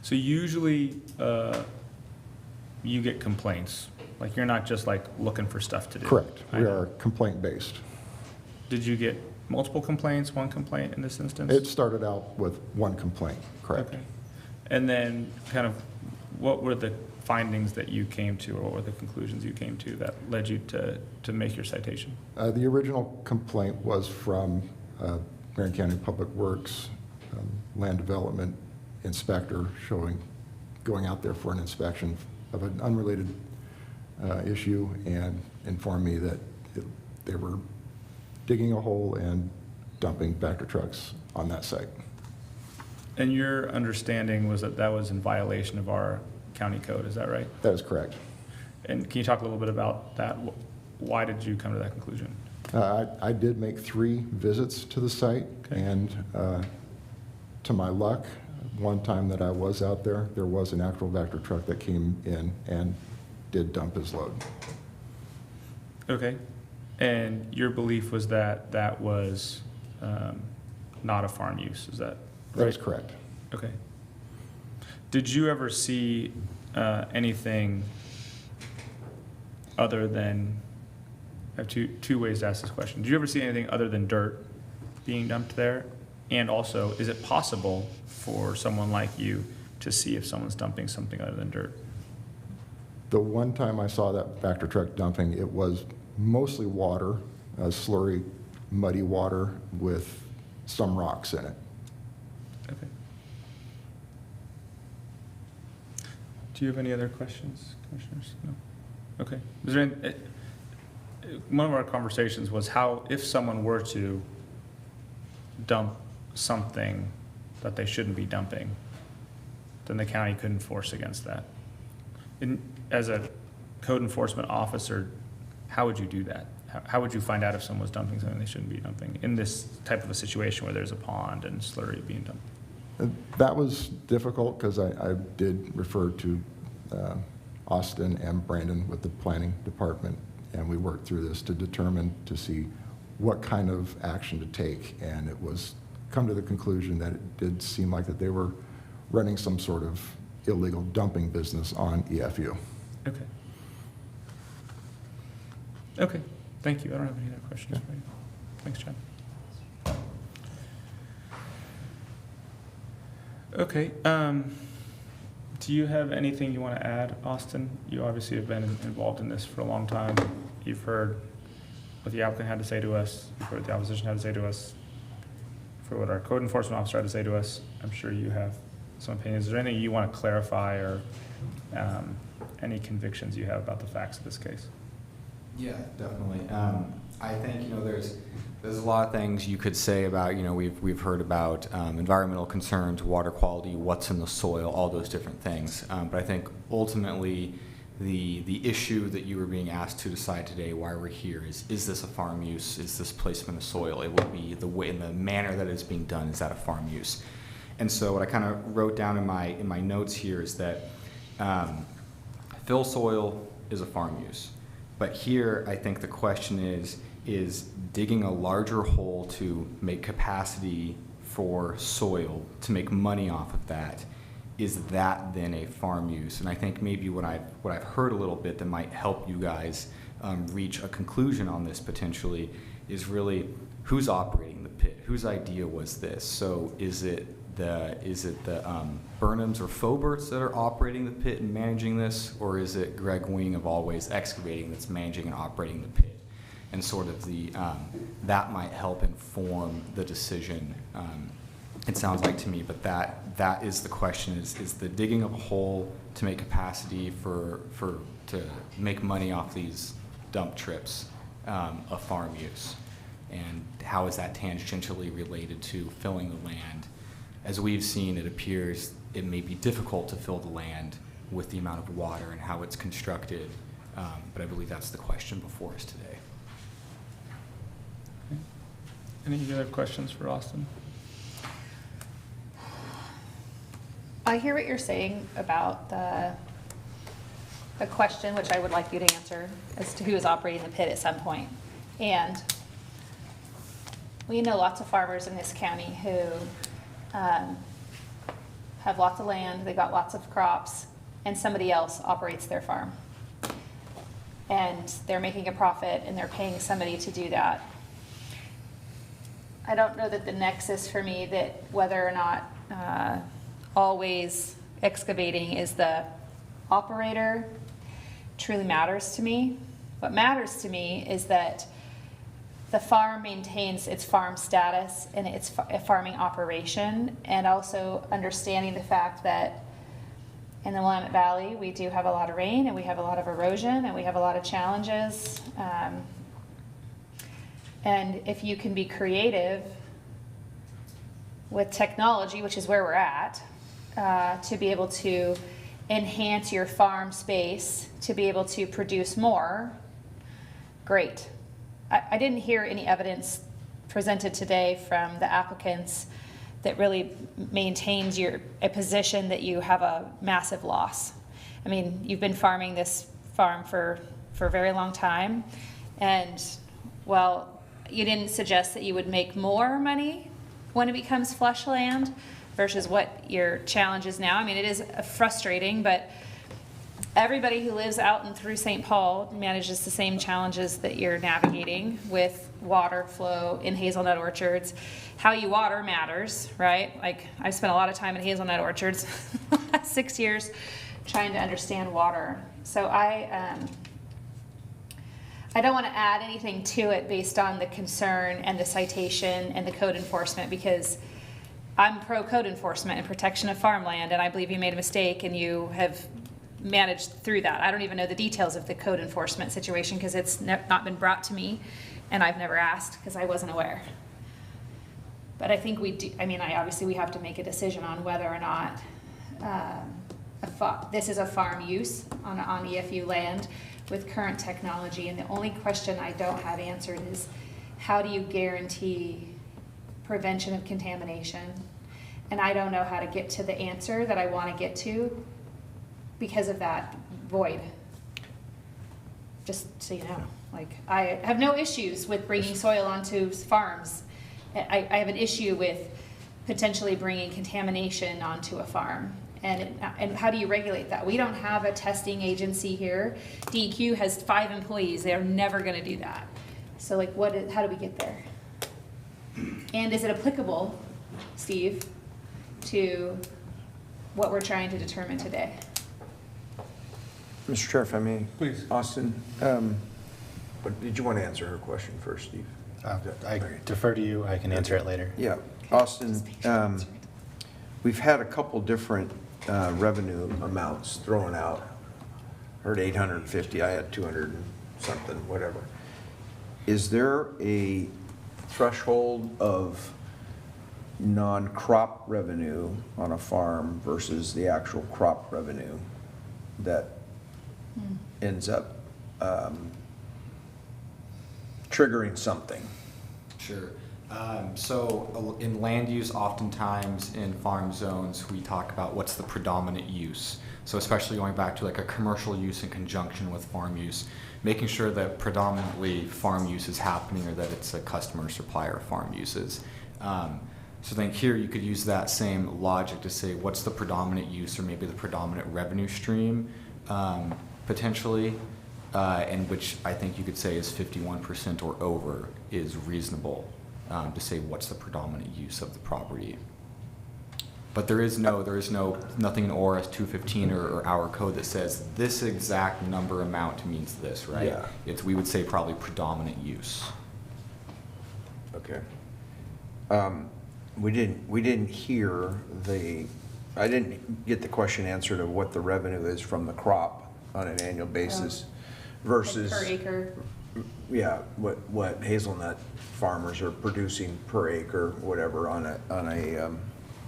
So usually you get complaints, like you're not just like looking for stuff to do. Correct. We are complaint-based. Did you get multiple complaints, one complaint in this instance? It started out with one complaint, correct. Okay. And then kind of what were the findings that you came to, or what were the conclusions you came to that led you to make your citation? The original complaint was from Marion County Public Works land development inspector going out there for an inspection of an unrelated issue, and informed me that they were digging a hole and dumping Vector trucks on that site. And your understanding was that that was in violation of our county code, is that right? That is correct. And can you talk a little bit about that? Why did you come to that conclusion? I did make 3 visits to the site, Okay. and to my luck, one time that I was out there, there was an actual Vector truck that came in and did dump his load. Okay. And your belief was that that was not a farm use, is that right? That is correct. Okay. Did you ever see anything other than, I have two ways to ask this question. Did you ever see anything other than dirt being dumped there? And also, is it possible for someone like you to see if someone's dumping something other than dirt? The one time I saw that Vector truck dumping, it was mostly water, slurry, muddy water with some rocks in it. Okay. Do you have any other questions, commissioners? No? Okay. Is there any, one of our conversations was how, if someone were to dump something that they shouldn't be dumping, then the county could enforce against that. As a code enforcement officer, how would you do that? How would you find out if someone was dumping something they shouldn't be dumping in this type of a situation where there's a pond and slurry being dumped? That was difficult because I did refer to Austin and Brandon with the planning department, and we worked through this to determine to see what kind of action to take, and it was come to the conclusion that it did seem like that they were running some sort of illegal dumping business on EFU. Okay. Okay, thank you. I don't have any other questions for you. Thanks, Chad. Okay, do you have anything you want to add, Austin? You obviously have been involved in this for a long time. You've heard what the applicant had to say to us, you've heard what the opposition had to say to us, for what our code enforcement officer had to say to us. I'm sure you have some opinions. Is there anything you want to clarify, or any convictions you have about the facts of this case? Yeah, definitely. I think, there's a lot of things you could say about, we've heard about environmental concerns, water quality, what's in the soil, all those different things. But I think ultimately the issue that you were being asked to decide today, why we're here, is this a farm use? Is this placement of soil? It would be the way, in the manner that it's being done, is that a farm use? And so what I kind of wrote down in my notes here is that fill soil is a farm use. But here, I think the question is digging a larger hole to make capacity for soil, to make money off of that, is that then a farm use? And I think maybe what I've heard a little bit that might help you guys reach a conclusion on this potentially is really who's operating the pit? Whose idea was this? So is it the Burnhams or Foberts that are operating the pit and managing this, or is it Greg Wing of Always Excavating that's managing and operating the pit? And sort of that might help inform the decision. It sounds like to me, but that is the question: is the digging of a hole to make capacity to make money off these dump trips a farm use, and how is that tangentially related to filling the land? As we've seen, it appears it may be difficult to fill the land with the amount of water and how it's constructed, but I believe that's the question before us today. Okay. Any other questions for Austin? I hear what you're saying about the question, which I would like you to answer, as to who is operating the pit at some point. And we know lots of farmers in this county who have lots of land, they got lots of crops, and somebody else operates their farm. And they're making a profit and they're paying somebody to do that. I don't know that the nexus for me that whether or not Always Excavating is the operator truly matters to me. What matters to me is that the farm maintains its farm status and its farming operation, and also understanding the fact that in the Willamette Valley we do have a lot of rain and we have a lot of erosion and we have a lot of challenges. And if you can be creative with technology, which is where we're at, to be able to enhance your farm space, to be able to produce more, great. I didn't hear any evidence presented today from the applicants that really maintains a position that you have a massive loss. I mean, you've been farming this farm for a very long time, and well, you didn't suggest that you would make more money when it becomes flush land versus what your challenge is now. I mean, it is frustrating, but everybody who lives out and through St. Paul manages the same challenges that you're navigating with water flow in hazelnut orchards. How you water matters, right? Like, I've spent a lot of time in hazelnut orchards the last 6 years trying to understand water. So I don't want to add anything to it based on the concern and the citation and the code enforcement, because I'm pro code enforcement and protection of farmland, and I believe you made a mistake and you have managed through that. I don't even know the details of the code enforcement situation because it's not been brought to me, and I've never asked because I wasn't aware. But I think we do, obviously we have to make a decision on whether or not this is a farm use on EFU land with current technology. And the only question I don't have answered is, how do you guarantee prevention of contamination? And I don't know how to get to the answer that I want to get to because of that void. Just so you know, like, I have no issues with bringing soil onto farms I have an issue with potentially bringing contamination onto a farm. And how do you regulate that? We don't have a testing agency here. DEQ has 5 employees. They are never going to do that. So like, how do we get there? And is it applicable, Steve, to what we're trying to determine today? Mr. Chair, if I may. Please. Austin, but did you want to answer her question first, Steve? I defer to you. I can answer it later. Yeah, Austin, we've had a couple different revenue amounts thrown out. Heard 850, I had 200 and something, whatever. Is there a threshold of non-crop revenue on a farm versus the actual crop revenue that ends up triggering something? Sure. So in land use, oftentimes in farm zones, we talk about what's the predominant use. So especially going back to like a commercial use in conjunction with farm use, making sure that predominantly farm use is happening or that it's a customer supplier farm uses. So then here you could use that same logic to say what's the predominant use or maybe the predominant revenue stream potentially, and which I think you could say is 51% or over is reasonable to say what's the predominant use of the property. But there is nothing in ORS 215 or our code that says this exact number amount means this, right? Yeah. We would say probably predominant use. Okay. We didn't hear I didn't get the question answered of what the revenue is from the crop on an annual basis versus. Like per acre. Yeah, what hazelnut farmers are producing per acre, whatever, on a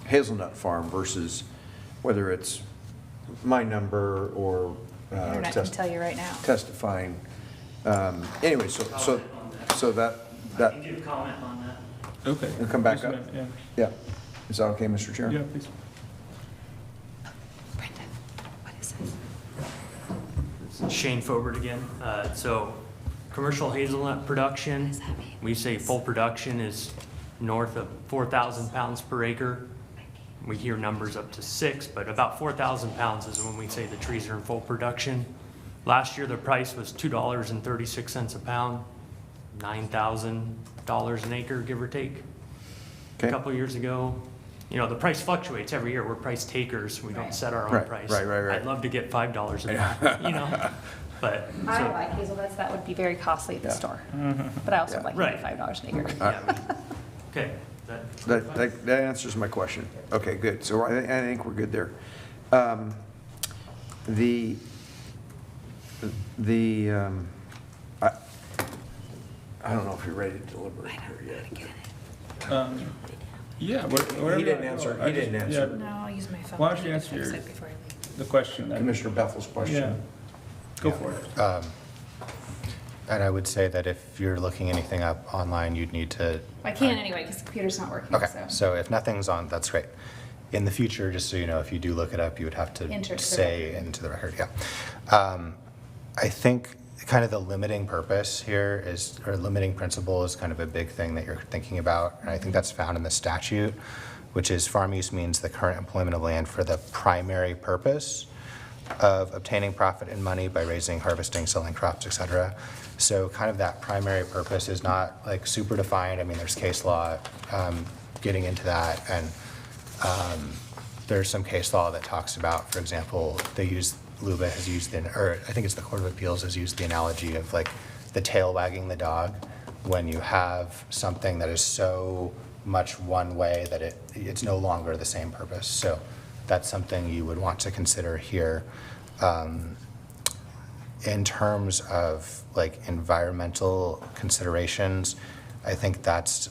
hazelnut farm versus whether it's my number or Internet can tell you right now. testifying. Anyway, so that. I can give comment on that. Okay. You'll come back up? Yeah. Yeah. Is that okay, Mr. Chair? Yeah, please. Brenda, what is this? Shane Fobert again. So commercial hazelnut production, we say full production is north of 4,000 pounds per acre. We hear numbers up to 6, but about 4,000 pounds is when we say the trees are in full production. Last year, the price was $2.36 a pound, $9,000 an acre, give or take. Okay. A couple years ago, the price fluctuates every year. We're price takers. We don't set our own Right, price. right. I'd love to get $5 a pound, but. I so- like hazelnuts. That would be very costly at the Yeah. store. But I also Yeah. like Right. $5 an acre. Yeah, okay. That answers my question. Okay, good. So I think we're good there. I don't know if you're ready to deliberate here yet. Yeah, whatever. He didn't answer. He didn't answer. No, I'll use my phone. Why don't you to answer fix your- it before I leave. The question then. Commissioner Bethel's Yeah. question. Go for it. And I would say that if you're looking anything up online, you'd need to. I can't anyway because the computer's not working. Okay, So so if nothing's on, that's great. In the future, just so you know, if you do look it up, you would have to Enter to the say record. into the record, yeah. I think kind of the limiting purpose here is, or limiting principle is kind of a big thing that you're thinking about. And I think that's found in the statute, which is farm use means the current employment of land for the primary purpose of obtaining profit and money by raising, harvesting, selling crops, et cetera. So kind of that primary purpose is not like super defined. I mean, there's case law getting into that, and there's some case law that talks about, for example, LUBA has used, or I think it's the Court of Appeals has used the analogy of like the tail wagging the dog when you have something that is so much one way that it's no longer the same purpose. So that's something you would want to consider here. In terms of like environmental considerations, I think that's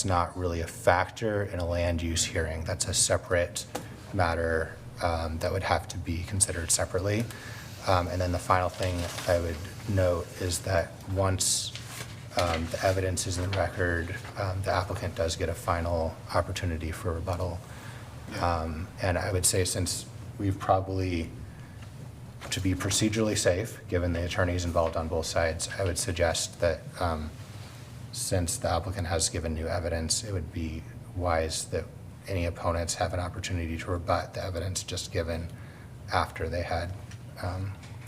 not really a factor in a land use hearing. That's a separate matter that would have to be considered separately. And then the final thing I would note is that once the evidence is in the record, the applicant does get a final opportunity for rebuttal. And I would say, since we've probably, to be procedurally safe, given the attorneys involved on both sides, I would suggest that since the applicant has given new evidence, it would be wise that any opponents have an opportunity to rebut the evidence just given after they had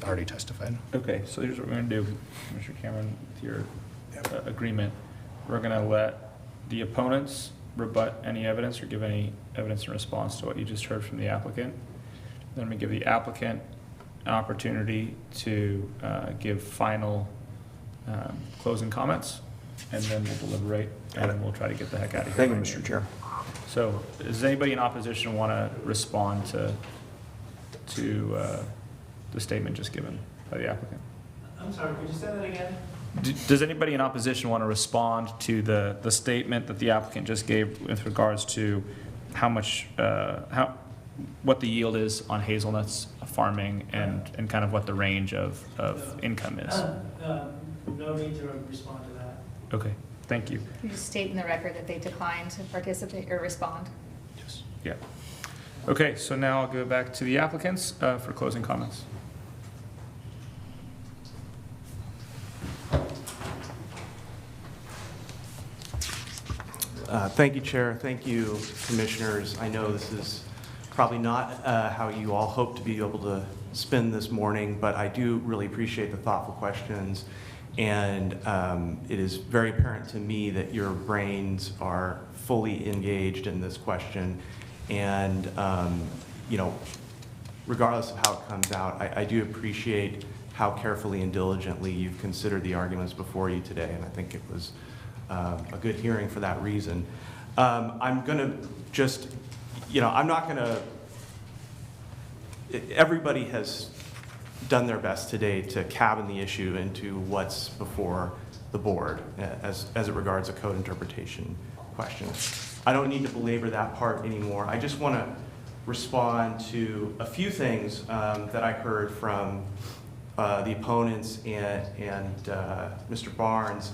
already testified. Okay, so here's what we're gonna do, Mr. Cameron, with your agreement. We're gonna let the opponents rebut any evidence or give any evidence in response to what you just heard from the applicant. Then we give the applicant an opportunity to give final closing comments, and then we'll deliberate, and then we'll try to get the heck out of here. Thank you, Mr. Chair. So, does anybody in opposition want to respond to the statement just given by the applicant? I'm sorry, could you say that again? Does anybody in opposition want to respond to the statement that the applicant just gave with regards to how much, what the yield is on hazelnuts farming and kind of what the range of income is? No need to respond to that. Okay, thank you. You just state in the record that they declined to participate or respond. Yeah. Okay, so now I'll go back to the applicants for closing comments. Thank you, Chair. Thank you, Commissioners. I know this is probably not how you all hope to be able to spend this morning, but I do really appreciate the thoughtful questions. And it is very apparent to me that your brains are fully engaged in this question. And, you know, regardless of how it comes out, I do appreciate how carefully and diligently you've considered the arguments before you today. And I think it was a good hearing for that reason. I'm going to just, you know, I'm not going to, everybody has done their best today to cabin the issue into what's before the board as it regards a code interpretation question. I don't need to belabor that part anymore. I just want to respond to a few things that I heard from the opponents and Mr. Barnes.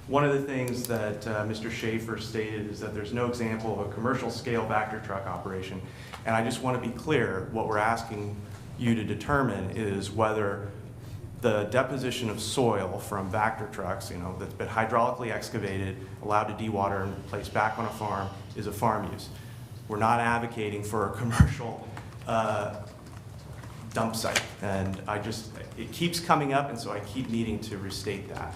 One of the things that Mr. Schaefer stated is that there's no example of a commercial scale Vector truck operation. And I just want to be clear, what we're asking you to determine is whether the deposition of soil from Vector trucks, you know, that's been hydraulically excavated, allowed to dewater and placed back on a farm is a farm use. We're not advocating for a commercial dump site. And it keeps coming up, and so I keep needing to restate that.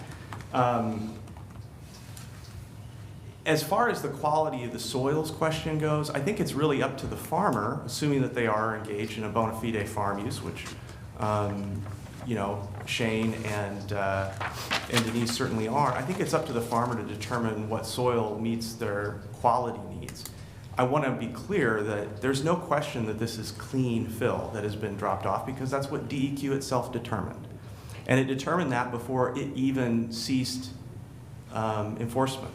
As far as the quality of the soils question goes, I think it's really up to the farmer, assuming that they are engaged in a bona fide farm use, which, you know, Shane and Denise certainly are. I think it's up to the farmer to determine what soil meets their quality needs. I want to be clear that there's no question that this is clean fill that has been dropped off, because that's what DEQ itself determined. And it determined that before it even ceased enforcement.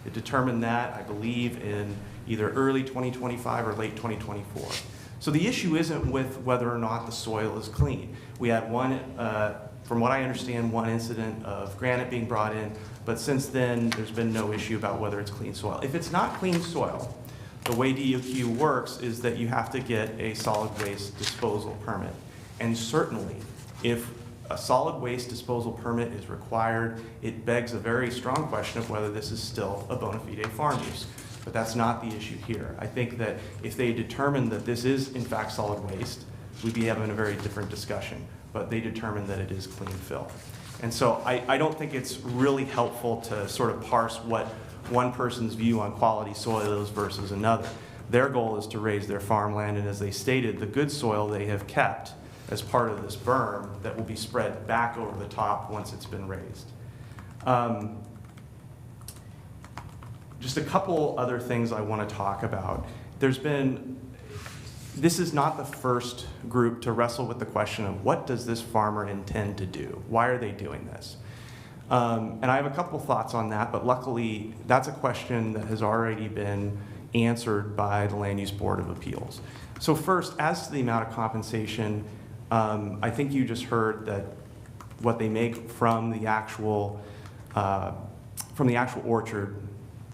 It determined that, I believe, in either early 2025 or late 2024. So the issue isn't with whether or not the soil is clean. We had one, from what I understand, one incident of granite being brought in, but since then, there's been no issue about whether it's clean soil. If it's not clean soil, the way DEQ works is that you have to get a solid waste disposal permit. And certainly, if a solid waste disposal permit is required, it begs a very strong question of whether this is still a bona fide farm use. But that's not the issue here. I think that if they determine that this is in fact solid waste, we'd be having a very different discussion. But they determined that it is clean fill. And so I don't think it's really helpful to sort of parse what one person's view on quality soil is versus another. Their goal is to raise their farmland, and as they stated, the good soil they have kept as part of this berm that will be spread back over the top once it's been raised. Just a couple other things I want to talk about. This is not the first group to wrestle with the question of what does this farmer intend to do? Why are they doing this? And I have a couple thoughts on that, but luckily that's a question that has already been answered by the Land Use Board of Appeals. So first, as to the amount of compensation, I think you just heard that what they make from the actual orchard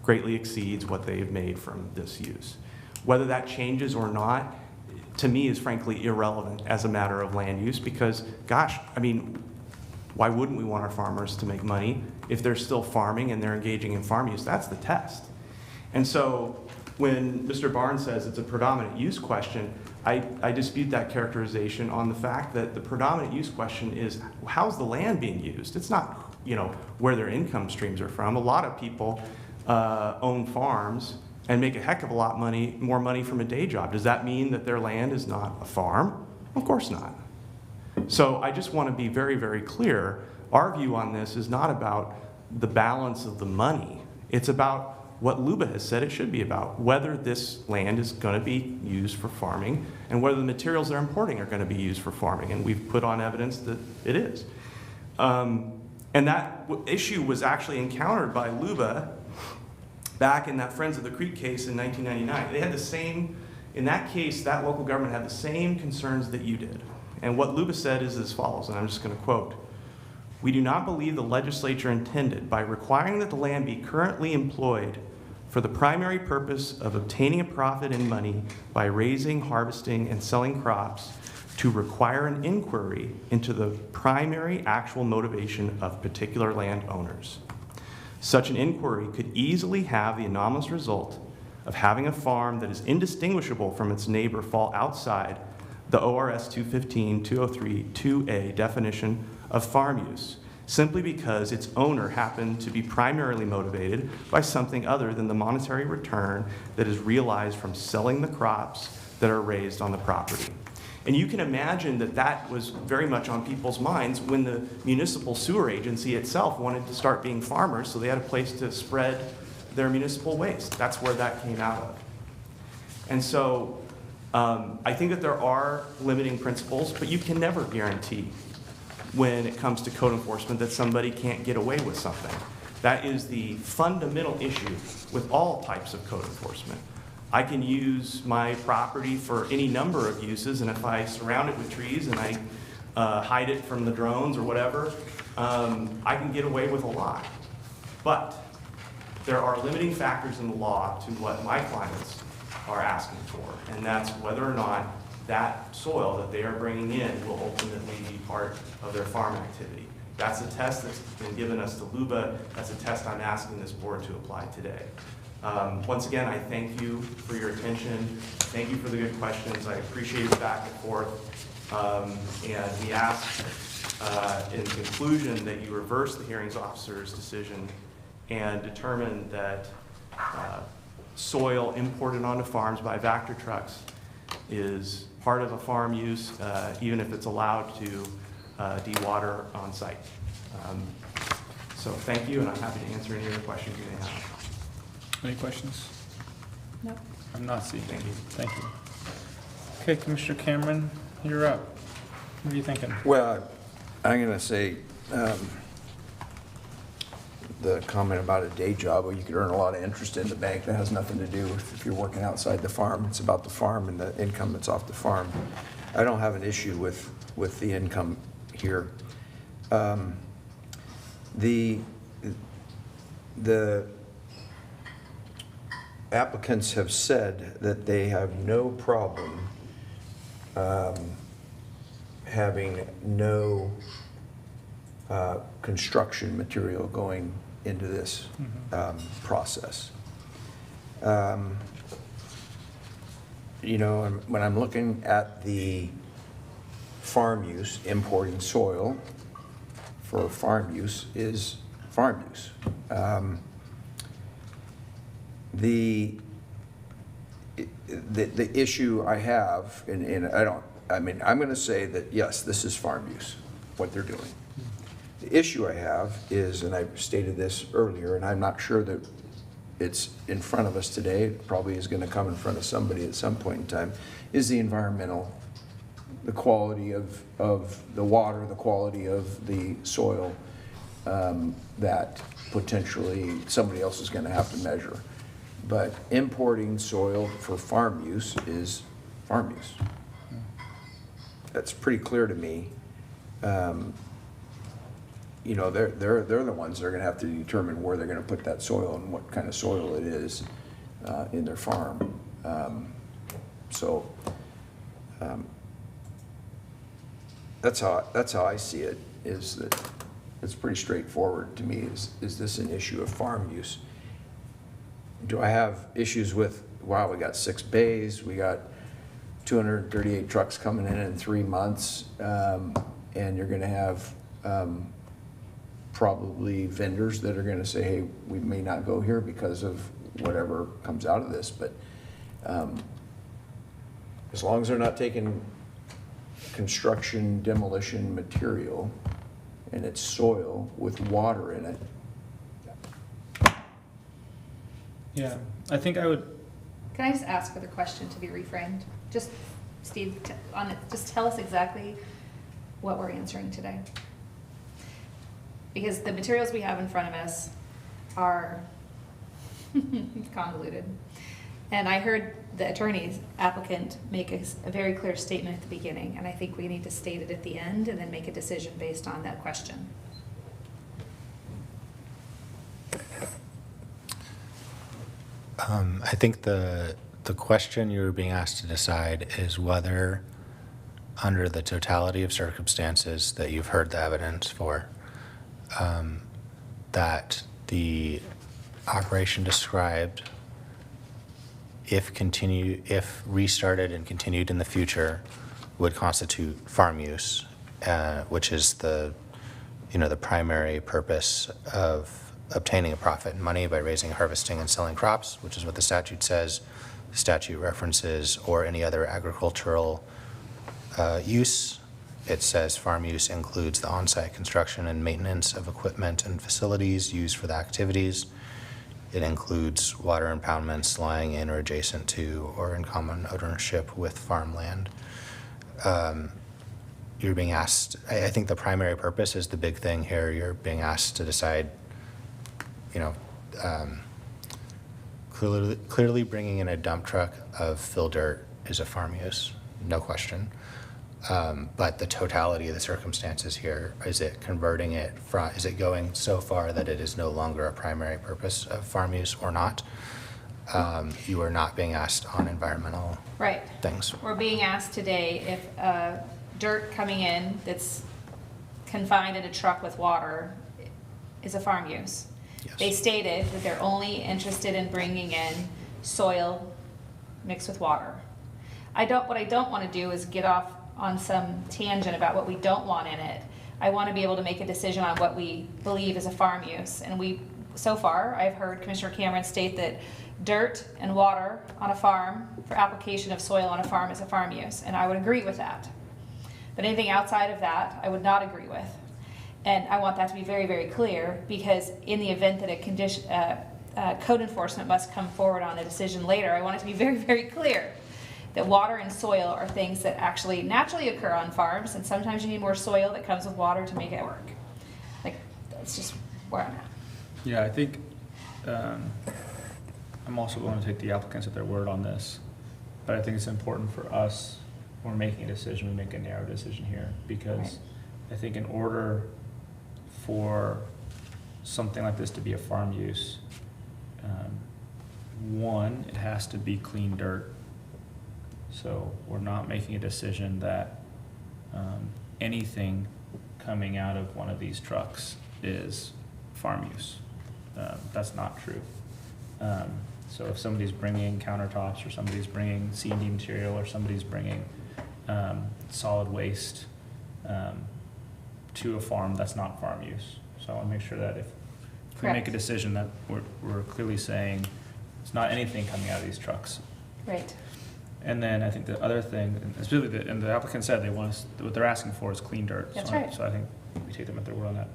greatly exceeds what they've made from this use. Whether that changes or not, to me, is frankly irrelevant as a matter of land use, because, gosh, I mean, Why wouldn't we want our farmers to make money if they're still farming and they're engaging in farm use? That's the test. And so when Mr. Barnes says it's a predominant use question, I dispute that characterization on the fact that the predominant use question is, how's the land being used? It's not, where their income streams are from. A lot of people own farms and make a heck of a lot more money from a day job. Does that mean that their land is not a farm? Of course not. So I just want to be very, very clear. Our view on this is not about the balance of the money. It's about what LUBA has said it should be about, whether this land is going to be used for farming and whether the materials they're importing are going to be used for farming. And we've put on evidence that it is. And that issue was actually encountered by LUBA back in that Friends of the Creek case in 1999. They had the same, in that case, that local government had the same concerns that you did. And what LUBA said is as follows, and I'm just going to quote, "We do not believe the legislature intended, by requiring that the land be currently employed for the primary purpose of obtaining a profit and money by raising, harvesting, and selling crops, to require an inquiry into the primary actual motivation of particular landowners. Such an inquiry could easily have the anomalous result of having a farm that is indistinguishable from its neighbor fall outside the ORS 215-203-2A definition of farm use, simply because its owner happened to be primarily motivated by something other than the monetary return that is realized from selling the crops that are raised on the property." And you can imagine that that was very much on people's minds when the municipal sewer agency itself wanted to start being farmers, so they had a place to spread their municipal waste. That's where that came out of. And so I think that there are limiting principles, but you can never guarantee when it comes to code enforcement that somebody can't get away with something. That is the fundamental issue with all types of code enforcement. I can use my property for any number of uses, and if I surround it with trees and I hide it from the drones or whatever, I can get away with a lot. But there are limiting factors in the law to what my clients are asking for, and that's whether or not that soil that they are bringing in will ultimately be part of their farm activity. That's a test that's been given us to LUBA. That's a test I'm asking this board to apply today. Once again, I thank you for your attention. Thank you for the good questions. I appreciate it back and forth. And we ask in conclusion that you reverse the hearings officer's decision and determine that soil imported onto farms by Vector trucks is part of a farm use, even if it's allowed to dewater on site. So thank you, and I'm happy to answer any other questions you may have. Any questions? No. I'm not seeing Thank any. you. Thank you. Okay, Commissioner Cameron, you're up. What are you thinking? Well, I'm going to say the comment about a day job, well, you could earn a lot of interest in the bank. That has nothing to do with if you're working outside the farm. It's about the farm and the income that's off the farm. I don't have an issue with the income here. The applicants have said that they have no problem having no construction material going into this process. You know, when I'm looking at the farm use, importing soil for farm use is farm use. The issue I have, and I'm going to say that, yes, this is farm use, what they're doing. The issue I have is, and I stated this earlier, and I'm not sure that it's in front of us today, it probably is going to come in front of somebody at some point in time, is the environmental, the quality of the water, the quality of the soil that potentially somebody else is going to have to measure. But importing soil for farm use is farm use. That's pretty clear to me. You know, they're the ones that are going to have to determine where they're going to put that soil and what kind of soil it is in their farm. That's how I see it. Is that it's pretty straightforward to me. Is this an issue of farm use? Do I have issues with, wow, we got 6 bays, we got 238 trucks coming in 3 months, and you're going to have probably vendors that are going to say, hey, we may not go here because of whatever comes out of this, but as long as they're not taking construction demolition material and it's soil with water in it. Yeah, I think I would, Can I just ask for the question to be reframed? Just, Steve, just tell us exactly what we're answering today. Because the materials we have in front of us are convoluted. And I heard the attorney's applicant make a very clear statement at the beginning, and I think we need to state it at the end and then make a decision based on that question. I think the question you're being asked to decide is whether, under the totality of circumstances that you've heard the evidence for, that the operation described, if restarted and continued in the future, would constitute farm use, which is the primary purpose of obtaining a profit and money by raising, harvesting, and selling crops, which is what the statute says. The statute references or any other agricultural use. It says farm use includes the on-site construction and maintenance of equipment and facilities used for the activities. It includes water impoundments lying in or adjacent to or in common ownership with farmland. You're being asked, I think the primary purpose is the big thing here. You're being asked to decide, clearly bringing in a dump truck of fill dirt is a farm use, no question. But the totality of the circumstances here, is it converting it from, is it going so far that it is no longer a primary purpose of farm use or not? You are not being asked on environmental things. We're being asked today if dirt coming in that's confined in a truck with water is a farm use. Yes. They stated that they're only interested in bringing in soil mixed with water. What I don't want to do is get off on some tangent about what we don't want in it. I want to be able to make a decision on what we believe is a farm use. And so far, I've heard Commissioner Cameron state that dirt and water on a farm for application of soil on a farm is a farm use, and I would agree with that. But anything outside of that, I would not agree with. And I want that to be very, very clear, because in the event that code enforcement must come forward on a decision later, I want it to be very, very clear that water and soil are things that actually naturally occur on farms, and sometimes you need more soil that comes with water to make it work. That's just where I'm at. yeah, I think I'm also going to take the applicants at their word on this, but I think it's important for us, when we're making a decision, we make a narrow decision here, because I think in order for something like this to be a farm use, one, it has to be clean dirt. So we're not making a decision that anything coming out of one of these trucks is farm use. That's not true. So if somebody's bringing countertops, or somebody's bringing C&D material, or somebody's bringing solid waste to a farm, that's not farm use. So I want to make sure that if we make a decision, that we're clearly saying it's not anything coming out of these trucks. Right. And then I think the other thing, and the applicant said what they're asking for is clean dirt. That's so right. So I think we take them at their word on that.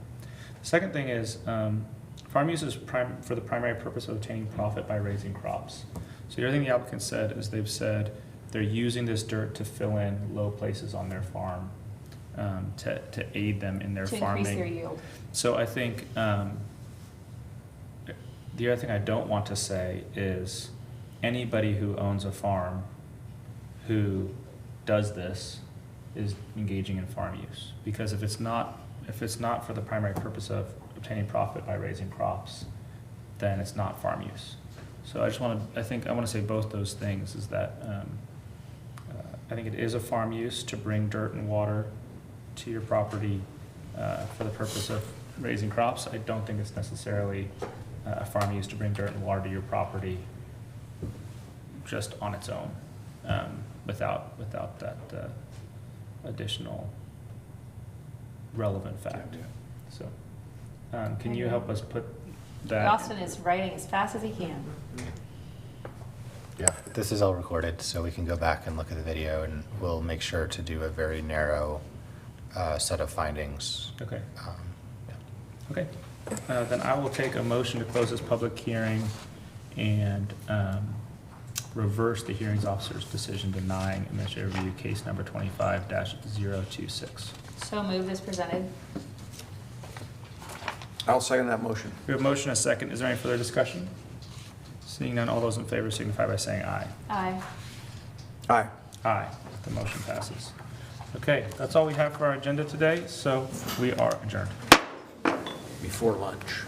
The second thing is farm use is for the primary purpose of obtaining profit by raising crops. So the other thing the applicant said is they've said they're using this dirt to fill in low places on their farm, to aid them in their farming. To increase their yield. So I think the other thing I don't want to say is anybody who owns a farm who does this is engaging in farm use. Because if it's not for the primary purpose of obtaining profit by raising crops, then it's not farm use. So I want to say both those things, is that I think it is a farm use to bring dirt and water to your property for the purpose of raising crops. I don't think it's necessarily a farm used to bring dirt and water to your property just on its own, without that additional relevant fact. So, can you help us put that? Austin is writing as fast as he can. Yeah, this is all recorded, so we can go back and look at the video, and we'll make sure to do a very narrow set of findings. Okay. Yeah. Okay. Then I will take a motion to close this public hearing and reverse the hearings officer's decision denying administrative review case number 25-026. So moved as presented. I'll second that motion. We have a motion, a second. Is there any further discussion? Seeing none, all those in favor signify by saying aye. Aye. Aye. Aye. The motion passes. Okay, that's all we have for our agenda today, so we are adjourned. Before lunch.